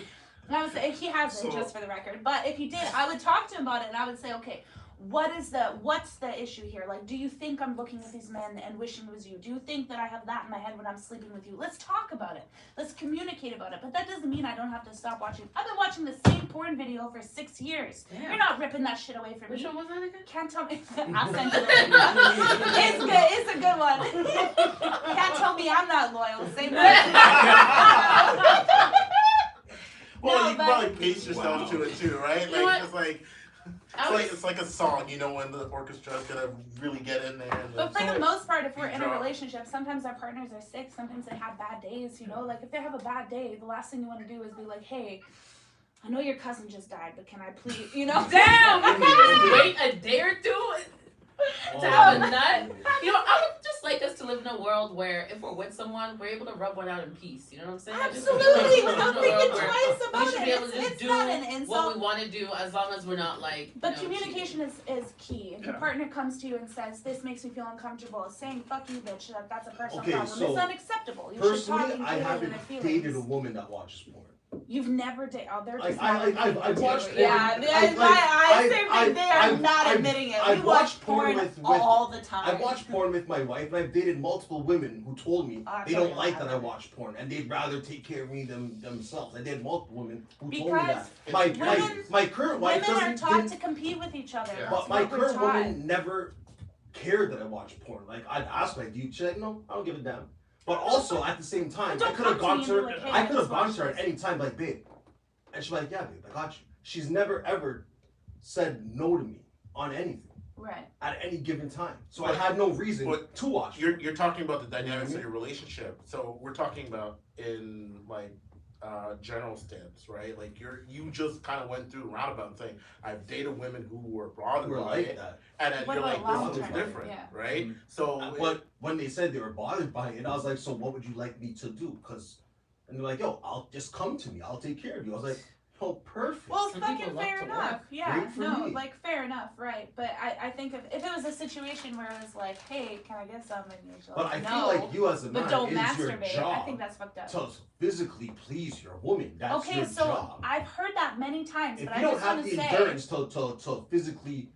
And I would say he hasn't, So- just for the record. But if he did, I would talk to him about it, and I would say, okay, what's the issue here? Like, do you think I'm looking at these men and wishing it was you? Do you think that I have that in my head when I'm sleeping with you? Let's talk about it. Let's communicate about it. But that doesn't mean I don't have to stop watching. I've been watching the same porn video for 6 years. Damn. You're not ripping that shit away from Which me. one was that again? Can't tell me. I'll send you the It's good. It's a good one. Can't tell me I'm not loyal. Same way. Well, No, you can but- probably pace yourself to it too, right? You know Like what? just like. I was- It's like a song, you know, when the orchestra's gonna really get in there. And But for the most part, if we're in a drop. relationship, sometimes our partners are sick, sometimes they have bad days, you know? Like, if they have a bad day, the last thing you want to do is be like, hey, I know your cousin just died, but can I please, you know? Damn! You can just wait a day or two to have a nut. You know, I would just like us to live in a world where if we're with someone, we're able to rub one out in peace. You know what I'm saying? I just feel Absolutely, like without we're in a thinking world where twice about we should it. be able to just It's do not an what insult. we want to do as long as we're not like. But you know, communication cheating. is key. If your partner comes to you and says, this makes me feel uncomfortable, saying, fuck you, bitch, that's a personal Okay, problem. so it's unacceptable. You should talk personally, and I clear haven't their feelings. dated a woman that watches porn. You've never dated. Oh, they're just I've watched porn. Yeah, they are not admitting it. I've We watch watched porn with all the time. I've watched porn with my wife, and I've dated multiple women who told me they totally don't like have that I it. watch porn, and they'd rather take care of me themselves. I dated multiple women who told me Because that. My current wife women are doesn't. taught to compete with each other. Yeah. But That's my what we're current taught. woman never cared that I watched porn. Like, I'd ask, like, do you? She's like, no, I don't give a damn. But also, at the same time, But I don't could have come gone to to me her. and be like, hey, I I could have just gone watched to her at this. any time, like, babe. And she's like, yeah, babe, I got you. She's never ever said no to me on anything Right. at any given time. So But- I had no reason but to watch. You're talking about the dynamics of your relationship. So we're talking about in like general stance, right? Like you just kind of went through roundabout saying I've dated women who were bothered We're by like it, that. and then What you're about like, this long is term? different, Yeah. right? So But when they said they were bothered by it, I was like, so what would you like me to do? And they're like, yo, I'll just come to me. I'll take care of you. I was like, oh, perfect. Well, Some fucking people love fair to enough. work. Yeah, Great for no, me. like fair enough, right? But I think if it was a situation where it was like, hey, can I get something? You're just But like, I no, feel like you as a man, but don't it's your masturbate. job I think that's fucked up. to physically please your woman. That's Okay, your so job. I've heard that many times, If but you I don't just have want the to say, endurance to physically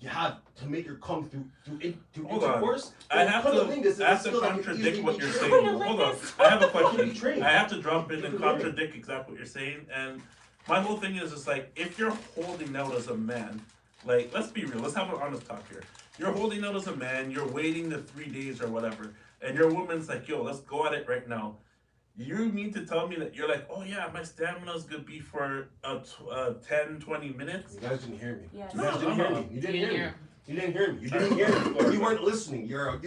have to make her come through Hold on. intercourse, I then have cunnilingus is to a skill that can contradict easily what be you're trained. saying. Hold on. I have a Can be question. trained. I have to jump in You and can learn it. contradict exactly what you're saying. And my whole thing is just like, if you're holding out as a man, like, let's be real. Let's have an honest talk here. You're holding out as a man. You're waiting the 3 days or whatever. And your woman's like, yo, let's go at it right now. You mean to tell me that you're like, oh yeah, my stamina's gonna be for 10, 20 minutes? You guys didn't hear me. Yes. You guys didn't hear me. You didn't hear me. You didn't hear me. You didn't hear me. You weren't listening. Your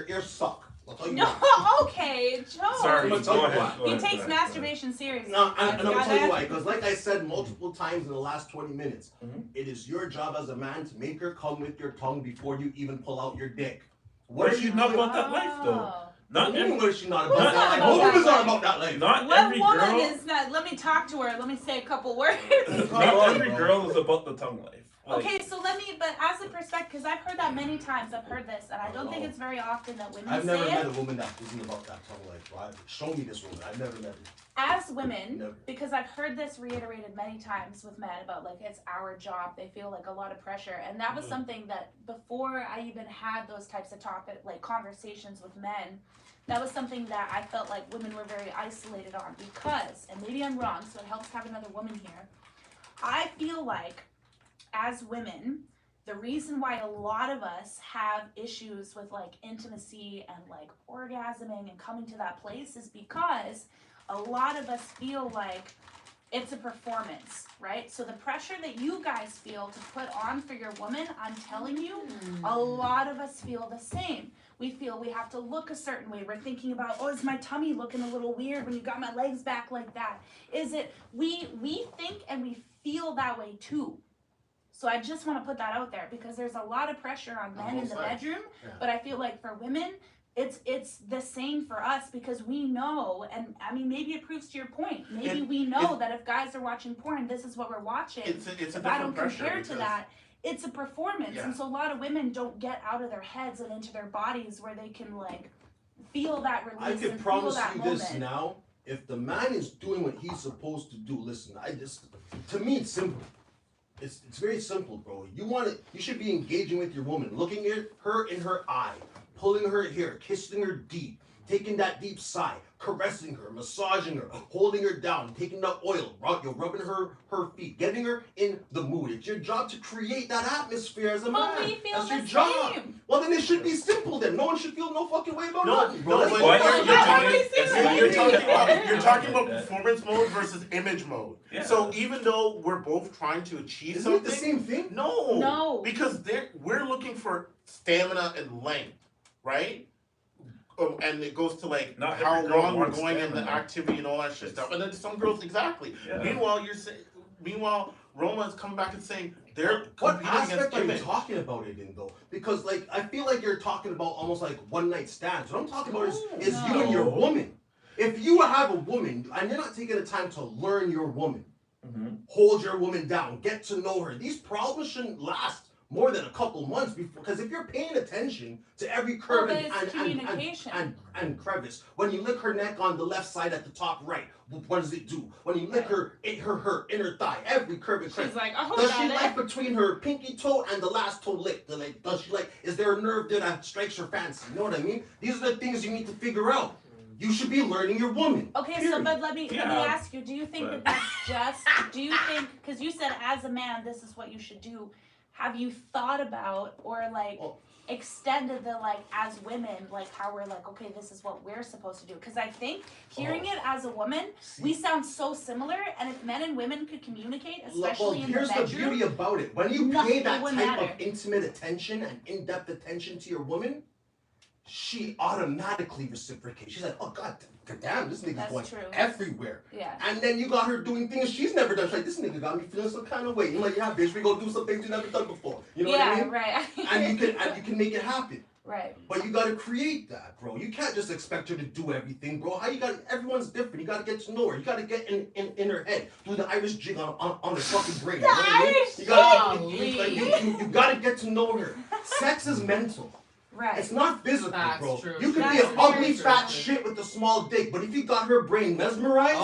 ears suck. I'll tell you no, why. okay, Joe. Sorry, I'm go gonna tell you ahead. why. Go He ahead, takes go ahead, masturbation seriously. No, and I'm gonna Got tell you it? why. Because like I said multiple times in the last 20 minutes, Mhm. it is your job as a man to make her come with your tongue before you even pull out your dick. What are is she you not doing? about that life though? Not What do you mean, every, what is she not Who's about not that life? about Who that is not life? about that life? not What every woman girl. is not? Let me talk to her. Let me say a couple words. Not every girl is about the tongue life. Like, Okay, so but as a perspective, because I've heard that many times, I've heard this, and I don't think it's very often that women I've say never it. met a woman that isn't about that tongue life. Right? Show me this woman. I've never met her. As women, Never. because I've heard this reiterated many times with men about like it's our job, they feel like a lot of pressure, and that was something that before I even had those types of conversations with men, that was something that I felt like women were very isolated on because, and maybe I'm wrong, so it helps to have another woman here. I feel like as women, the reason why a lot of us have issues with like intimacy and like orgasming and coming to that place is because a lot of us feel like it's a performance, right? So the pressure that you guys feel to put on for your woman, I'm telling you, a lot of us feel the same. We feel we have to look a certain way. We're thinking about, oh, is my tummy looking a little weird when you got my legs back like that? Is it, we think and we feel that way too. So I just want to put that out there because there's a lot of pressure on men in the bedroom, but I feel like for women, it's the same for us because we know, and I mean maybe it proves to your point. Maybe we know that if guys are watching porn, this is what we're watching. it's a if I don't different pressure compare to because- that, it's a performance, Yeah. and so a lot of women don't get out of their heads and into their bodies where they can like feel that release I can and promise feel that you moment. this now. If the man is doing what he's supposed to do, listen, to me it's simple. It's very simple, bro. You should be engaging with your woman, looking at her in her eye, pulling her hair, kissing her deep, taking that deep sigh, caressing her, massaging her, holding her down, taking the oil, you're rubbing her feet, getting her in the mood. It's your job to create that atmosphere as a man. we feel That's the your job. same. Well, then it should be simple then. No one should feel no fucking way about No, nothing, bro. no, That's but you're talking about performance mode versus image mode. Yeah. So even though we're both trying to achieve Isn't something, it the same thing? No, because we're looking for stamina and length, right? And it goes to like Not how every girl long we're wants going in the stamina. activity and all that shit stuff. And then some girls, exactly. Yeah. Meanwhile, Roma is coming back and saying they're What competing aspect against are you image. talking about it in though? Because like I feel like you're talking about almost like one night stands. What I'm talking about is you and your woman. If you have a woman and you're not taking the time to learn your woman, hold your woman down, get to know her, these problems shouldn't last more than a couple months before. Because if you're paying attention to every curve and crevice, when you lick her neck on the left side at the top right, what does it do? When you lick her inner thigh, every curve and crevice. She's like, oh, does she like between her pinky toe and the last toe lick? Does she like? Is there a nerve there that strikes her fancy? You know what I mean? These are the things you need to figure out. You should be learning your woman. Okay, period. so but let me ask you, do you think that that's just, do you think, because you said as a man, this is what you should do, have you thought about or like extended the like as women, like how we're like, okay, this is what we're supposed to do? Because I think hearing it as a woman, we sound so similar, and if men and women could communicate, especially in the bedroom. Here's the beauty about it. When you pay that type matter. of intimate attention and in-depth attention to your woman, she automatically reciprocates. She's like, oh god damn, this nigga's going everywhere. Yeah. And then you got her doing things she's never done. She's like, this nigga got me feeling some kind of way. You're like, yeah, bitch, we gonna do some things you never done before. You know what I mean? Right. and you can make it happen. Right. But you gotta create that, bro. You can't just expect her to do everything, bro. Everyone's different. You gotta get to know her. You gotta get in her head. Do the Irish jig on the fucking brain. You gotta get to know her. Sex is mental. Right. It's not physical, bro. True. You can be an ugly fat shit with a small dick, but if you got her brain mesmerized,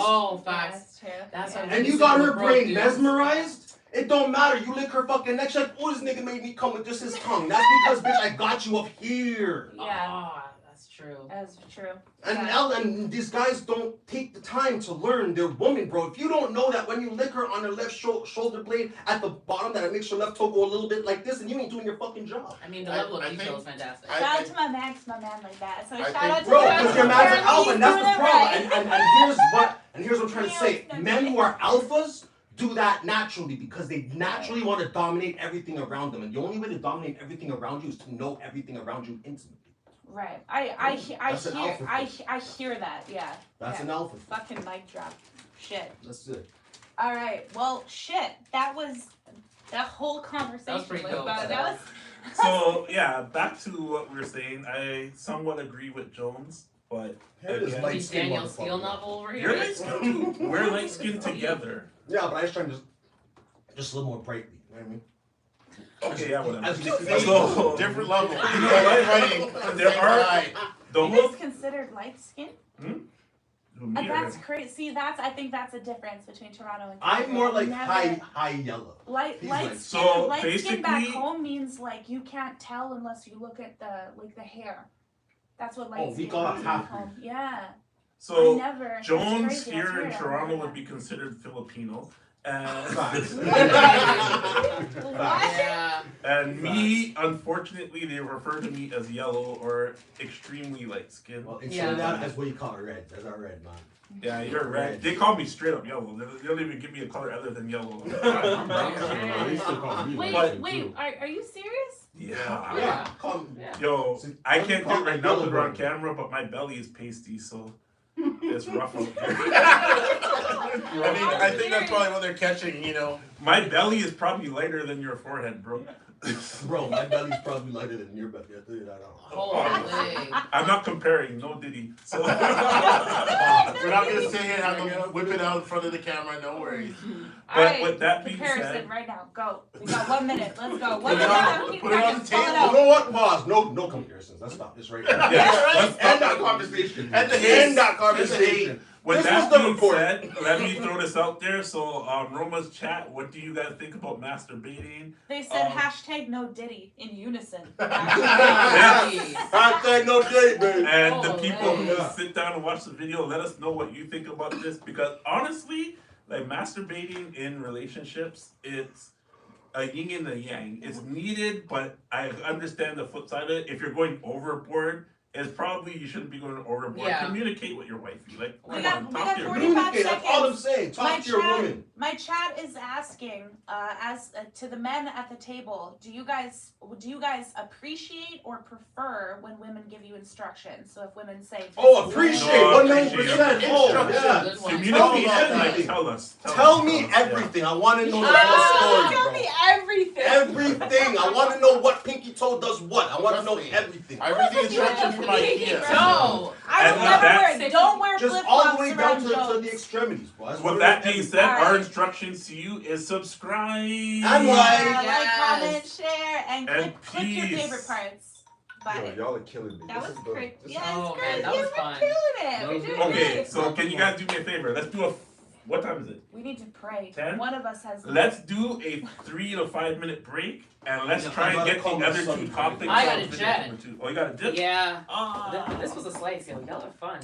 facts. That's and you got her brain mesmerized, it don't matter. You lick her fucking neck, she's like, oh, this nigga made me come with just his tongue. That's because, bitch, I got you up here. Yeah. That's true. That's true. And these guys don't take the time to learn their woman, bro. If you don't know that when you lick her on her left shoulder blade at the bottom, that it makes her left toe go a little bit like this, and you ain't doing your fucking job. I mean, the level of detail is fantastic. Shout out to my man like that. So shout out to bro, because your man's an alpha, and that's the problem. Right. And here's what I'm trying to say. Men who are alphas do that naturally because they naturally want to dominate everything around them, and the only way to dominate everything around you is to know everything around you intimately. Right. I hear that. Yeah. That's an alpha. Fucking mic drop. Shit. That's it. All right. Well, shit. That was that whole conversation. That was pretty dope. That was. So yeah, back to what we were saying. I somewhat agree with Jones, but Daniel Steele novel over here. You're light skinned too. We're light skinned together. Yeah, but I was trying to just a little more brightly. You know what I mean? Okay, yeah, whatever. So, different level. You know what? There are the It whole. is considered light skin. That's crazy. See, I think that's a difference between Toronto and Calgary. I'm more like high yellow. Light skin back home means like you can't tell unless you look at the hair. That's what light skin means back home. Yeah. So Jones here in Toronto would be considered Filipino. And me, unfortunately, they refer to me as yellow or extremely light skinned. Well, in Trinidad, that's what you call it, red. That's our red, man. Yeah, you're red. They call me straight up yellow. They don't even give me a color other than yellow. Wait, are you serious? Yeah. Yo, I can't do it right now because we're on camera, but my belly is pasty, so it's rough out there. I think that's probably what they're catching, you know. My belly is probably lighter than your forehead, bro. Bro, my belly's probably lighter than your belly. I tell you that. I'm not comparing, no Diddy. So we're not gonna sit here and have them whip it out in front of the camera. No worries. But with that being comparison said, right now. Go. We got 1 minute. Let's go. 1 Put it minute. on, Keep put it on the practice. Pull table. it You out. know what? Pause. No comparisons. Let's stop this right now. Yeah, let's stop End that it. conversation. End the End hate. that conversation. with This that was the being report. said, let me throw this out there. So, Roma's chat, what do you guys think about masturbating? They said hashtag no Diddy in unison. Hashtag no date, baby. And the people who yeah. sit down and watch the video, let us know what you think about this, because honestly, like, masturbating in relationships, it's a yin and a yang. It's needed, but I understand the flip side of it. If you're going overboard, it's probably you shouldn't be going overboard. Yeah. Communicate with your wifey. Like, We come got on, talk to your 45 girl. Communicate. That's all I'm saying. Talk to your woman. My chat is asking, to the men at the table, do you guys appreciate or prefer when women give you instructions? So if women say, Oh, appreciate. No, 100%. Oh, yeah. Communicate. Like, tell us. Tell me everything. I want to know the whole story, tell bro. me everything. Everything. I want to know what pinky toe does what. I want to know everything. I read the instructions for my IKEA. No. I will And never that's- wear. Don't wear Just flip all flops the way around down to Jones. the extremities, bro. That's With what that it being is. said, Alright. our instructions to you is subscribe. And like. Like, Yes. comment, share, and And click your peace. favorite parts. Bye. Yo, y'all are killing me. That This was is good. great. This Yeah, is- Oh, it's man, great. that Yeah, was we're fun. killing it. That We're was doing Okay, great. so can you guys do me a favor? Let's do what time is it? We need to pray. 10? One of us has. Let's do a 3 to 5 minute break, and let's Yeah, try I and gotta get call the my other son. two topics. I got on a video jet. number 2. Oh, you got a dip? Yeah. Ah. This was a slice, yo. Y'all are fun.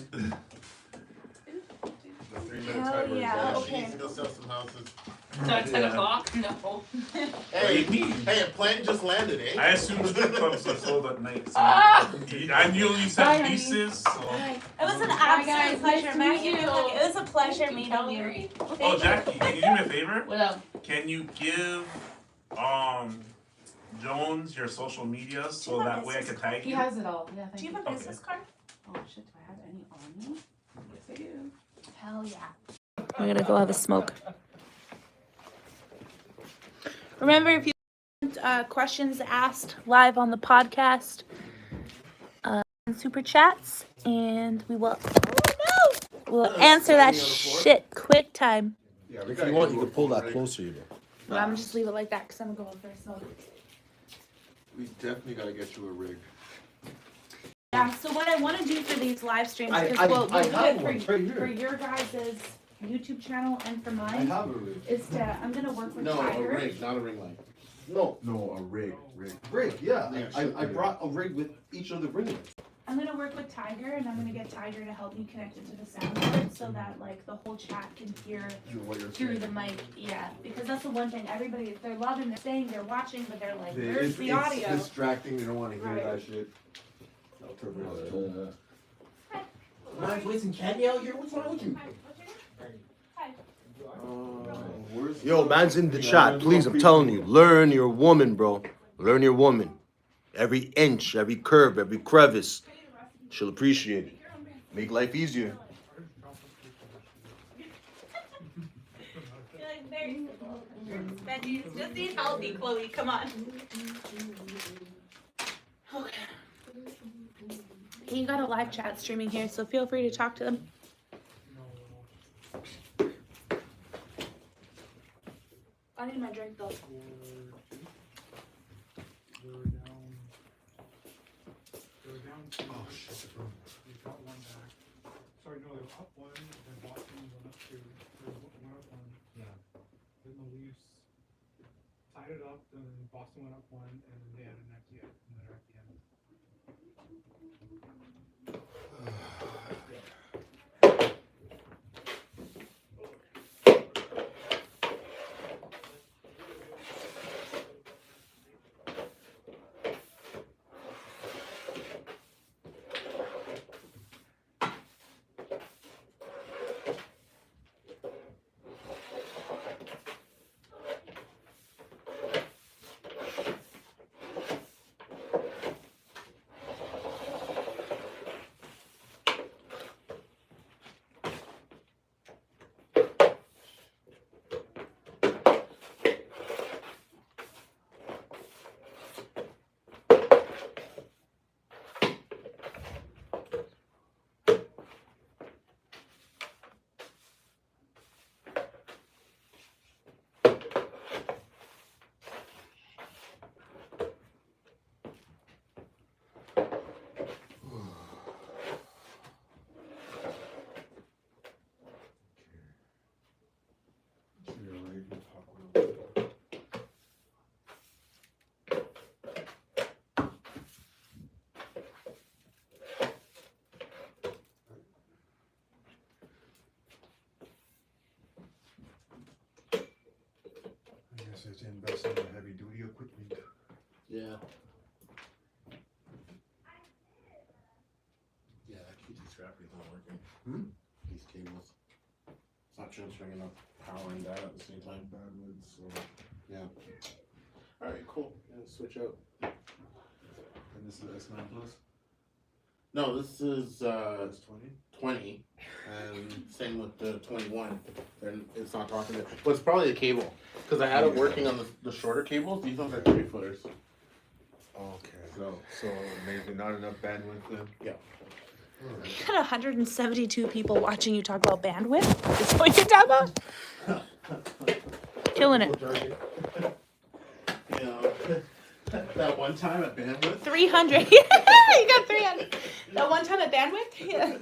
The 3-minute Hell timer is yeah, on. okay. She needs to go sell some houses. At 10 o'clock? No. What do Hey, you mean? hey, a plane just landed, eh? I assume strip clubs are sold at night. So Ah! I knew you Bye, said honey. leases. So. It was an Bye, guys. absolute pleasure, Nice to Maggie. meet you. It was a pleasure meeting you. Calgary. Oh, Jackie, can you do me a favor? What up? Can you give Jones your social media so Do you have that way I business can tag He you? has it all. Yeah, thank Do you you. have a business card? Oh, shit. Do I have any on me? Yes, I do. Hell yeah. We're gonna go have a smoke. Remember, if you want questions asked live on the podcast, super chats, and we will. Oh no! We'll answer that shit quick time. Yeah, If you want, you can pull that closer, you know. Well, I'm gonna just leave it like that because I'm going for a smoke. We definitely gotta get you a rig. Yeah. So what I want to do for these live streams, I because we'll do have it one right here. for your guys' YouTube channel and for I mine, have a rig. is to I'm gonna work with No, a Tiger. rig, not a ring light. No, No, a rig. rig, yeah. Yeah, I sure. brought a rig with each of the ring lights. I'm gonna work with Tiger, and I'm gonna get Tiger to help me connect it to the soundboard so that like the whole chat can hear What you're through saying. the mic. Yeah, because that's the one thing everybody they're loving, they're saying, they're watching, but they're like, It's- where's the it's audio? distracting. They don't want to hear Right. that shit. I'll turn it off. Am I wasting candy out here? What's wrong with you? Hi, what's your name? Hi. Where's Yo, man's in the Yeah, chat. there's Please, no I'm telling people. you, learn your woman, bro. Learn your woman. Every inch, every curve, every crevice. She'll appreciate it. Make life easier. You're like very veggies. Just eat healthy, Chloe. Come on. Okay. You got a live chat streaming here, so feel free to talk to them. I need my drink though. Oh, shit. We got one back. Sorry, no, they were up one, then Boston went up two, or went up one. Yeah. Then the Leafs tied it up, then Boston went up one, and then they had an empty net, and they're at the end. best is to invest in the heavy duty equipment. Yeah. Yeah, that QT strap isn't working. These cables. It's not transferring enough power and data at the same time. Bandwidth, so. Yeah. Alright, cool. Yeah, switch out. And this is S9 Plus? No, this is S20? 20. And same with the 21. And it's not talking to. But it's probably the cable. Because I had it working on the shorter cables. These ones are 3-footers. Okay. So maybe not enough bandwidth then? Yeah. You got 172 people watching you talk about bandwidth? Is that what you're talking about? Killing it. You know, that one time at Bandwidth. 300. You got 300. That one time at Bandwidth? Yeah.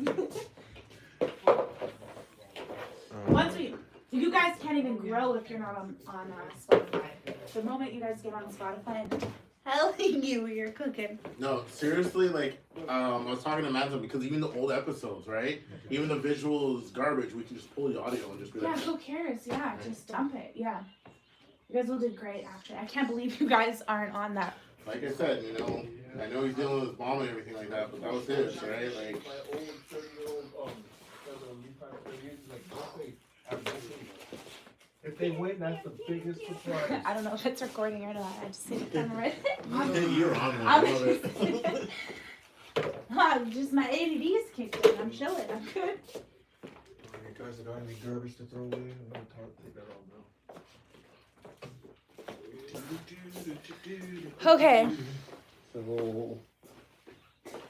Once you guys can't even grow if you're not on Spotify. The moment you guys get on Spotify, I'm telling you, you're cooking. No, seriously, like, I was talking to Manzo because even the old episodes, right? Even the visual is garbage. We can just pull the audio and just be like, Yeah, who cares? Yeah, just dump it. Yeah. You guys will do great, actually. I can't believe you guys aren't on that. like I said, you know, I know he's dealing with his mom and everything like that, but that was his, right? Like, My old 30-year-old if they win, that's the biggest surprise. I don't know if it's recording or not. I just see the camera right you're on one. I love it. Just my ADD's kicked in. I'm chilling. I'm good. You guys got any garbage to throw away? I'm gonna take that all now. Okay. So,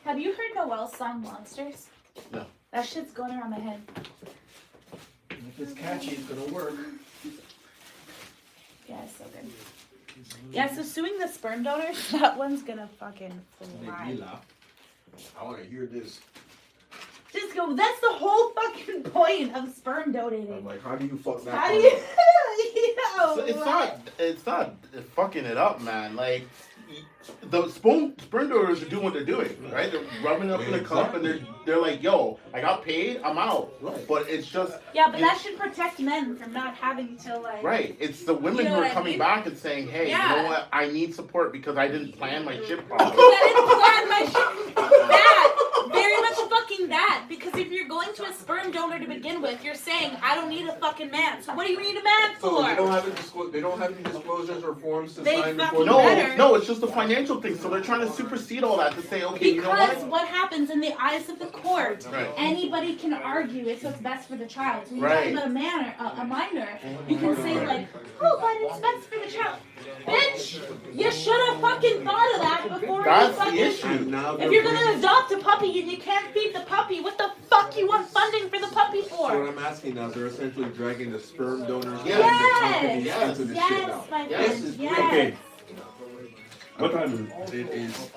Have you heard Noel's song Monsters? No. That shit's going around my head. If it's catchy, it's gonna work. Yeah, it's so good. Yeah, so suing the sperm donors, that one's gonna fucking fly. I want to hear this. Just go, that's the whole fucking point of sperm donating. I'm like, how do you fuck that? How do you? So it's not fucking it up, man. Like, the sperm donors are doing what they're doing, right? They're rubbing it up in a cup and they're like, yo, I got paid, I'm out. Right. But it's just Yeah, but that should protect men from not having to like. right. It's the women You know who are what I coming mean? back and saying, hey, Yeah. you know what? I need support because I didn't plan my shit properly. I didn't plan my shit. That very much fucking that. Because if you're going to a sperm donor to begin with, you're saying I don't need a fucking man. So what do you need a man for? So they don't have they don't have any disclosures or forms to They sign before fucking the better. No, it's just a financial thing. So they're trying to supersede all that to say, okay, you know Because what? what happens in the eyes of the court, Right. anybody can argue it's what's best for the child. So when Right. you're talking about a minor, you can say like, oh, but it's best for the child. Bitch, you should have fucking thought of that before That's you fucking. the issue. Now If you're gonna adopt a puppy and you can't feed the puppy, what the fuck you want funding for the puppy So what for? I'm asking now, they're essentially dragging the sperm donors Yes. and the companies Yes. into this shit now. Yes, my Yes. friend. This is Yes. Okay. What time is it? It is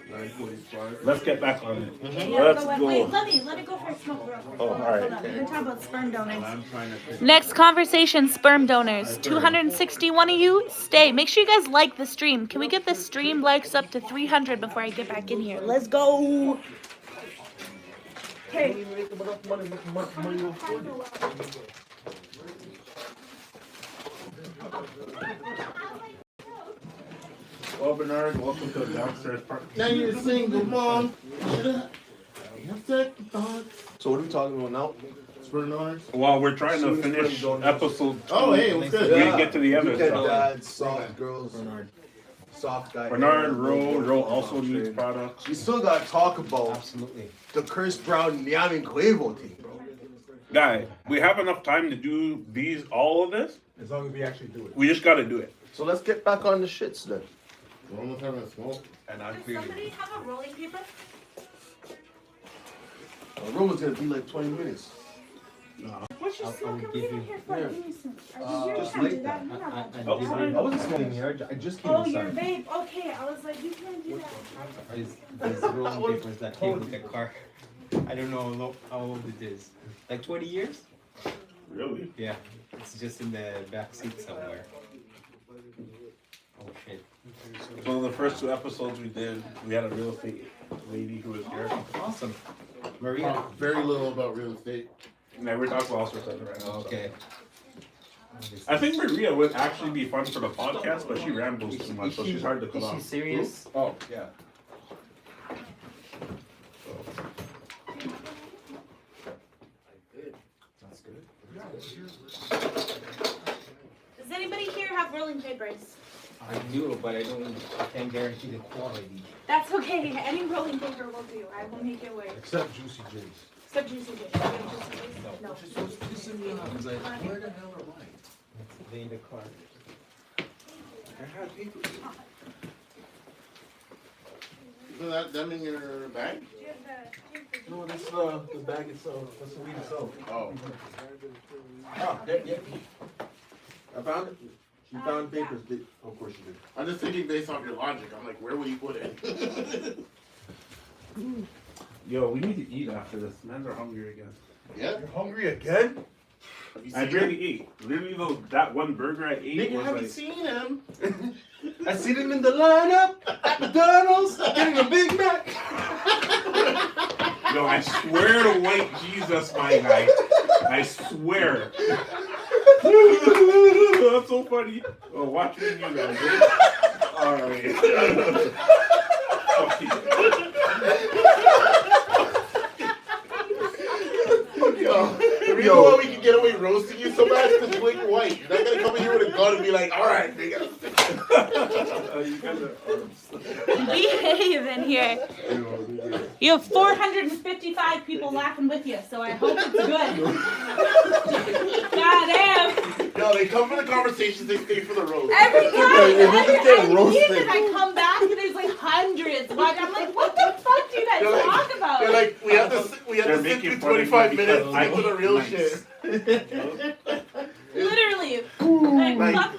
9:45. Let's get back on it. Yeah, Let's go on. go. Wait, let me go for a smoke real quick. Oh, all right. Hold on. We're gonna talk about sperm donors. I'm trying to think. Next conversation, sperm donors. 261 of you, stay. Make sure you guys like the stream. Can we get the stream likes up to 300 before I get back in here? Let's go. Okay. Well, Bernard, welcome to the downstairs park. Now you're single, mom. Second thoughts. So what are we talking about now? Sperm donors. Well, we're trying to finish episode 2. Oh, hey, what's good? We didn't get to the other Look at stuff. that, soft girls. Soft guy. Bernard, Ro also needs products. We still gotta talk about the Chris Brown Nyami Quavo thing, bro. Guy, we have enough time to do all of this. As long as we actually do it. We just got to do it. So let's get back on the shits then. One more time I smoke. And I'm Does clearly. somebody have a rolling paper? The room is gonna be like 20 minutes. What's your smoking weed in here for? Yeah. Give me some. You just can't do like that. that. You're not allowed to do Oh, that. sorry. I wasn't smoking here. I just came Oh, your inside. vape. Okay, I was like, you can't do that. These rolling papers that came with the car. I don't know how old it is. Like 20 years? Really? Yeah. It's just in the back seat somewhere. Oh shit. So the first 2 episodes we did, we had a real estate lady who was here. Awesome. Maria. Very little about real estate. And then we're talking about all sorts of other random Okay. I think Maria would actually be fun for the podcast, but she rambles too much, so she's hard to cut off. Is she serious? Oh, yeah. That's good. Does anybody here have rolling papers? I do, but I can't guarantee the quality. That's okay. Any rolling paper will do. I will make it work. Except Juicy J's. Except Juicy J. You have Juicy J's? No. He's like, where the hell am I? They in the car. I had papers. So them in your bag? No, that's the bag itself. That's the weed itself. Oh. Ah, yeah. I found it. She found papers. Of course she did. I'm just thinking based off your logic. I'm like, where will you put it? Yo, we need to eat after this. Men are hungry again. Yeah? You're hungry again? I barely ate. Literally, that one burger I ate Nigga, was haven't like... seen him. I see them in the lineup at McDonald's getting a Big Mac. Yo, I swear to white Jesus, my guy. I swear. That's so funny. Oh, watch me, you guys. Alright. Fuck you. Yo, the reason why we can get away roasting you so bad is because you ain't white. You're not gonna come in here with a gun and be like, alright, nigga. You guys are... Behave in here. You have 455 people laughing with you, so I hope it's good. God damn. Yo, they come for the conversations, they stay for the roast. Every time roasted. I come back, there's like hundreds. Like, I'm like, what the fuck do you guys talk about? They're like, we have to sit through 25 minutes to get to the real shit. Literally. Like, fuck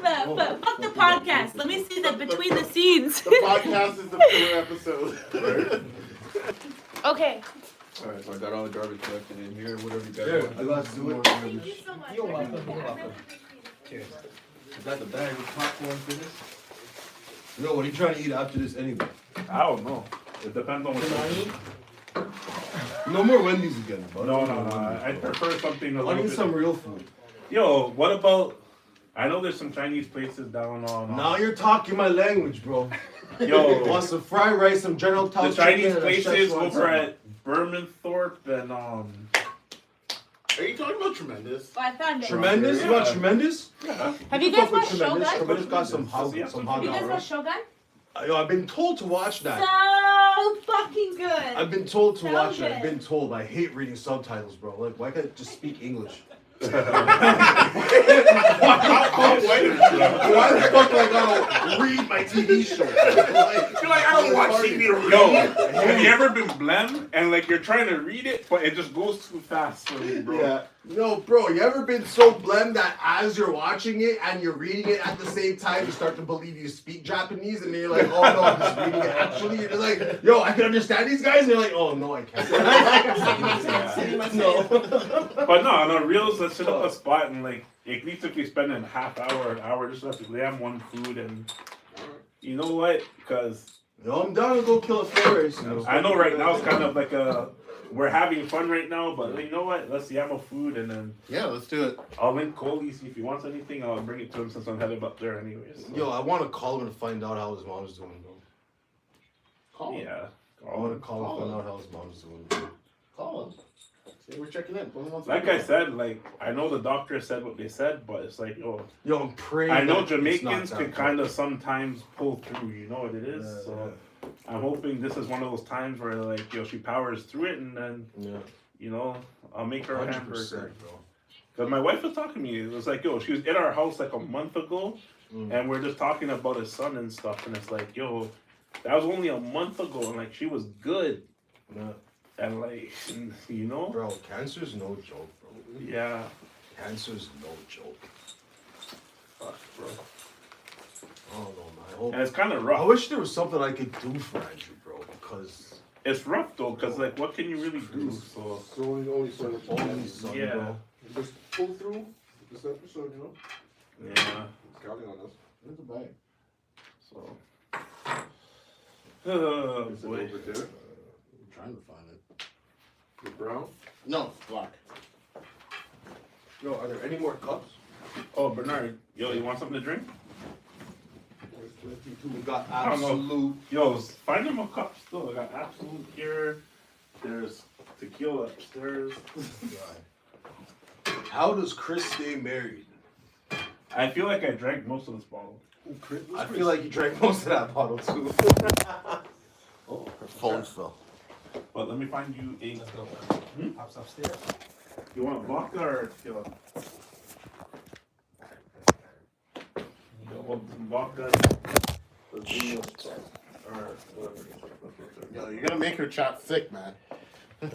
the podcast. Let me see the between the scenes. The podcast is the filler episode. Okay. Alright, so I got all the garbage collected in here, whatever you guys Yeah, want. I got to do it. Thank you so much. You're welcome. You're welcome. Cheers. I got the bag with popcorn for this. Yo, what are you trying to eat after this anyway? I don't know. It depends on what you eat. No more Wendy's again, bro. No. I prefer something a I little need bit... some real food. Yo, what about... I know there's some Chinese places down on... Now you're talking my language, bro. Yo, Want some fried rice, some General the Tso's Chinese chicken, and a places Szechuan over salad. at Bermanthorpe and Are you talking about Tremendous? Oh, I found it. Tremendous? You want Tremendous? yeah. Have you Fuck guys with watched Tremendous. Shogun? Tremendous got some hot, Yeah. some Have hot you guys dog. watched Shogun? Yo, I've been told to watch that. So fucking good. I've been told to So watch it. good. I've been told. I hate reading subtitles, bro. Like, why can't I just speak English? How white Why the fuck do I gotta read my TV show? You're like, I don't watch TV to read. Yo, have you ever been blem and like you're trying to read it, but it just goes too fast for me, bro? Yeah. No, bro, you ever been so blend that as you're watching it and you're reading it at the same time, you start to believe you speak Japanese, and then you're like, oh no, I'm just reading it actually. You're just like, yo, I can understand these guys, and you're like, oh no, I can't. No. But no, on a reels, let's set up a spot and like at least if you spend a half hour, an hour, just have to lamb one food and you know what? Because No, I'm down to go kill a fair race. I know right now it's kind of like we're having fun right now, but you know what? Let's yam a food and then Yeah, let's do it. I'll link Coley, see if he wants anything. I'll bring it to him since I'm headed up there anyways. So. Yo, I want to call him and find out how his mom's doing, bro. Call him. Yeah. I want to call him and find out how his mom's doing, bro. Call him. Say we're checking in. Put him on Like I said, like I know the doctor said what they said, but it's like, yo, I'm praying. I know that it's not Jamaicans that can bad. kind of sometimes pull through. You know what it is. Yeah, So I'm hoping this is one of those times where like, yo, she powers through it, and then you know, I'll make her a 100%, hamburger. bro. Because my wife was talking to me. It was like, yo, she was in our house like a month ago, and we're just talking about his son and stuff, and it's like, yo, that was only a month ago, and like she was good. Yeah. And like, you know, Bro, cancer's no joke, bro. yeah, Cancer's no joke. fuck, bro. I don't know, man. I hope. And it's kind of I rough. wish there was something I could do for Andrew, bro, because It's rough though, cause like, what can you really do? So So only son. only son, yeah. bro. Just pull through this episode, you know? Yeah. He's counting on us. Where's the bag? So. Oh Is it boy. over there? I'm trying to find it. The brown? No, it's black. Yo, are there any more cups? Oh, Bernard, yo, you want something to drink? We got I don't know. absolute. Yo, find them a cup still. I got absolute here. There's tequila upstairs. How does Chris stay married? I feel like I drank most of this bottle. I feel like you drank most of that bottle too. Oh, her phone fell. But let me find you a. Let's go. Pops upstairs. You want vodka or tequila? You want some vodka? Or whatever. Yo, you're gonna make her chat thick, man.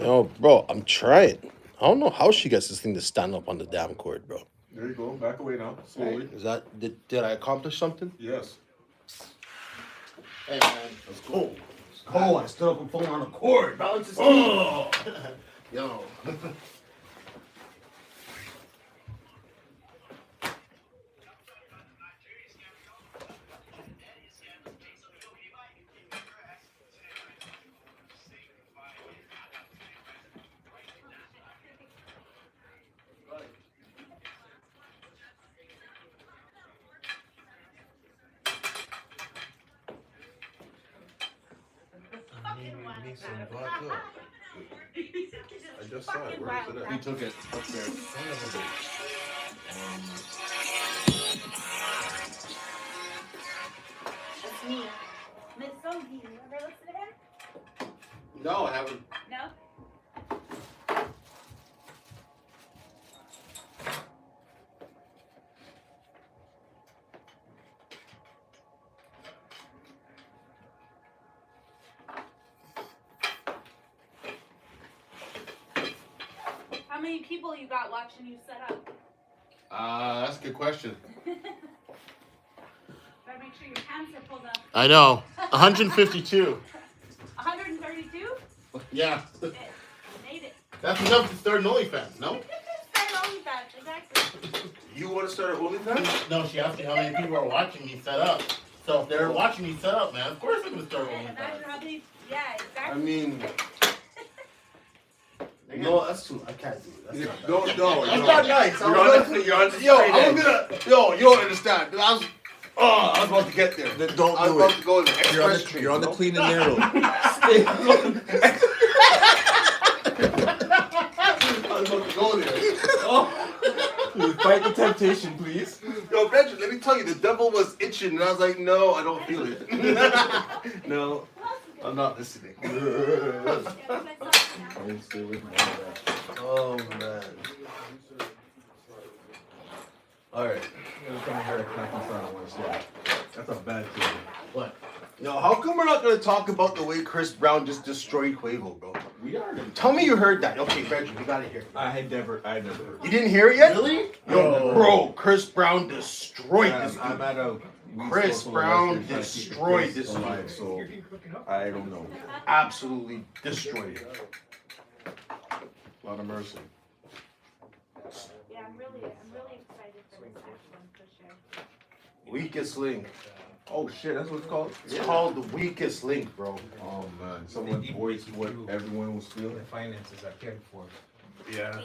Oh, bro, I'm trying. I don't know how she gets this thing to stand up on the damn cord, bro. There you go. Back away now. Slowly. Is that did I accomplish something? Yes. Hey, man, let's go. Oh, I stood up and pulled on the cord. Balance is key. Oh, yo. Need some vodka. I just saw it. Where is it at? He took it upstairs. That's me. Miss Sophie, you ever listen to him? No, I haven't. No? How many people you got watching you set up? That's a good question. Better make sure your pants are pulled up. I know. 152. 132? Yeah. Made it. That's enough to start an OnlyFans, no? Start OnlyFans, exactly. You want to start an OnlyFans? No, she asked me how many people are watching me set up. So if they're watching me set up, man, of course I'm gonna start Imagine OnlyFans. how many, yeah, I exactly. mean, no, that's too. I can't do it. That's not nice. No, That's not nice. You're on the Yo, straight I'm edge. gonna. Yo, you don't understand. I was about to get there. Then don't I was do about it. to go there. You're on Express the, train, you're on the bro. clean and narrow. I was about to go there. Fight the temptation, please. Yo, Benjamin, let me tell you, the devil was itching, and I was like, no, I don't feel it. No, I'm not listening. Oh, man. All right. That's a bad thing. What? Yo, how come we're not going to talk about the way Chris Brown just destroyed Quavo, bro? We are gonna Tell me you heard that. Okay, Benjamin, you got to hear it. I had never heard. You didn't hear it yet? Really? Yo, bro, Chris Brown destroyed this I'm dude. at a Chris Brown destroyed this alive, dude. so I don't know. Absolutely destroyed it. A lot of mercy. Yeah, I'm really excited for this next one for sure. Weakest link. Oh shit, that's what it's called? It's called the weakest link, bro. Oh man, someone voiced what everyone was feeling. The finances are cared for. Yeah.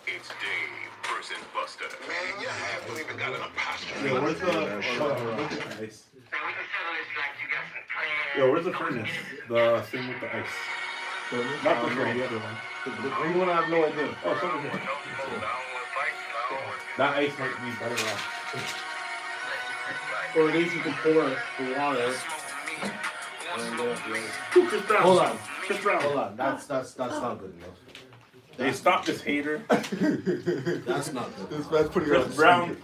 It's Dave versus Buster. Man, you haven't even got an apostrophe. Yo, where's the ice? Yo, where's the furnace? The thing with the ice. Not the one, the other one. The green one, I have no idea. Oh, it's over here. That ice might be better off. Or at least you can pour the water. Chris Brown. Hold on. Chris Brown. Hold on. That's not good enough. They stopped this hater. That's not good. This man's putting Chris Brown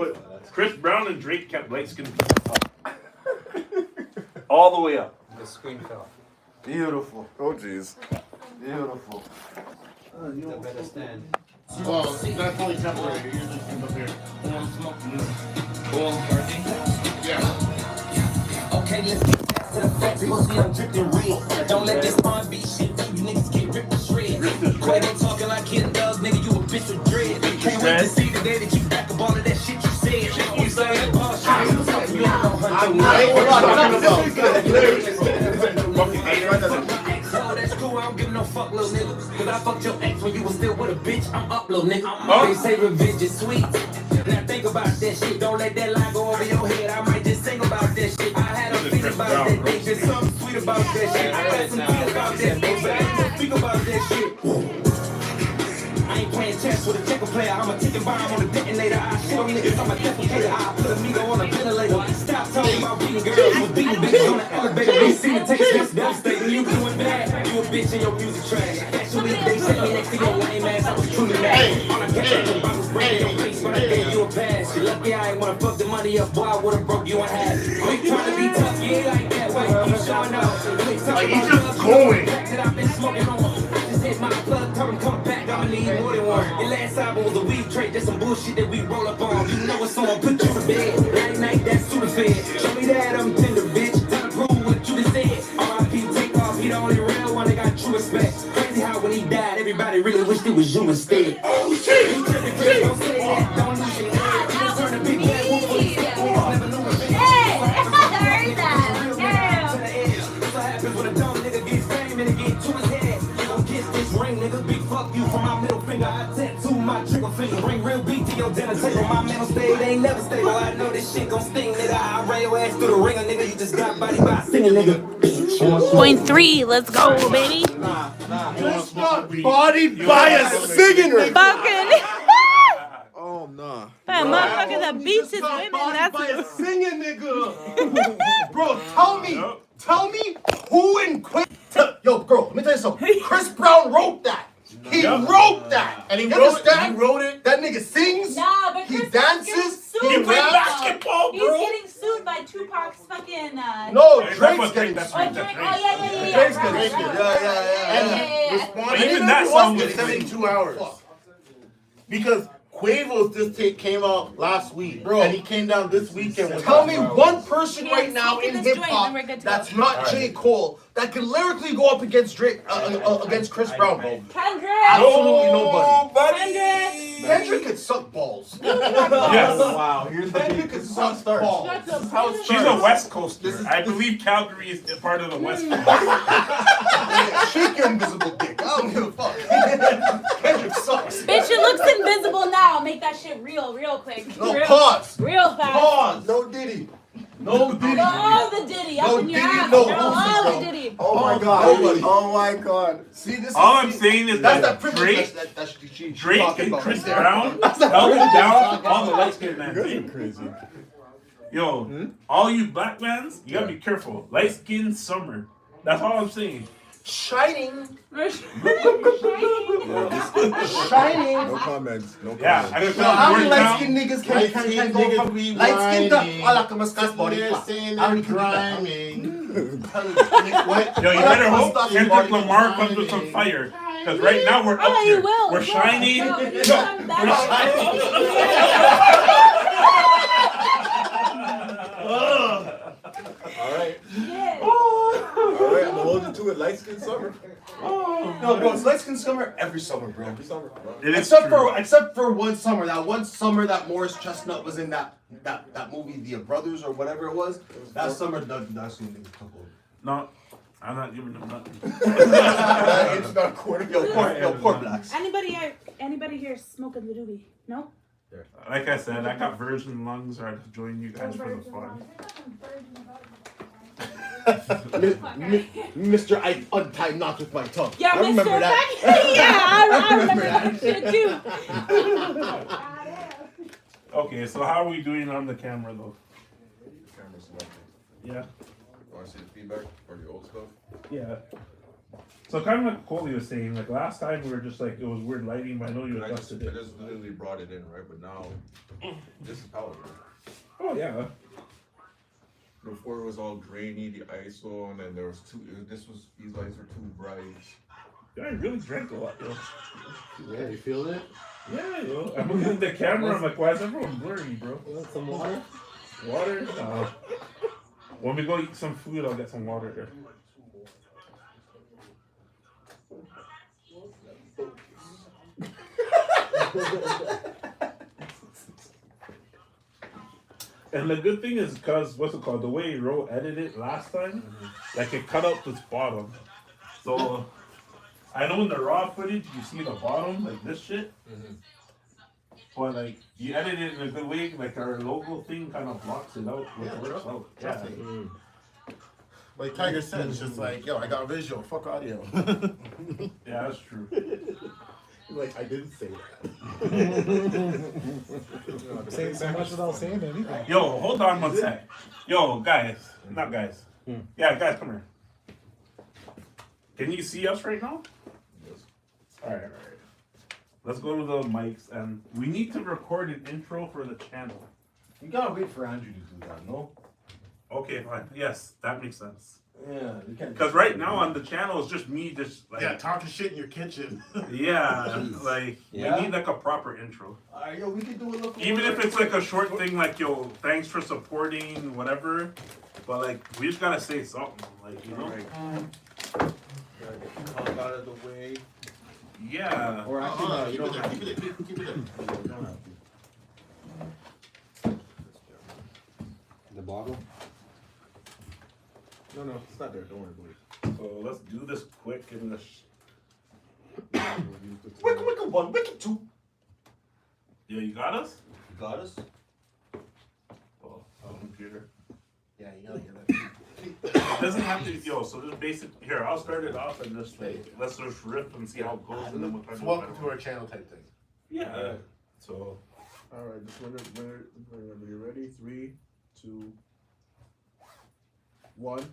Chris Brown and Drake kept light skin up. All the way up. The screen fell. Beautiful. Oh jeez. Beautiful. The better stand. Well, that's only temporary. You usually see them up here. Yeah. Okay, let's get back to the facts. Pussy, I'm dripping red. Don't let this spawn beat shit. You niggas get ripped to shreds. Quay ain't talking like kid does, nigga. You a bitch with dread. Can't wait to see the day that you back up all of that shit you said. You saying bullshit. You ain't no So that's cool, I don't give no fuck, little nigga. Cause I fucked your ex when you was still with a bitch. I'm up, little nigga. They say revenge is sweet. Now think about that about that bitch. There's something sweet about that shit. I got some feel about that bitch, but I ain't gonna speak about that shit. I ain't playing chess with a checker player. I'm a ticking bomb on a detonator. I show niggas I'm a defecator. I put a nigga on a ventilator. Stop talking about beating girls with beating bitches on the elevator. They see me take steps devastating. You doing bad. You a bitch and your music trash. Actually, they set me next to your lame ass. I was truly mad. All I kept thinking about was breaking your face, but I gave you a pass. You lucky I ain't wanna fuck the money up, boy. I would've broke you in half. We trying to be tough, you ain't like that. Why you keep showing up? Like, he's just going. That I've been smoking on. I just hit my plug, told him come back. I'ma need more than one. Your last album was a weed trade, just some bullshit that we roll up on. You know it's on, put you to bed. Late night, that's to the fed. Show me that I'm tender, bitch. Tell to prove what you just said. R.I.P. take off, he the only real one that got true respect. Crazy how when he died, everybody really wished it was you instead. Oh shit! You tripping, Chris, don't say that, don't lose your head. You turn a big bad wolf for yourself, never knew revenge. Hey! I heard that! That's what happens when a dumb nigga gets fame and it get to his head. You gon' kiss this ring, nigga, big fuck you from my middle finger. I tattoo my trigger finger, bring real beat to your dinner table. My mental state ain't never stable. I know this shit gon' sting, nigga. I ran your ass through the ringer, nigga. You just got body by a singing, nigga. Point 3, let's go, baby. Just got bodied by a singer. Fucking. Oh, nah. That motherfucker that beats his women, that's by a singing nigga. Bro, tell me who in yo, girl, let me tell you something. Chris Brown wrote that. He wrote that. And he wrote it. That nigga sings. Nah, but Chris he dances. He He plays raps. basketball, bro. He's getting sued by Tupac's fucking. No, Drake's getting Oh, sued. Drake. Oh, yeah. Drake's Right, getting sued. right. But even that song was 72 hours. Because Quavo's just came out last week, Bro. and he came down this weekend. Tell me one person Yeah, right now smoke in in this hip joint, hop then we're good to that's go. not J. Cole that can lyrically go up against Drake, against Chris Brown, bro. Kendrick. Absolutely nobody. Kendrick. Kendrick could suck balls. Yes. Wow, here's the Kendrick could suck balls. She's a West Coaster. I believe Calgary is part of the West Coast. Shake your invisible dick. I don't give a fuck. Kendrick sucks. Bitch, it looks invisible now. Make that shit real quick. No, pause. Real fast. Pause. No Diddy. No Diddy. All the Diddy. No Up in your Diddy, ass. no Girl, Boosie, all bro. the Diddy. Oh my god. Nobody. Oh my god. See, this All is, I'm saying is that's that that privilege Drake, that she's Drake talking and about Chris right there. Brown held him down all the light skinned You guys are man. crazy. Yo, all you black mans, you gotta be careful. Light skinned summer. That's all I'm saying. Shining. Shining. No comments. No comments. Yeah, I gotta Yo, how many word light down. skinned niggas can Light-skinned go niggas from be light skinned whining. to all like a muscat body? They're fat? saying How they're many can do that? grinding. Yo, you better hope Kendrick Lamar comes with some fire. Because right now we're up Oh, he here. will. We're shining. No, We're he's coming back. Alright. Yeah. Alright, I'm gonna hold you to it. Light skin summer. No, bro, it's light skinned summer every summer, bro. Every summer. It is Except true. for one summer, that one summer that Morris Chestnut was in that movie, The Brothers or whatever it was. That summer, that's when niggas took over. No, I'm not giving them nothing. It's not a quarter. Yo, poor blacks. Anybody here smoking the doobie? No? Like I said, I got virgin lungs. Or I'd join you guys for the fun. Mr. I untie knots with my tongue. Yeah, I remember Mr. that. Yeah, I remember that shit too. Okay, so how are we doing on the camera though? Camera selected. Yeah. You wanna see the feedback or the old stuff? Yeah. So kind of like Coley was saying, like last time we were just like, it was weird lighting, but I know you I just adjusted it. literally brought it in, right? But now, this is palatable. Oh yeah. Before it was all grainy, the ISO, and then there was these lights were too bright. Yeah, I really drank a lot, yo. Yeah, you feel it? Yeah, yo. I'm looking at the camera, I'm like, why is everyone blurry, bro? You want some water? Water? No. When we go eat some food, I'll get some water there. And the good thing is, because, what's it called, the way Ro edited it last time, like it cut out this bottom. So, I know in the raw footage, you see the bottom, like this shit. But like, you edit it in a good way, like our logo thing kind of blocks it out, which works out. Yeah. Like Tiger said, it's just like, yo, I got visual, fuck audio. Yeah, that's true. Like, I didn't say that. I'm saying so much without saying anything. Yo, hold on one sec. Yo, guys, not guys. Yeah, guys, come here. Can you see us right now? Yes. All right. Let's go to the mics, and we need to record an intro for the channel. You gotta wait for Andrew to do that, no? Okay, fine. Yes, that makes sense. Yeah, you can't. Because right now on the channel it's just me, just like talking shit in your kitchen. Yeah, like Yeah? we need like a proper intro. Yo, we can do a little. Even if it's like a short thing, like yo, thanks for supporting, whatever. But like we just gotta say something, like you know. Gotta get the tongue out of the way. Yeah. Or actually, no, you don't have to. Keep it there. You don't have to. The bottle? No, it's not there. Don't worry about it. So let's do this quick in the. Wicked one, wicked two. Yeah, you got us. You got us. Oh, computer. Yeah, you gotta get that. It doesn't have to, yo. So just basic. Here, I'll start it off and just like let's just riff and see how it goes, and then we'll try to. Welcome to our channel type thing. Yeah. So. All right, just whenever you're ready. 3, 2, 1.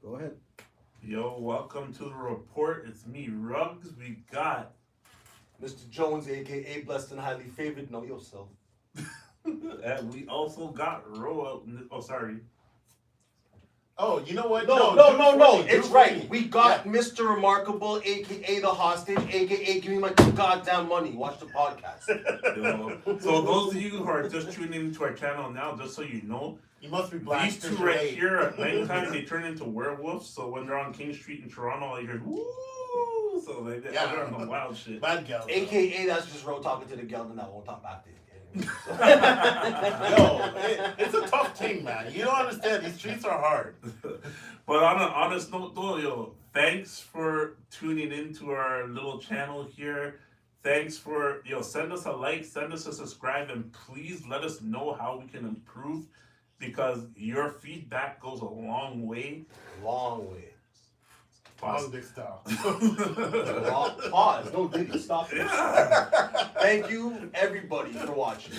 Go ahead. Yo, welcome to the report. It's me, Ruggs. We got Mr. Jones, aka Blessed and Highly Favored. Know yourself. and we also got Roa. Oh, sorry. Oh, you know what? No. It's right. We got Mr. Remarkable, aka the hostage, aka give me my goddamn money. Watch the podcast. Yo. So those of you who are just tuning into our channel now, just so you know, you must be black. These two right here at nighttime they turn into werewolves. So when they're on King Street in Toronto, all you hear woo. So they're on the wild shit. Bad gal. AKA that's just Ro talking to the gal and that won't talk back to you. Yo, it's a tough thing, man. You don't understand. These streets are hard. But on an honest note, though, yo, thanks for tuning into our little channel here. Thanks for, send us a like, send us a subscribe, and please let us know how we can improve because your feedback goes a long way. Long way. Pause. Big style. Pause. No, did stop. Yeah. Thank you, everybody, for watching.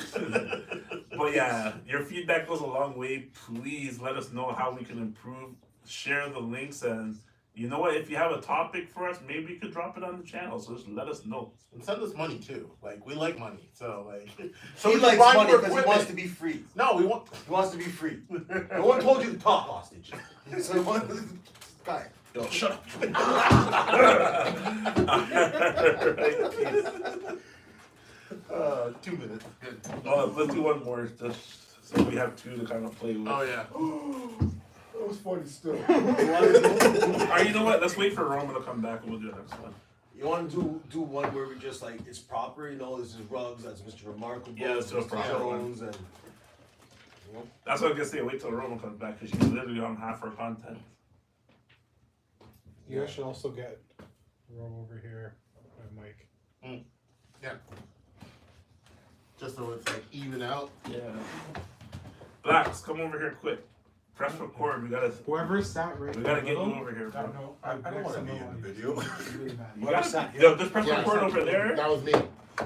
But yeah, your feedback goes a long way. Please let us know how we can improve. Share the links, and you know what? If you have a topic for us, maybe you could drop it on the channel. So just let us know. And send us money too. Like we like money, so like. So he likes money because he wants to be free. No, he wants to be free. No one told you to talk hostage. So he wants guy. Yo, shut up. 2 minutes. Good. Oh, let's do one more, just so we have two to kind of play with. Oh yeah. That was funny still. Alright, you know what? Let's wait for Roma to come back and we'll do the next one. You want to do one where we just like it's proper, this is Ruggs, that's Mr. Remarkable, Yeah, let's do a Mr. proper Jones, one. and That's what I was gonna say. Wait till Roma comes back because she's literally on half her content. You guys should also get Rome over here and Mike. Yeah. Just so it's like even out. Yeah. Blacks, come over here quick. Press record. We gotta. Whoever sat right. We gotta get you over here, bro. I don't want to be in the video. You gotta. Yo, just press record over there. That was me.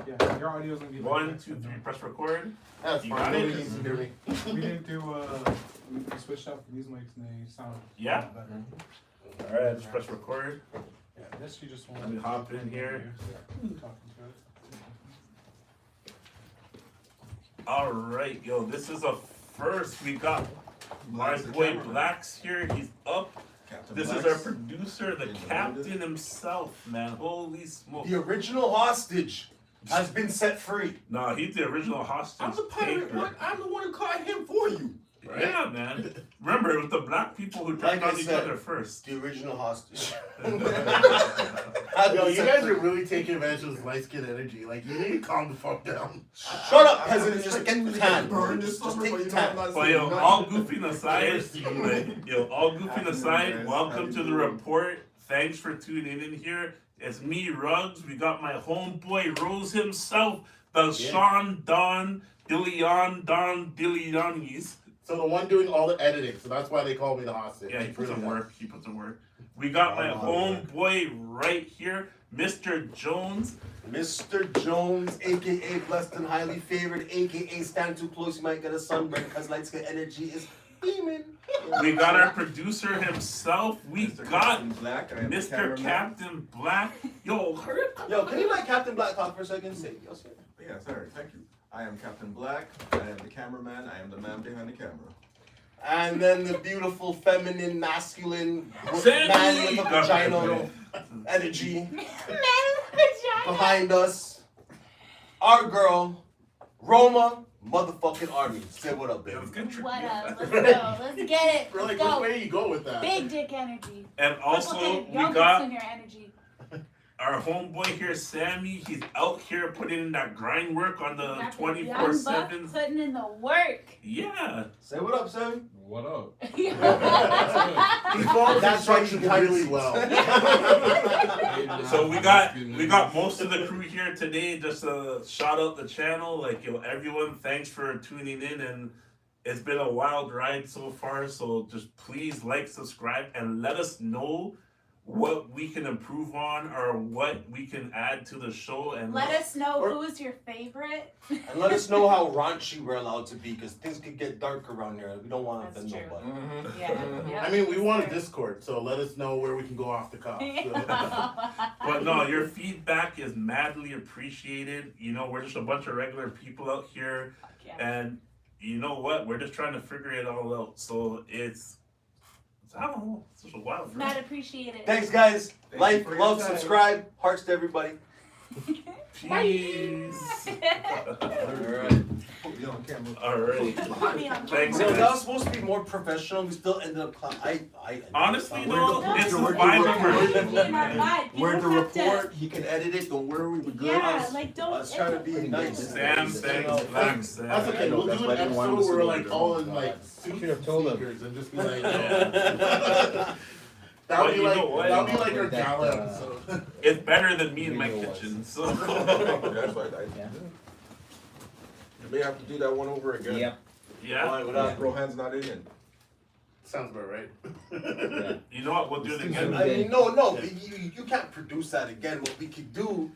Yeah, your audio's gonna be. 1, 2, 3. Press record. That's You fine. got Nobody it? needs to hear me. We didn't do. We switched out for these mics and they sound. Yeah? Better. All right, just press record. Yeah, this you just want. Let me hop in here. Talking to it. All right, yo, this is a first. We got my boy Blacks here. He's up. Captain This Blacks. is our producer, the captain himself, man. Holy smoke. the original hostage has been set free. Nah, he's the original hostage. I'm the pirate. taker. What? I'm the one who caught him for you. Right? Yeah, man. Remember, it was the black people who turned Like I on each said, other first. The original hostage. Yo, you guys are really taking advantage of this light skin energy. Like, you need to calm the fuck down. Shut up, peasant. Just get the tan. Burn this Just summer, take but the you tan. know I'm not But saying yo, nothing. all goofing aside, all goofing aside, welcome to the report. Thanks for tuning in here. It's me, Ruggs. We got my homeboy Rose himself, the Sean Don Dillion Don Dillionis. So the one doing all the editing. So that's why they call me the hostage. Yeah, he puts in work. He puts in work. We got my homeboy right here, Mr. Jones. Mr. Jones, aka Blessed and Highly Favored, aka Stand Too Close, you might get a sunburn because light skin energy is beaming. We got our producer himself. We got Black. Mr. Captain Black. Yo, hurry up. Yo, can you let Captain Black talk for a second? Say, yo, sir. Yeah, sorry. Thank you. I am Captain Black. I am the cameraman. I am the man behind the camera. And then the beautiful, feminine, masculine Sandy! man with a vagina energy behind us. Our girl, Roma motherfucking Army. Say what up, baby. What up? Let's go. Let's get it. Really, Let's go. where you go with that? Big dick energy. And also, Okay, we y'all got listen to your energy. our homeboy here, Sammy. He's out here putting in that grind work on the Got the 24/7. young buck putting in the work. Yeah. Say what up, Sammy. What up? He follows That's why you instructions really well. So we got most of the crew here today. Just to shout out the channel, like yo, everyone, thanks for tuning in, and it's been a wild ride so far. So just please like, subscribe, and let us know what we can improve on or what we can add to the show. And Let us know who's your favorite. And let us know how raunchy we're allowed to be, because things could get dark around here. We don't want to offend nobody. Yeah. I mean, we want a Discord, so let us know where we can go off the cuff. But no, your feedback is madly appreciated. You know, we're just a bunch of regular people out here, and you know what? We're just trying to figure it all out. So it's I don't know. It's just a wild. Mad appreciated. Thanks, guys. Thank Like, you for your love, time. subscribe. Hearts to everybody. Peace. Alright. Put me on camera. Alright. Thanks, So that was guys. supposed to be more professional. We still ended up. Honestly, we're though, the- it's a we're the vibe report. vibe. You We're don't the have to- report. He can edit it. Don't worry. We're good. Yeah, like don't. I was trying to be nice. Sam, thanks, Black Sam. That's okay. We'll do an episode where we're like all in like suits and sneakers and just be like, that would be like our gala episode. It's better than me in my kitchen. So. That's why you may have to do that one over again. Yep. Yeah. Without bro hands not in it. Sounds about right. You know what? We'll do it again. I mean, no. You can't produce that again. What we could do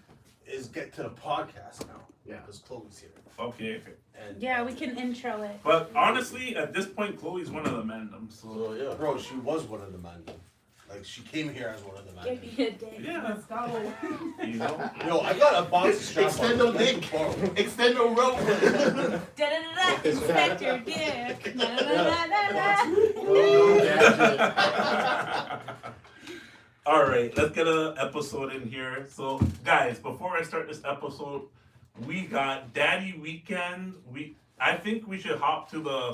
is get to the podcast now. Yeah, because Chloe's here. Okay. And Yeah, we can intro it. But honestly, at this point, Chloe's one of the mandem. So yeah, bro, she was one of the mandem. Like she came here as one of the mandem. Give me a dick. Yeah. Let's go. You know. Yo, I got a box of straps. Extendo dick. Extendo rope. Da-da-da-da. Inspect your dick. Da-da-da-da-da. All right, let's get an episode in here. So, guys, before I start this episode, we got Daddy Weekend. I think we should hop to the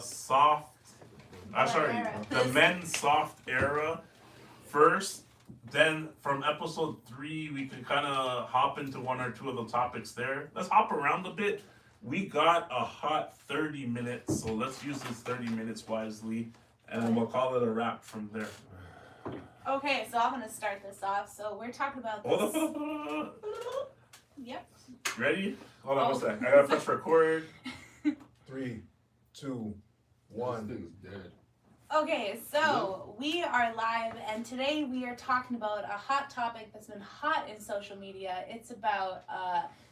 the men's soft era first. Then from episode 3, we can kind of hop into one or two of the topics there. Let's hop around a bit. We got a hot 30 minutes, so let's use this 30 minutes wisely, and then we'll call it a wrap from there. Okay, so I'm gonna start this off. So we're talking about this. Hold on. Yep. Ready? Hold on one sec. I gotta press record. 3, 2, 1. This thing's dead. Okay, so we are live, and today we are talking about a hot topic that's been hot in social media. It's about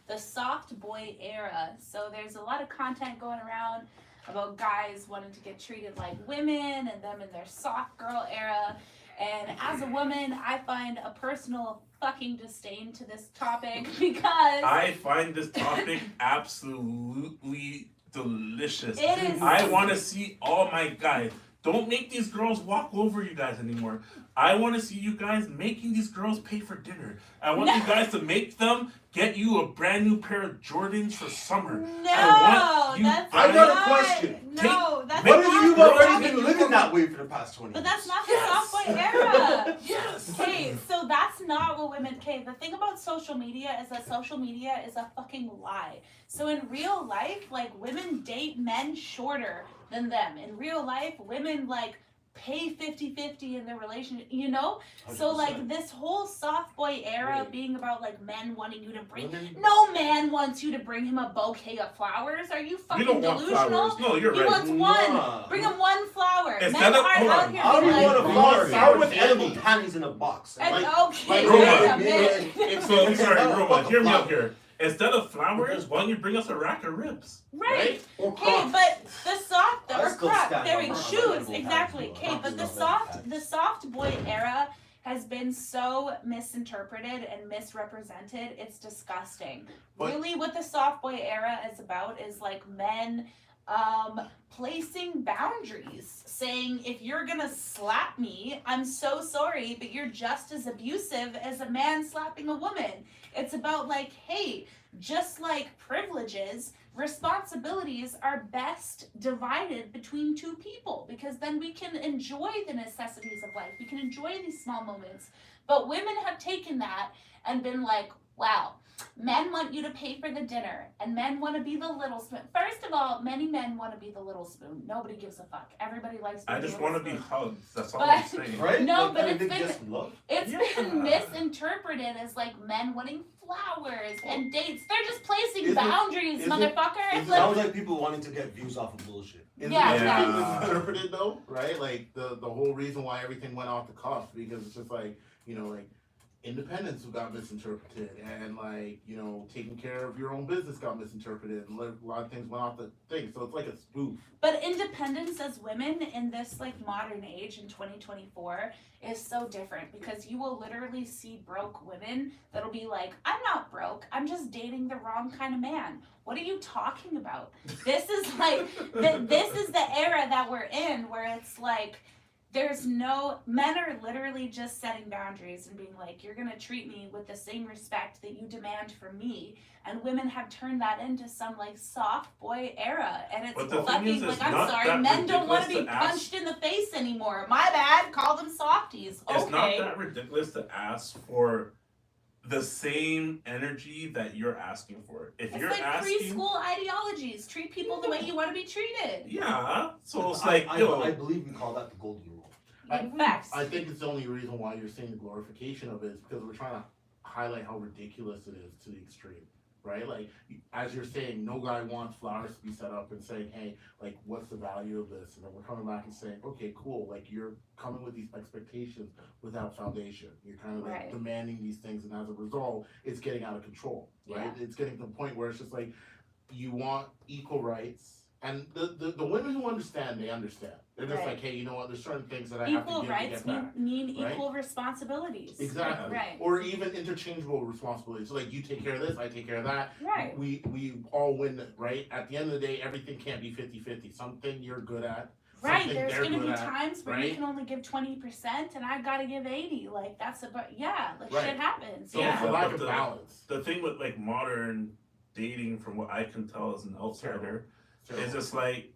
the soft boy era. So there's a lot of content going around about guys wanting to get treated like women and them in their soft girl era. And as a woman, I find a personal fucking disdain to this topic because I find this topic absolutely delicious. It is. I want to see all my guys. Don't make these girls walk over you guys anymore. I want to see you guys making these girls pay for dinner. I want you guys to make them get you a brand new pair of Jordans for summer. I got a question. No, that's What not if you've the already topic. been living that way for the past 20 But years? that's not the soft boy era. Yes. Okay, so that's not what women. Okay, the thing about social media is that social media is a fucking lie. So in real life, like women date men shorter than them. In real life, women like pay 50-50 in their relationship, you know? 100%. So like this whole soft boy era being about like men wanting you to bring, no man wants you to bring him a bouquet of flowers. Are you fucking delusional? No, you're he right. wants one. Bring him one flower. Men Instead of, aren't out here How do you being want a flower? Flower with edible edible panties in a box. And okay, So sorry, Roma, hear me out here. Instead of flowers, why don't you bring us a rack of ribs? Right. Okay, but the soft shoes, exactly. Okay, but the soft boy era has been so misinterpreted and misrepresented. It's disgusting. Really, what the soft boy era is about is like men placing boundaries, saying if you're gonna slap me, I'm so sorry, but you're just as abusive as a man slapping a woman. It's about like, hey, just like privileges, responsibilities are best divided between two people, because then we can enjoy the necessities of life. We can enjoy these small moments. But women have taken that and been like, wow, men want you to pay for the dinner, and men want to be the little spoon. First of all, many men want to be the little spoon. Nobody gives a fuck. Everybody likes being I just want to be hugged. That's all but, I'm saying. Right? No, like, but it's been misinterpreted as like men wanting flowers and dates. They're just placing boundaries, motherfucker. It sounds like people wanting to get views off of bullshit. Yeah. Misinterpreted though, right? Like the whole reason why everything went off the cuff, because it's just like, you know, like independence got misinterpreted, and like, you know, taking care of your own business got misinterpreted, and a lot of things went off the thing. So it's like a spoof. But independence as women in this like modern age in 2024 is so different, because you will literally see broke women that'll be like, I'm not broke, I'm just dating the wrong kind of man. What are you talking about? This is like this is the era that we're in, where it's like there's no, men are literally just setting boundaries and being like, you're gonna treat me with the same respect that you demand from me. And women have turned that into some like soft boy era. And it's fucking like, I'm sorry, men don't want to be punched in the face anymore. My bad, call them softies. Okay. It's not that ridiculous to ask for the same energy that you're asking for. If it's you're like asking preschool ideologies. Treat people the way you want to be treated. Yeah. So it's like, I believe we call that the golden rule. I think it's the only reason why you're seeing the glorification of it is because we're trying to highlight how ridiculous it is to the extreme, right? Like, as you're saying, no guy wants flowers to be set up and saying, hey, like, what's the value of this? And then we're coming back and saying, okay, cool, like, you're coming with these expectations without foundation. You're kind of like demanding these things, and as a result, it's getting out of control, right? It's getting to the point where it's just like, you want equal rights. And the women who understand, they understand. They're just like, hey, you know what? There's certain things that I have to give to get back. Mean equal responsibilities. Exactly. Right. Or even interchangeable responsibilities. So like, you take care of this, I take care of that. Right. We all win, right? At the end of the day, everything can't be 50-50. Something you're good at. Right. There's going to be times where you can only give 20% and I've got to give 80%. Like, that's about, shit happens. So it's a lack of balance. The thing with like modern dating, from what I can tell as an outsider, it's just like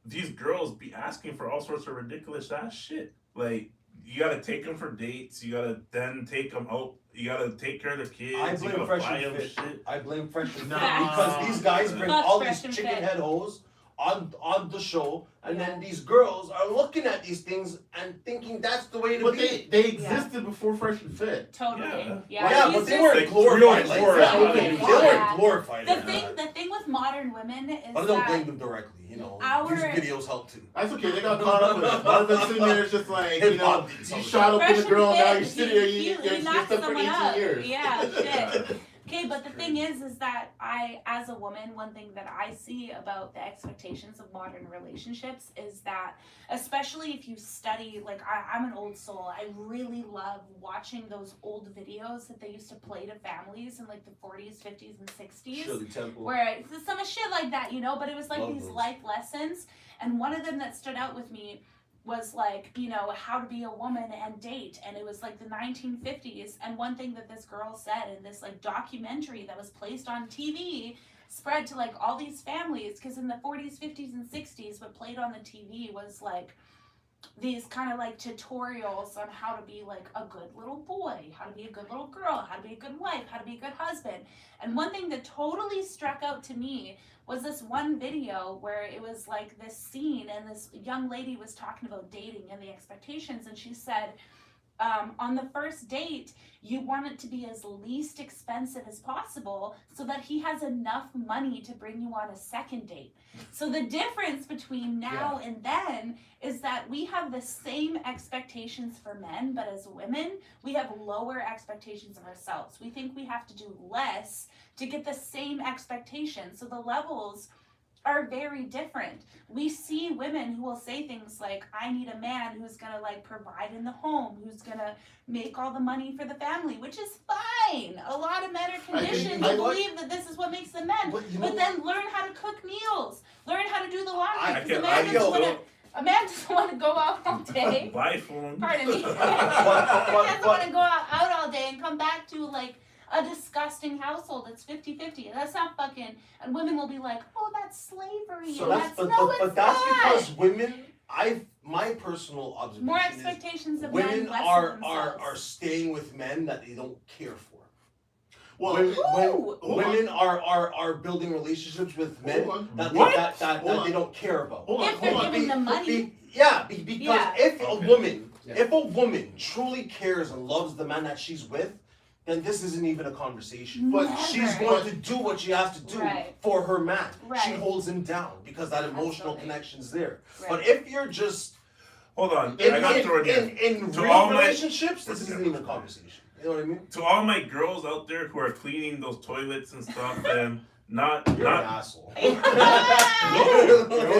these girls be asking for all sorts of ridiculous ass shit. Like, you gotta take them for dates. You gotta then take them out. You gotta take care of their kids. I blame Fresh and Fit. Shit. I blame Fresh and Fit because these guys bring all these chicken head hoes on the show, and then these girls are looking at these things and thinking that's the way to be. But they existed before Fresh and Fit. Totally. But they weren't glorified like that. They weren't glorified. The thing with modern women is I don't blame them directly. You know, music videos help too. That's okay. They got caught up with it. One of them sitting there is just like, you know, you shot up with a girl, now you're sitting there, you're stuck for 18 years. Yeah, shit. Okay, but the thing is that I, as a woman, one thing that I see about the expectations of modern relationships is that, especially if you study, like, I'm an old soul, I really love watching those old videos that they used to play to families in, like, the 40s, 50s, and 60s. Shirley Temple. Where it's some shit like that, you know, but it was like these life lessons, and one of them that stood out with me was like, you know, how to be a woman and date, and it was like the 1950s, and one thing that this girl said in this like documentary that was placed on TV spread to like all these families, because in the 40s, 50s, and 60s what played on the TV was like these kind of like tutorials on how to be like a good little boy, how to be a good little girl, how to be a good wife, how to be a good husband. And one thing that totally struck out to me was this one video where it was like this scene and this young lady was talking about dating and the expectations, and she said, on the first date, you want it to be as least expensive as possible so that he has enough money to bring you on a second date. So the difference between now and then is that we have the same expectations for men, but as women, we have lower expectations of ourselves. We think we have to do less to get the same expectations. So the levels are very different. We see women who will say things like, I need a man who's gonna like provide in the home, who's gonna make all the money for the family, which is fine. A lot of men are conditioned to believe that this is what makes them men. But then learn how to cook meals, learn how to do the laundry. A man doesn't want to go out all day. Bye, phone. Pardon me. He doesn't want to go out all day and come back to like a disgusting household. It's 50-50. That's not fucking. And women will be like, "Oh, that's slavery." So and that's because women. My personal observation more expectations is of women men, less are of themselves. are staying with men that they don't care for. Well, women are building relationships with men that they don't care about. If they're giving them money. Because if a woman truly cares and loves the man that she's with, then this isn't even a conversation. But she's going to do what she has to do for her man. She holds him down because that emotional connection's there. But if you're just hold on, I got to throw it in real relationships, this isn't even a conversation. You know what I mean? To all my girls out there who are cleaning those toilets and stuff, and not an asshole.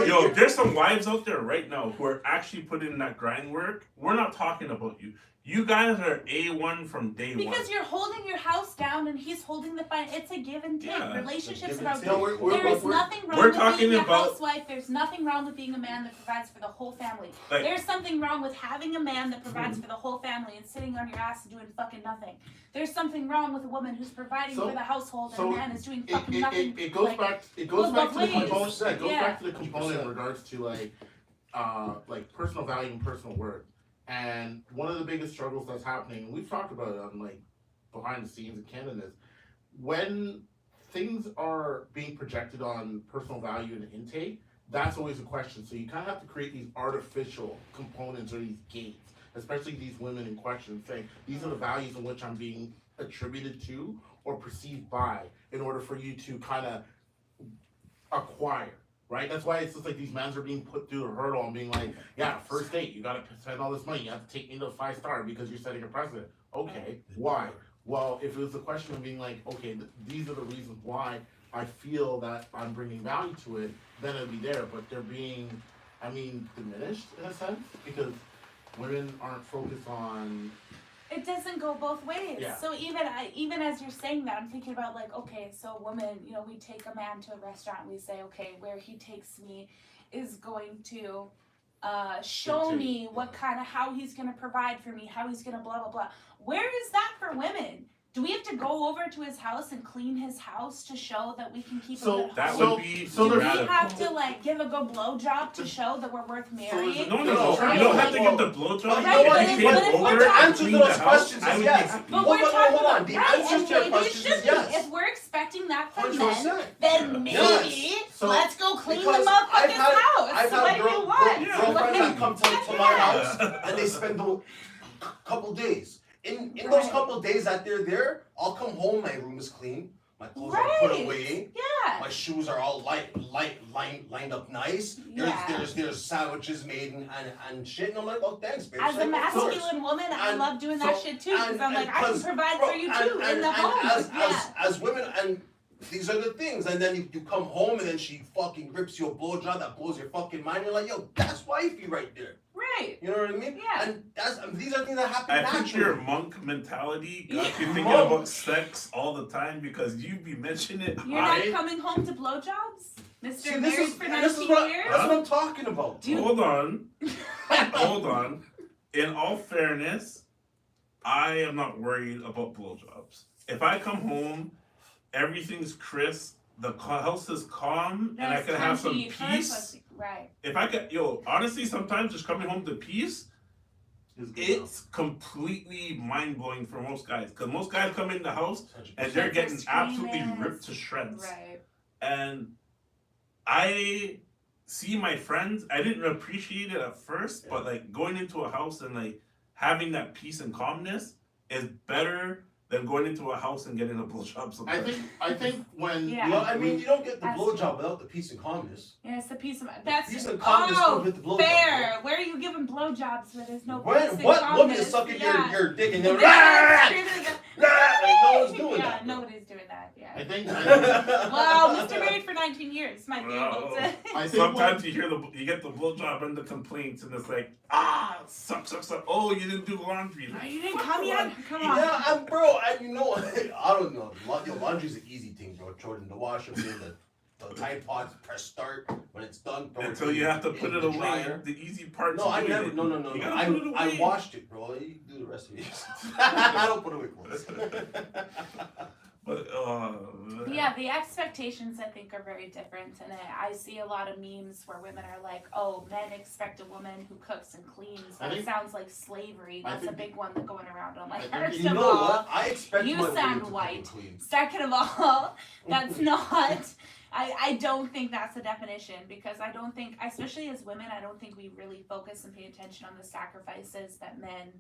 Yo, there's some wives out there right now who are actually putting in that grind work. We're not talking about you. You guys are A1 from day one. Because you're holding your house down and he's holding the fine. It's a give and take. Yeah, relationships about there is nothing wrong with being a housewife. There's nothing wrong with being a man that provides for the whole family. There's something wrong with having a man that provides for the whole family and sitting on your ass and doing fucking nothing. There's something wrong with a woman who's providing for the household and a man is doing fucking nothing. It goes back to the component in regards to like personal value and personal worth. And one of the biggest struggles that's happening, and we've talked about it on like behind the scenes in Canada, is when things are being projected on personal value and intake, that's always a question. So you kind of have to create these artificial components or these gates, especially these women in question, saying these are the values in which I'm being attributed to or perceived by in order for you to kind of acquire. Right? That's why it's just like these men are being put through a hurdle and being like, yeah, first date, you got to spend all this money. You have to take me to a 5-star because you're setting a precedent. Okay, why? Well, if it was a question of being like, okay, these are the reasons why I feel that I'm bringing value to it, then it'd be there. But they're being, diminished in a sense because women aren't focused on. It doesn't go both ways. Yeah. So even as you're saying that, I'm thinking about like, okay, so a woman, we take a man to a restaurant and we say, okay, where he takes me is going to show me how he's going to provide for me, how he's going to blah, blah, blah. Where is that for women? Do we have to go over to his house and clean his house to show that we can keep him at that home? would be Do we have to like give a good blowjob to show that we're worth marrying? No, you don't have to give the blowjob. Right, but if we're the answer to those questions is yes. But we're talking about the answer to your question is yes. If we're expecting that from 100%. men, then maybe let's go clean the motherfucker's house. I've had girlfriends that come to my house Yeah. and they spend a couple days. In those couple of days that they're there, I'll come home, my room is clean, my clothes are put away, my shoes are all lined up nice. There's sandwiches made and shit, and I'm like, oh thanks, babe. As a masculine woman, I love doing that shit too, because I'm like, I can provide for you too in the home. As women, and these are the things, and then you come home and then she fucking rips you a blowjob that blows your fucking mind. You're like, yo, that's wifey right there. Right. You know what I mean? Yeah. And these are things that happen I naturally. think your monk mentality got you thinking about sex all the time because you be mentioning it. You're not coming home to blowjobs? Mr. Married for 19 years? That's what I'm talking about. Hold on. Hold on. In all fairness, I am not worried about blowjobs. If I come home, everything's crisp, the house is calm and I There's can have some plenty for peace. pussy. Right. If I could, honestly, sometimes just coming home to peace, it's completely mind blowing for most guys. Because most guys come in the house and they're getting absolutely ripped to shreds. Right. And I see my friends, I didn't appreciate it at first, but like going into a house and like having that peace and calmness is better than going into a house and getting a blowjob sometimes. I think when Well, I mean, you don't get the blowjob without the peace and calmness. Yeah, it's the piece of that's Peace and calmness comes with the blowjob. fair. Where are you giving blowjobs where there's no peace and What calmness? woman is sucking your dick and they're Like no one's doing yeah, that. nobody's doing that. Yeah. I think. Well, Mr. Married for 19 years might be able to. Sometimes you get the blowjob and the complaints, and it's like, suck. Oh, you didn't do laundry. You didn't come yet? Come on. Yeah, bro, you know, I don't know. Laundry's an easy thing, bro. Throw it in the washer, the Tide Pods, press start. When it's done, throw until it you have to in put the it away. dryer. The easy part. No, I never. No. I washed it, bro. You do the rest of it. I don't put away clothes. But yeah, the expectations I think are very different, and I see a lot of memes where women are like, "Oh, men expect a woman who cooks and cleans." That sounds like slavery. That's a big one that's going around. I'm like, first of all, I expect you my sound women to white. cook and clean. Second of all, that's not. I don't think that's the definition, because I don't think, especially as women, I don't think we really focus and pay attention on the sacrifices that men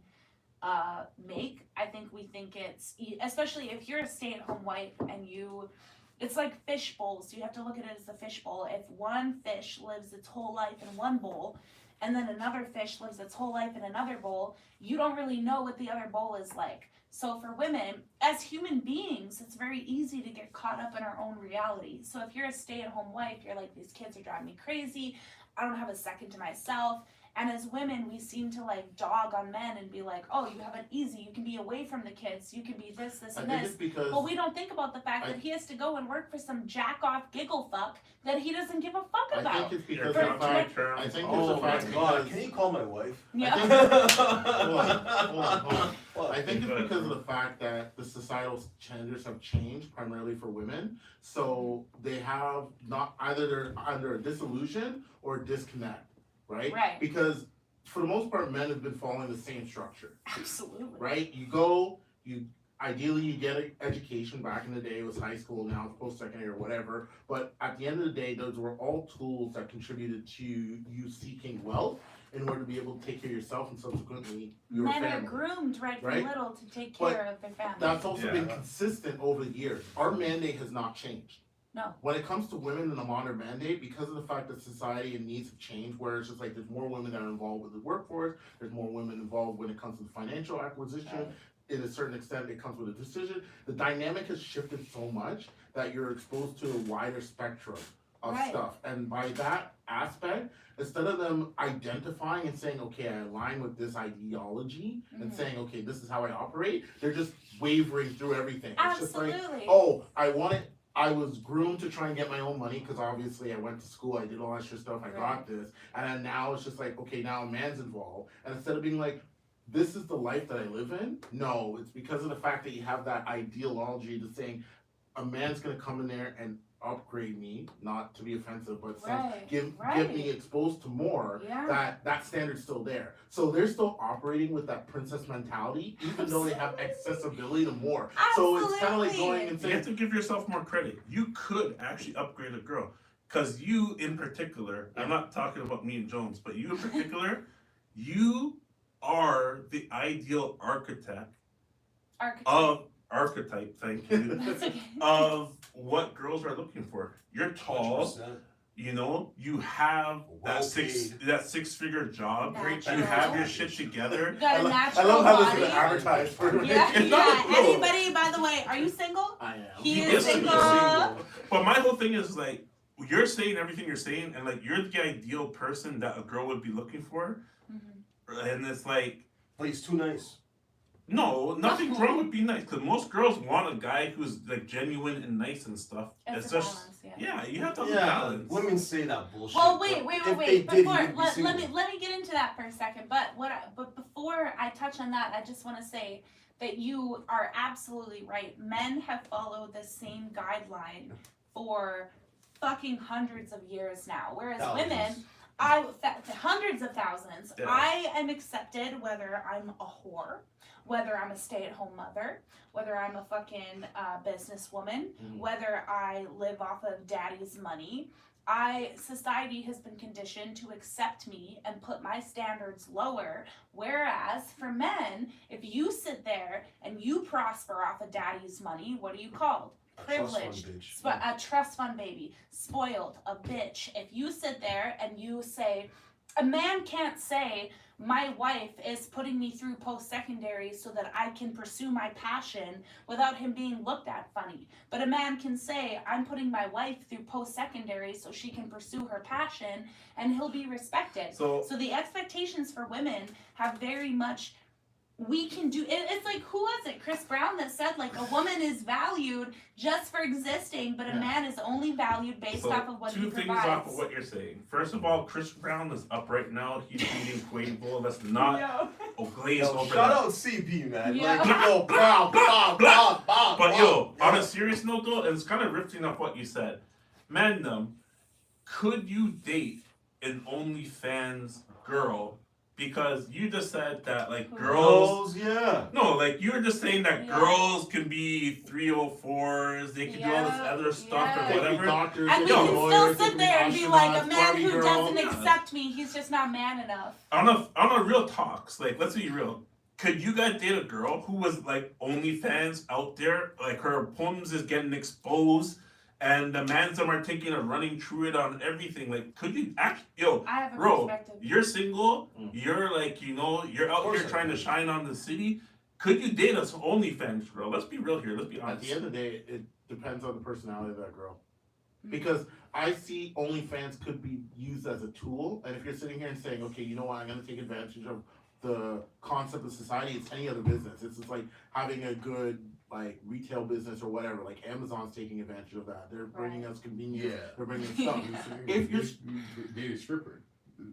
make. I think we think it's, especially if you're a stay-at-home wife and it's like fish bowls. You have to look at it as a fish bowl. If one fish lives its whole life in one bowl, and then another fish lives its whole life in another bowl, you don't really know what the other bowl is like. So for women, as human beings, it's very easy to get caught up in our own reality. So if you're a stay-at-home wife, you're like, these kids are driving me crazy. I don't have a second to myself. And as women, we seem to like dog on men and be like, oh, you have it easy. You can be away from the kids. You can be this, and this. But we don't think about the fact that he has to go and work for some jack-off giggle fuck that he doesn't give a fuck about. I think it's because of the fact. I think it's the fact. God, can you call my wife? Yeah. Hold on. I think it's because of the fact that the societal genders have changed primarily for women. So they have not, either they're under a disillusion or a disconnect. Right? Because for the most part, men have been following the same structure. Absolutely. Right? Ideally you get an education. Back in the day it was high school, now it's post-secondary or whatever. But at the end of the day, those were all tools that contributed to you seeking wealth in order to be able to take care of yourself and subsequently your family. Men are groomed right from little to take care of their family. That's also been consistent over the years. Our mandate has not changed. No. When it comes to women in the modern mandate, because of the fact that society and needs have changed, where it's just like there's more women that are involved with the workforce, there's more women involved when it comes to financial acquisition, in a certain extent it comes with a decision. The dynamic has shifted so much that you're exposed to a wider spectrum of stuff. And by that aspect, instead of them identifying and saying, okay, I align with this ideology and saying, okay, this is how I operate, they're just wavering through everything. Absolutely. It's just like, oh, I was groomed to try and get my own money because obviously I went to school, I did all extra stuff, I got this. And then now it's just like, okay, now a man's involved. And instead of being like, this is the life that I live in, no, it's because of the fact that you have that ideology to saying a man's going to come in there and upgrade me, not to be offensive, but give me exposed to more, that standard's still there. So they're still operating with that princess mentality, even though they have accessibility to more. So it's kind of like going and saying, you have to give yourself more credit. You could actually upgrade a girl. Because you in particular, I'm not talking about me and Jones, but you in particular, you are the ideal archetype, thank you, of what girls are looking for. You're tall, 100%. You know, you have that six-figure job. You have your shit together. You got a natural I love how body. this is advertised for Yeah. Anybody, by the way, are you single? I am. He is single. But my whole thing is like, you're saying everything you're saying, and like you're the ideal person that a girl would be looking for. And it's like, but he's too nice. No, nothing wrong with being nice, because most girls want a guy who's like genuine and nice and stuff. It's just balance, you have to have a balance. Women say that bullshit. Well, wait. Before let me get into that for a second. But before I touch on that, I just want to say that you are absolutely right. Men have followed the same guideline for fucking hundreds of years now. Whereas Thousands. women, hundreds of thousands. Yeah. I am accepted whether I'm a whore, whether I'm a stay-at-home mother, whether I'm a fucking businesswoman, whether I live off of daddy's money. Society has been conditioned to accept me and put my standards lower. Whereas for men, if you sit there and you prosper off of daddy's money, what are you called? Privileged, a trust fund baby, spoiled, a bitch. If you sit there and you say, a man can't say, my wife is putting me through post-secondary so that I can pursue my passion without him being looked at funny. But a man can say, I'm putting my wife through post-secondary so she can pursue her passion, and he'll be respected. So the expectations for women have very much, we can do, it's like, who was it? Chris Brown that said, like, a woman is valued just for existing, but a man is only valued based off of what he provides. Two things off of what you're saying. First of all, Chris Brown is up right now. He's eating Quavo. Let's not glaze over Shout that. out CB, man. Yeah. Like, yo, blah, blah, blah, blah, But yo, blah. on a serious note though, it's kind of riffing off what you said. Mandem, could you date an OnlyFans girl? Because you just said that, like, girls... yeah. No, like, you were just saying that girls can be 304s, they can do all this other stuff or whatever. Doctors, And we can still sit there and be like, a man who doesn't accept me, he's just not man enough. On a real talks, like, let's be real. Could you guys date a girl who was, like, OnlyFans out there? Like, her poems is getting exposed, and the mans are taking a running through it on everything. Like, could you actually, I have a bro, perspective. you're single, you're like, you're out here trying to shine on the city. Could you date us OnlyFans girl? Let's be real here. Let's be honest. At the end of the day, it depends on the personality of that girl. Because I see OnlyFans could be used as a tool, and if you're sitting here and saying, okay, you know what, I'm going to take advantage of the concept of society, it's any other business. It's just like having a good, like, retail business or whatever. Like, Amazon's taking advantage of that. They're bringing us convenience. Yeah. They're bringing stuff. If you date a stripper.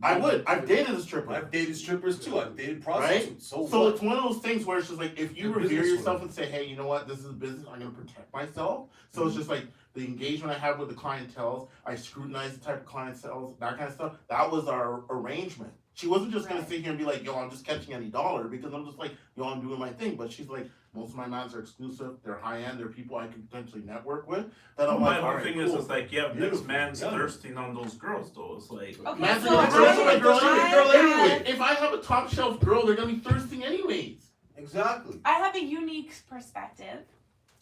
I would. I've dated a stripper. I've dated strippers too. I've dated Right? prostitutes. So what? it's one of those things where it's just like, if you They're revere business yourself women. and say, hey, you know what, this is a business, I'm going to protect myself. So it's just like the engagement I have with the clientele, I scrutinize the type of clientele, that kind of stuff. That was our arrangement. She wasn't just going to sit here and be like, yo, I'm just catching any dollar, because I'm just like, yo, I'm doing my thing. But she's like, most of my mans are exclusive, they're high end, they're people I can potentially network with. That I'm My like, whole all right, thing cool. is, it's like, yeah, next Beautiful. man's Yeah. thirsting on those girls, though. It's like, Okay, Man's so gonna be thirsty on a girl I anyway. If I have a top shelf girl, they're gonna be thirsting anyways. Exactly. have a unique perspective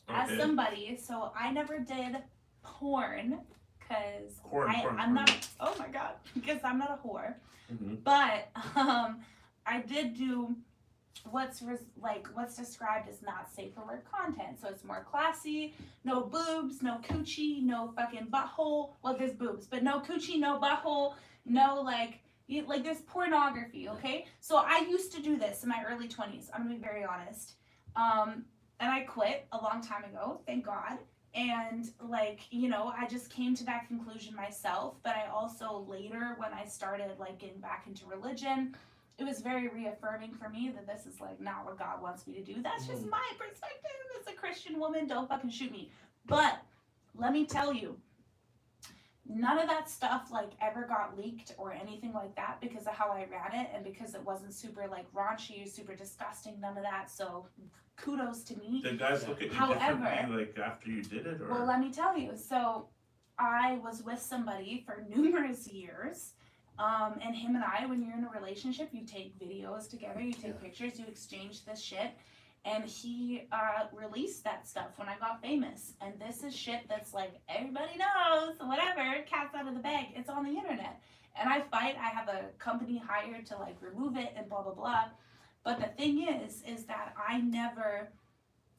as Okay. somebody. So I never did porn because Porn. I'm not. Oh my god, because I'm not a whore. Mhm. But I did do what's described as not safe for work content. So it's more classy, no boobs, no coochie, no fucking butthole. Well, there's boobs, but no coochie, no butthole, no like there's pornography. Okay, so I used to do this in my early 20s. I'm gonna be very honest. And I quit a long time ago, thank God. And like, I just came to that conclusion myself. But I also later, when I started like getting back into religion, it was very reaffirming for me that this is like not what God wants me to do. That's just my perspective as a Christian woman. Don't fucking shoot me. But let me tell you, none of that stuff like ever got leaked or anything like that because of how I ran it and because it wasn't super like raunchy, super disgusting, none of that. So kudos to me. Did guys look at you However, differently, like, after you did it? Or? well, let me tell you. So I was with somebody for numerous years. And him and I, when you're in a relationship, you take videos together, you take pictures, you exchange this shit. And he released that stuff when I got famous. And this is shit that's like, everybody knows, whatever, cat's out of the bag. It's on the internet. And I fight. I have a company hired to like remove it and blah, blah, blah. But the thing is that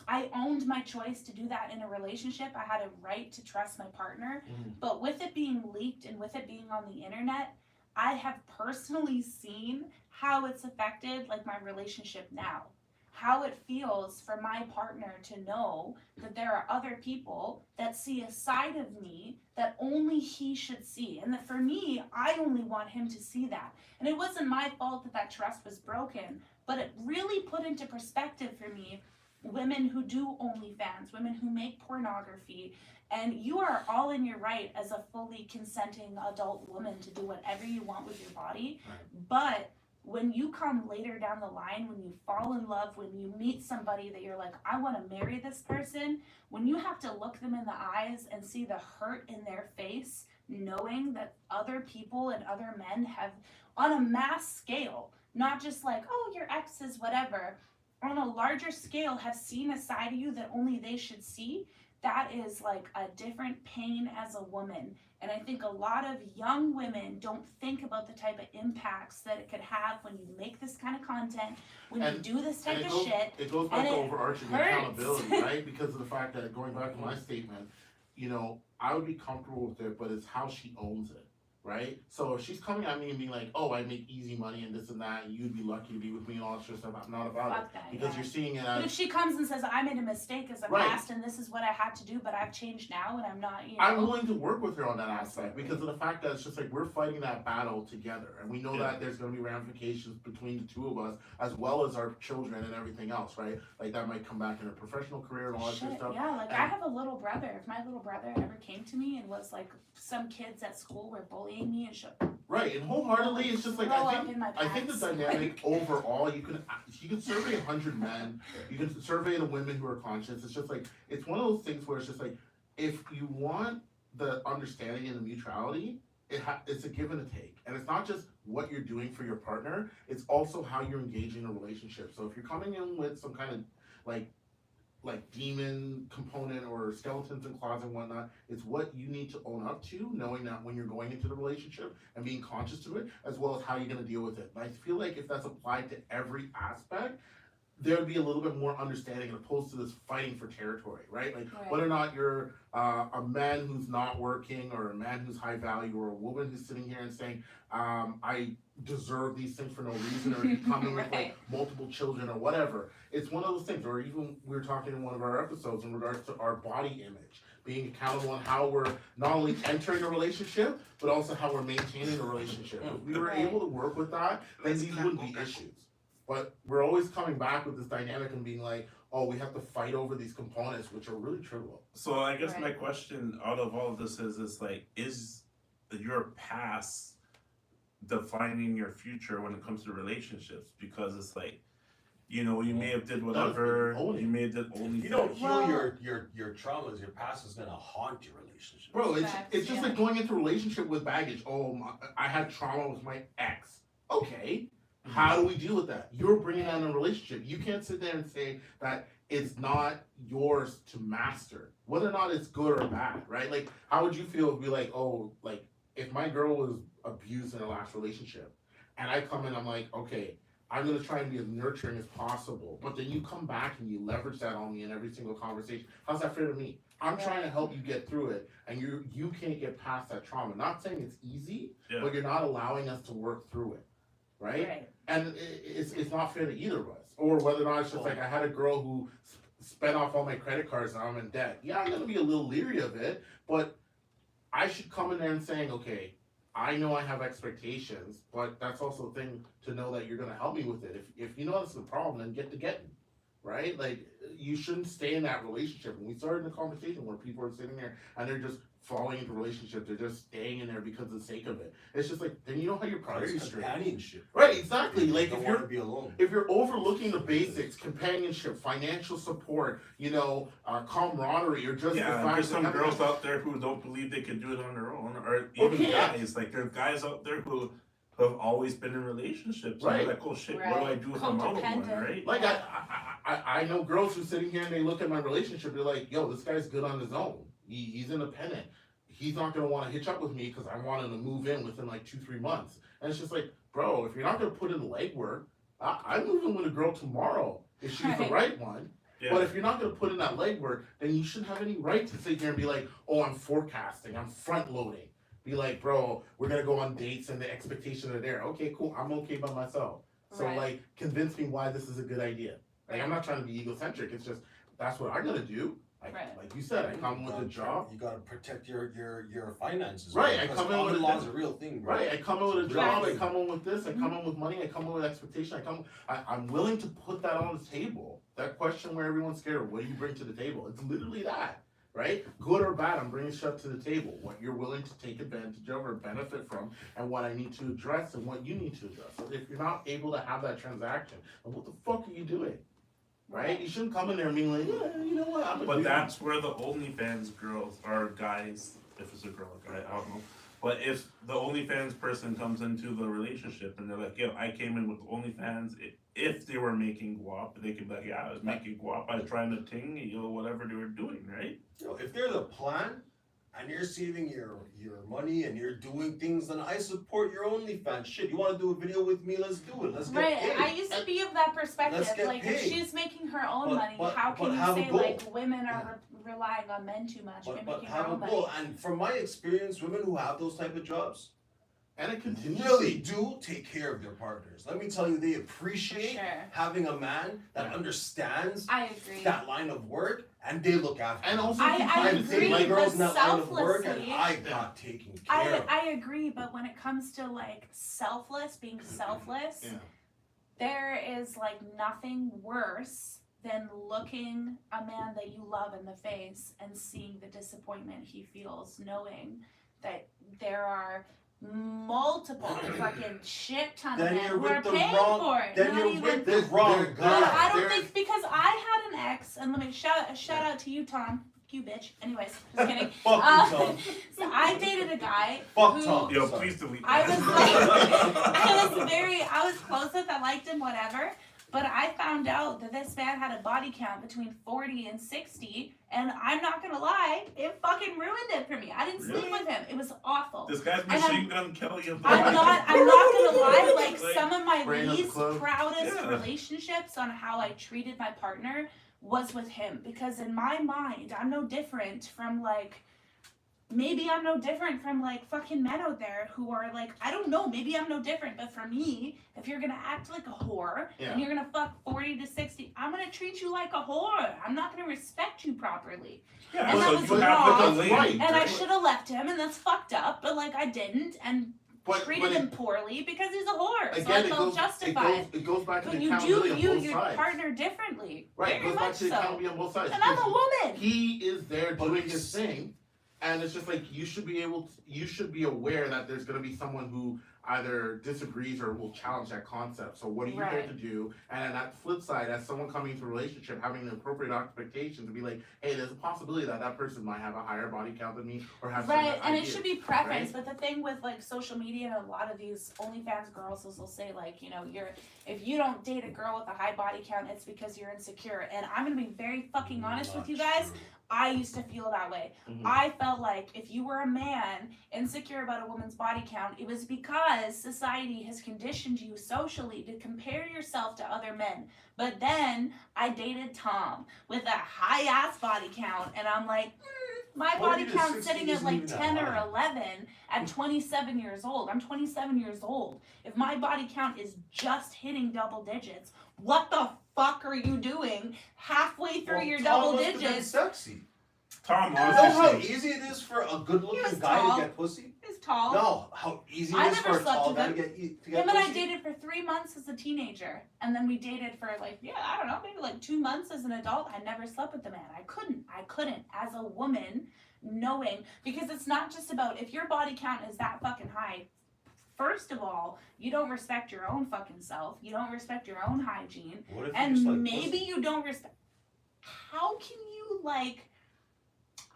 I owned my choice to do that in a relationship. I had a right to trust my partner. But with it being leaked and with it being on the internet, I have personally seen how it's affected like my relationship now. How it feels for my partner to know that there are other people that see a side of me that only he should see. And that for me, I only want him to see that. And it wasn't my fault that that trust was broken, but it really put into perspective for me women who do OnlyFans, women who make pornography, and you are all in your right as a fully consenting adult woman to do whatever you want with your body. But when you come later down the line, when you fall in love, when you meet somebody that you're like, I want to marry this person, when you have to look them in the eyes and see the hurt in their face, knowing that other people and other men have, on a mass scale, not just like, oh, your ex is whatever, on a larger scale, have seen a side of you that only they should see, that is like a different pain as a woman. And I think a lot of young women don't think about the type of impacts that it could have when you make this kind of content, when you do this type of shit. It goes back to overarching hurts. accountability, right? Because of the fact that, going back to my statement, you know, I would be comfortable with it, but it's how she owns it, right? So if she's coming at me and being like, oh, I make easy money and this and that, and you'd be lucky to be with me and all that sort of stuff, I'm not about Fuck it. that, Because you're seeing it as... But if she comes and says, I made a mistake as a Right. past and this is what I had to do, but I've changed now and I'm not, you know. I'm willing to work with her on that aspect because of the fact that it's just like we're fighting that battle together, and we know that there's going to be ramifications between the two of us as well as our children and everything else, right? Like that might come back in her professional career and all that sort of stuff. Yeah, like and I have a little brother. If my little brother ever came to me and was like, some kids at school were bullying me and right, and wholeheartedly, it's just like Throw I up think in my I think the pants. dynamic overall, you can survey 100 men, you can survey the women who are conscious. It's just like it's one of those things where it's just like if you want the understanding and the mutuality, it's a give and a take, and it's not just what you're doing for your partner; it's also how you're engaging in a relationship. So if you're coming in with some kind of like demon component or skeletons in closet and whatnot, it's what you need to own up to, knowing that when you're going into the relationship and being conscious to it, as well as how you're going to deal with it. And I feel like if that's applied to every aspect, there would be a little bit more understanding as opposed to this fighting for territory, right? Like whether or not you're a man who's not working or a man who's high value or a woman who's sitting here and saying, I deserve these things for no reason, or you coming with like multiple children or whatever. It's one of those things. Or even we were talking in one of our episodes in regards to our body image, being accountable on how we're not only entering a relationship, but also how we're maintaining a relationship. If we were able to work with that, then these wouldn't be issues. But we're always coming back with this dynamic and being like, oh, we have to fight over these components, which are really trivial. So I guess my question out of all of this is like, is your past defining your future when it comes to relationships? Because it's like, you know, you may have did whatever, you may have did only. You don't heal your traumas, your past is gonna haunt your relationship. Bro, it's just like going into a relationship with baggage. Oh, I had trauma with my ex. Okay. How do we deal with that? You're bringing that in a relationship. You can't sit there and say that it's not yours to master, whether or not it's good or bad, right? Like, how would you feel if we like, oh, like if my girl was abused in her last relationship, and I come in, I'm like, okay, I'm gonna try and be as nurturing as possible, but then you come back and you leverage that on me in every single conversation. How's that fair to me? I'm trying to help you get through it, and you can't get past that trauma. Not saying it's easy, but you're not allowing us to work through it. Right? And it's not fair to either of us. Or whether or not it's just like I had a girl who spent off all my credit cards and I'm in debt. Yeah, I'm going to be a little leery of it, but I should come in there and saying, okay, I know I have expectations, but that's also a thing to know that you're going to help me with it. If you know that's the problem, then get to getting, right? Like, you shouldn't stay in that relationship. When we started the conversation where people are sitting there and they're just falling into relationships, they're just staying in there because of the sake of it. It's just like, then you know how your priorities straight. Companionship. Right, exactly. Like don't if want to be alone. if you're overlooking the basics, companionship, financial support, you know, camaraderie, or just the fact there's some that girls out there who don't believe they can do it on their own, or even guys. Like there are guys out there who have always been in relationships. Right. And they're like, oh shit, what do I do if I'm out of one, right? Like I know girls who sitting here and they look at my relationship, they're like, yo, this guy's good on his own. He's independent. He's not going to want to hitch up with me because I want him to move in within like 2-3 months. And it's just like, bro, if you're not going to put in the legwork, I'm moving with a girl tomorrow if she's the right one. Yeah. But if you're not going to put in that legwork, then you shouldn't have any right to sit here and be like, oh, I'm forecasting, I'm front loading. Be like, bro, we're going to go on dates and the expectations are there. Okay, cool. I'm okay by myself. So like, convince me why this is a good idea. Like, I'm not trying to be egocentric. It's just, that's what I'm going to do. Like you said, I come with a job. You gotta protect your finances. Right, I come in with a law is a real thing, bro. Right, I come in with a job. I come in with this. I come in with money. I come in with expectation. I'm willing to put that on the table. That question where everyone's scared. What do you bring to the table? It's literally that. Right? Good or bad, I'm bringing stuff to the table. What you're willing to take advantage of or benefit from, and what I need to address and what you need to address. So if you're not able to have that transaction, then what the fuck are you doing? Right? You shouldn't come in there and be like, yeah, you know what? But that's where the OnlyFans girls or guys, if it's a girl or guy, I don't know. But if the OnlyFans person comes into the relationship and they're like, yo, I came in with OnlyFans, if they were making guap, they could be like, yeah, I was making guap, I was trying to ting, you know, whatever they were doing, right? If they're the plan and you're saving your money and you're doing things, then I support your OnlyFans. Shit, you want to do a video with me? Let's do it. Let's get paid. I used to be of that perspective. Like, if she's making her own money, how can you say like women are relying on men too much? But have a goal. And from my experience, women who have those type of jobs, and it continues, really do take care of their partners. Let me tell you, they appreciate having a man that understands that line of work, and they look after. And also, I agree, my girls but in that line of work, and selflessly, I got taken care of. I agree, but when it comes to like being selfless, there is like nothing worse than looking a man that you love in the face and seeing the disappointment he feels, knowing that there are multiple fucking shit ton of men who are paying for it. Then you're with the wrong guy. I don't think, because I had an ex, and let me shout out to you, Tom. You bitch. Anyways, just kidding. Fuck you, Tom. So I dated a guy Fuck Tom. Yo, please delete I was like, I was close with, I liked him, whatever. But I found out that this man had a body count between 40 and 60, and I'm not gonna lie, it fucking ruined it for me. I didn't sleep with him. It was awful. This guy's machine gun Kelly of the I'm not gonna lie, like some of my Brain of the least club. proudest relationships on how I treated my partner was with him. Because in my mind, I'm no different from like, maybe I'm no different from like fucking men out there who are like, I don't know, maybe I'm no different, but for me, if you're gonna act like a whore and you're gonna fuck 40 to 60, I'm gonna treat you like a whore. I'm not gonna respect you properly. Yeah, and so that was you have wrong, to lady, and I should have left him, and that's fucked up, but like I didn't, and treated him poorly because he's a whore. So I felt justified. It goes back to But the you do accountability on view both your sides. partner differently. Right, it Very goes back much to the so. accountability on both sides. And I'm a because woman. He is there doing his thing, and it's just like you should be aware that there's going to be someone who either disagrees or will challenge that concept. So what are you there to do? And on that flip side, as someone coming into a relationship, having an appropriate expectation to be like, hey, there's a possibility that that person might have a higher body count than me or have Right, certain and it ideas, should be preference, right? but the thing with like social media and a lot of these OnlyFans girls is they'll say like, you know, if you don't date a girl with a high body count, it's because you're insecure. And I'm gonna be very fucking honest with you guys. I used to feel that way. I felt like if you were a man insecure about a woman's body count, it was because society has conditioned you socially to compare yourself to other men. But then I dated Tom with a high ass body count, and I'm like, my body count's sitting at like 10 or 11 at 27 years old. I'm 27 years old. If my body count is just hitting double digits, what the fuck are you doing halfway through your double digits? Sexy. Tom, you know how easy it is for a good-looking guy tall. to get pussy? He's tall. No, how easy I it is never for a tall slept guy with to him. get Him and I pussy? dated for 3 months as a teenager, and then we dated for like, I don't know, maybe like 2 months as an adult. I never slept with the man. I couldn't as a woman, knowing, because it's not just about if your body count is that fucking high. First of all, you don't respect your own fucking self. You don't respect your own hygiene. What if you And just like maybe pussy? you don't respect. How can you like?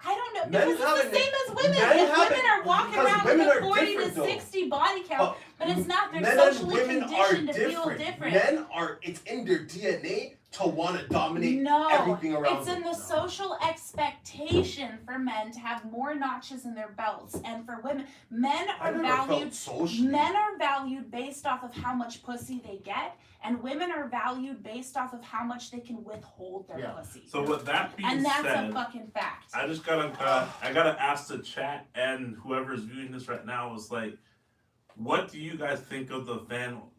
I don't know. Men Because it's the same as women. men If have women it- are walking because around with women a are 40 to different, though. 60 body count, but it's not. They're Men and socially women are conditioned to feel different. different. Men are, it's in their DNA to want to dominate No, everything around it's them. in the social expectation for men to have more notches in their belts, and for women, men I are never felt valued. socially. Men are valued based off of how much pussy they get, and women are valued based off of how much they can withhold their pussy. So with that being And that's said, a fucking fact. I just gotta ask the chat and whoever's viewing this right now is like, what do you guys think of the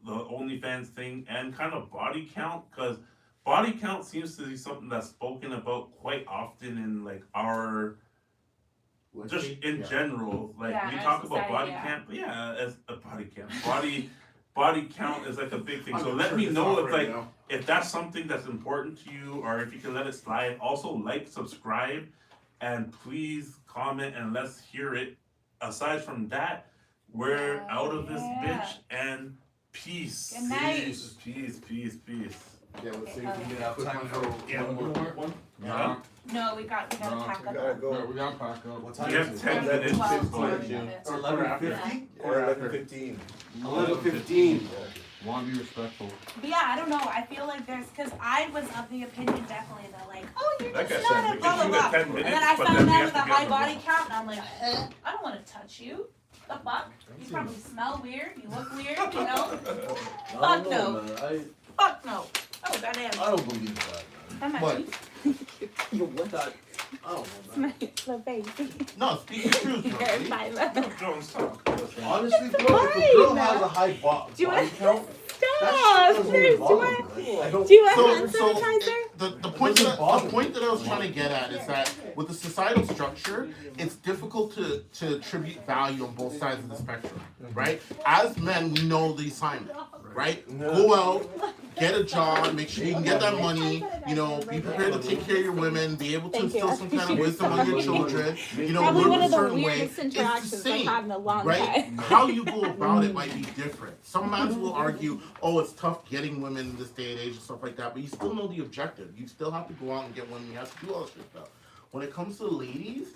OnlyFans thing and kind of body count? Because body count seems to be something that's spoken about quite often in like our just in general. Like we talk about body count, as a body count, body count is like a big thing. So let me know if like if that's something that's important to you, or if you can let it slide. Also, like, subscribe, and please comment and let's hear it. Aside from that, we're out of this bitch, and peace. Good night. Peace. Yeah, let's see if we can have time for one more. Yeah. No, we gotta pack up. We gotta go. No, we gotta pack up. What time We have is 10 it? minutes. 11:50 or 11:15? 11:15. Want to be respectful. But yeah, I don't know. I feel like because I was of the opinion definitely that like, oh, you're Like I just said, not we a blah can blah do the blah. 10 minutes, And then I but found then we out have with to a get high the body rules. count, and I'm like, I don't want to touch you. The fuck? You probably smell weird. You look weird. You know? Fuck no. Fuck no. Oh goddamn. I don't believe that, That man. might But you what that? I don't know. Man. My baby. No, speak the truth, You're Josie. fine. Honestly, bro, if a girl has a high Do you body want count, stop? doesn't Seriously, bother do me, you right? I don't. do you want So- hand so- sanitizer? The point that I was trying to get at is that with the societal structure, it's difficult to attribute value on both sides of the spectrum, right? As men, we know the assignment, right? Go out, get a job, make sure you can get that money, you know, be prepared to take care of your women, be able to Thank you. instill some kind of wisdom on your children, you know, Probably work one a of the certain way. weirdest It's the interactions I've same, had in a long right? time. How you go about it might be different. Some men will argue, oh, it's tough getting women in this day and age and stuff like that, but you still know the objective. You still have to go out and get women. You have to do all this stuff. When it comes to ladies,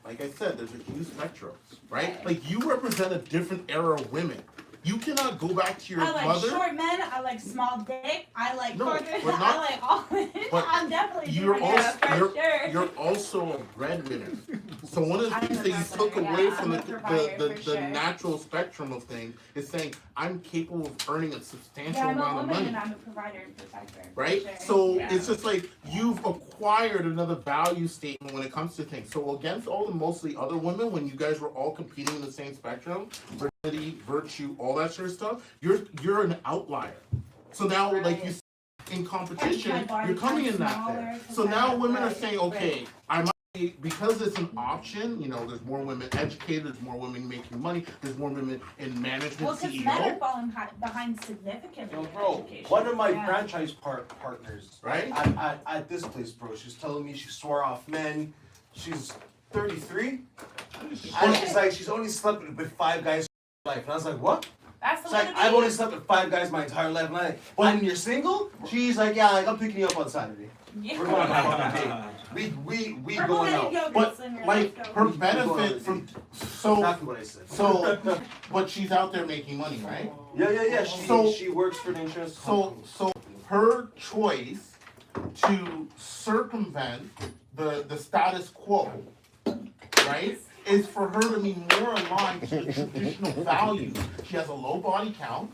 like I said, there's a huge spectrum, right? Like you represent a different era of women. You cannot go back to your I like mother. short men. I like small dick. I like No, short. we're I not- like all. but I'm definitely You're different also era for sure. you're also a breadwinner. So one of the I'm things a that you took breadwinner, away yeah. from I'm a provider for the sure. natural spectrum of things is saying I'm capable of earning a substantial Yeah, I'm a amount of woman money. and I'm a provider and protector. for Right? sure. So Yeah. it's just like you've acquired another value statement when it comes to things. So against all the mostly other women, when you guys were all competing in the same spectrum, virginity, virtue, all that sort of stuff, you're an outlier. So now, like you said, in competition, you're coming in that there. So now women are saying, okay, I might because it's an option, you know, there's more women educated, there's more women making money, there's more women in management, Well, because men are CEO. falling behind significantly. in Bro, education. one of my Yeah. franchise partners, Right? at this place, bro, she's telling me she swore off men. She's 33, and she's like, she's only slept with 5 guys in her life. And I was like, what? That's the It's way like, to I've be. only slept with 5 guys my entire life. And I'm like, when you're single? She's like, yeah, like I'm picking you up on Saturday. Yeah. We're going on a fucking date. We We're going going out. to But yoga, so like let's go. her benefit from so Exactly what I said. so, but she's out there making money, right? Yeah. So- She works for the insurance So company. so her choice to circumvent the status quo, right, is for her to be more aligned to the traditional values. She has a low body count,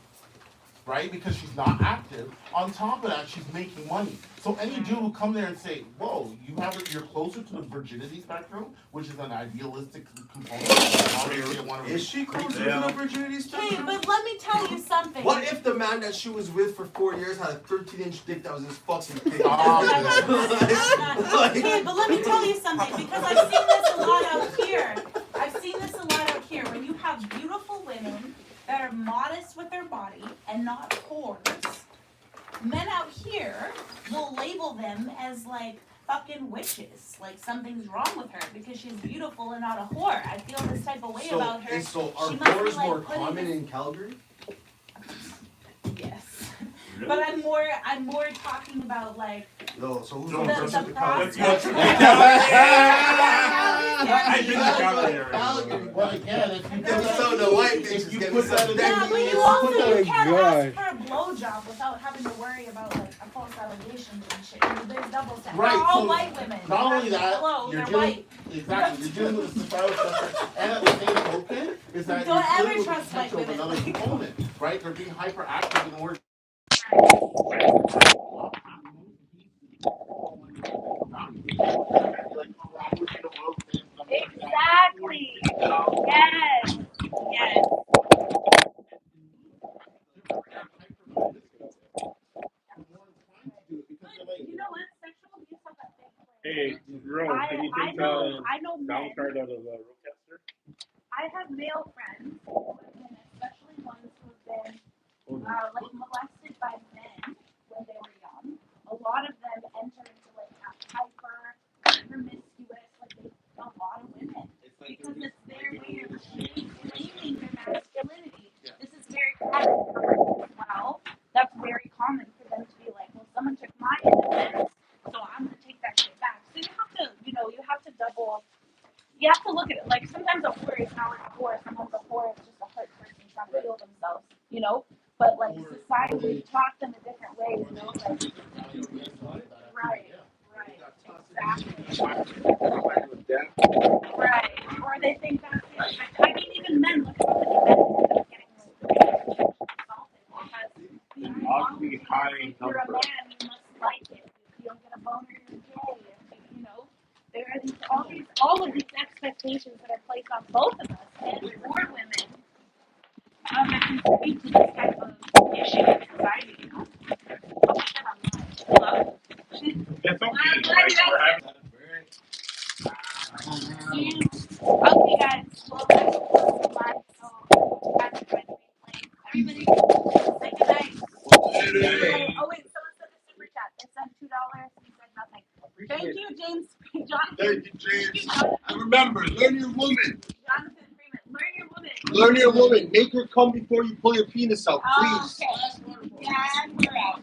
right, because she's not active. On top of that, she's making money. So any dude will come there and say, whoa, you're closer to the virginity spectrum, which is an idealistic component. Is she closer to the virginity Hey, spectrum? but let me tell you something. What if the man that she was with for 4 years had a 13-inch dick that was his fucking dick? Okay, but let me tell you something, because I've seen this a lot out here. I've seen this a lot out here. When you have beautiful women that are modest with their body and not whores, men out here will label them as like fucking witches. Like something's wrong with her because she's beautiful and not a whore. I feel this type of way about her. So are She must be, whores like, more putting common this- in Calgary? Yes. But I'm more talking about like No, so who's No, on the versus the prospect. Calgary? I've been to Calgary. Well, again, if you Get me some of the white bitches, if you get me put some that in Yeah, but if you you also put that you can't God. ask for a blowjob without having to worry about like a false allegations and shit. There's double standards. Right, They're all so white women. not only that, Hello, you're they're dealing white. exactly you're dealing with the societal structure, and at the same token is that Don't you're ever dealing with the trust white potential of women. another component, right? They're being hyperactive in order. Exactly. Yes. Yes. Hey, Rome, can you take I know down men. card out of Rochester? I have male friends, especially ones who have been like molested by men when they were young. A lot of them enter into like hyper, promiscuous, like they a lot of women because it's their way of claiming their masculinity. This is very common for men as well. That's very common for them to be like, well, someone took my independence, so I'm gonna take that shit back. So you have to, you have to double. You have to look at it like sometimes a whore is not like a whore. Sometimes a whore is just a hurt person trying to heal themselves, But like society taught them a different way, Like, right, exactly. Right, or they think that's it. I mean, even men look at somebody that is getting assaulted because Obviously, high if you're a man, you must like it. If you don't get a boner, you're gay. There are all of these expectations that are placed on both of us, men or women, that contribute to this type of issue in society. Hello? That's okay. Okay, guys. Well, that's live. So, guys, everybody, say goodnight. Oh, wait, someone said the super chat. They sent $2 and said nothing. Thank you, James. Jonathan. Thank you, James. And remember, learn your woman. Jonathan Freeman, learn your woman. Learn your woman. Make her come before you pull your penis out, please. Okay. Yeah, and we're out.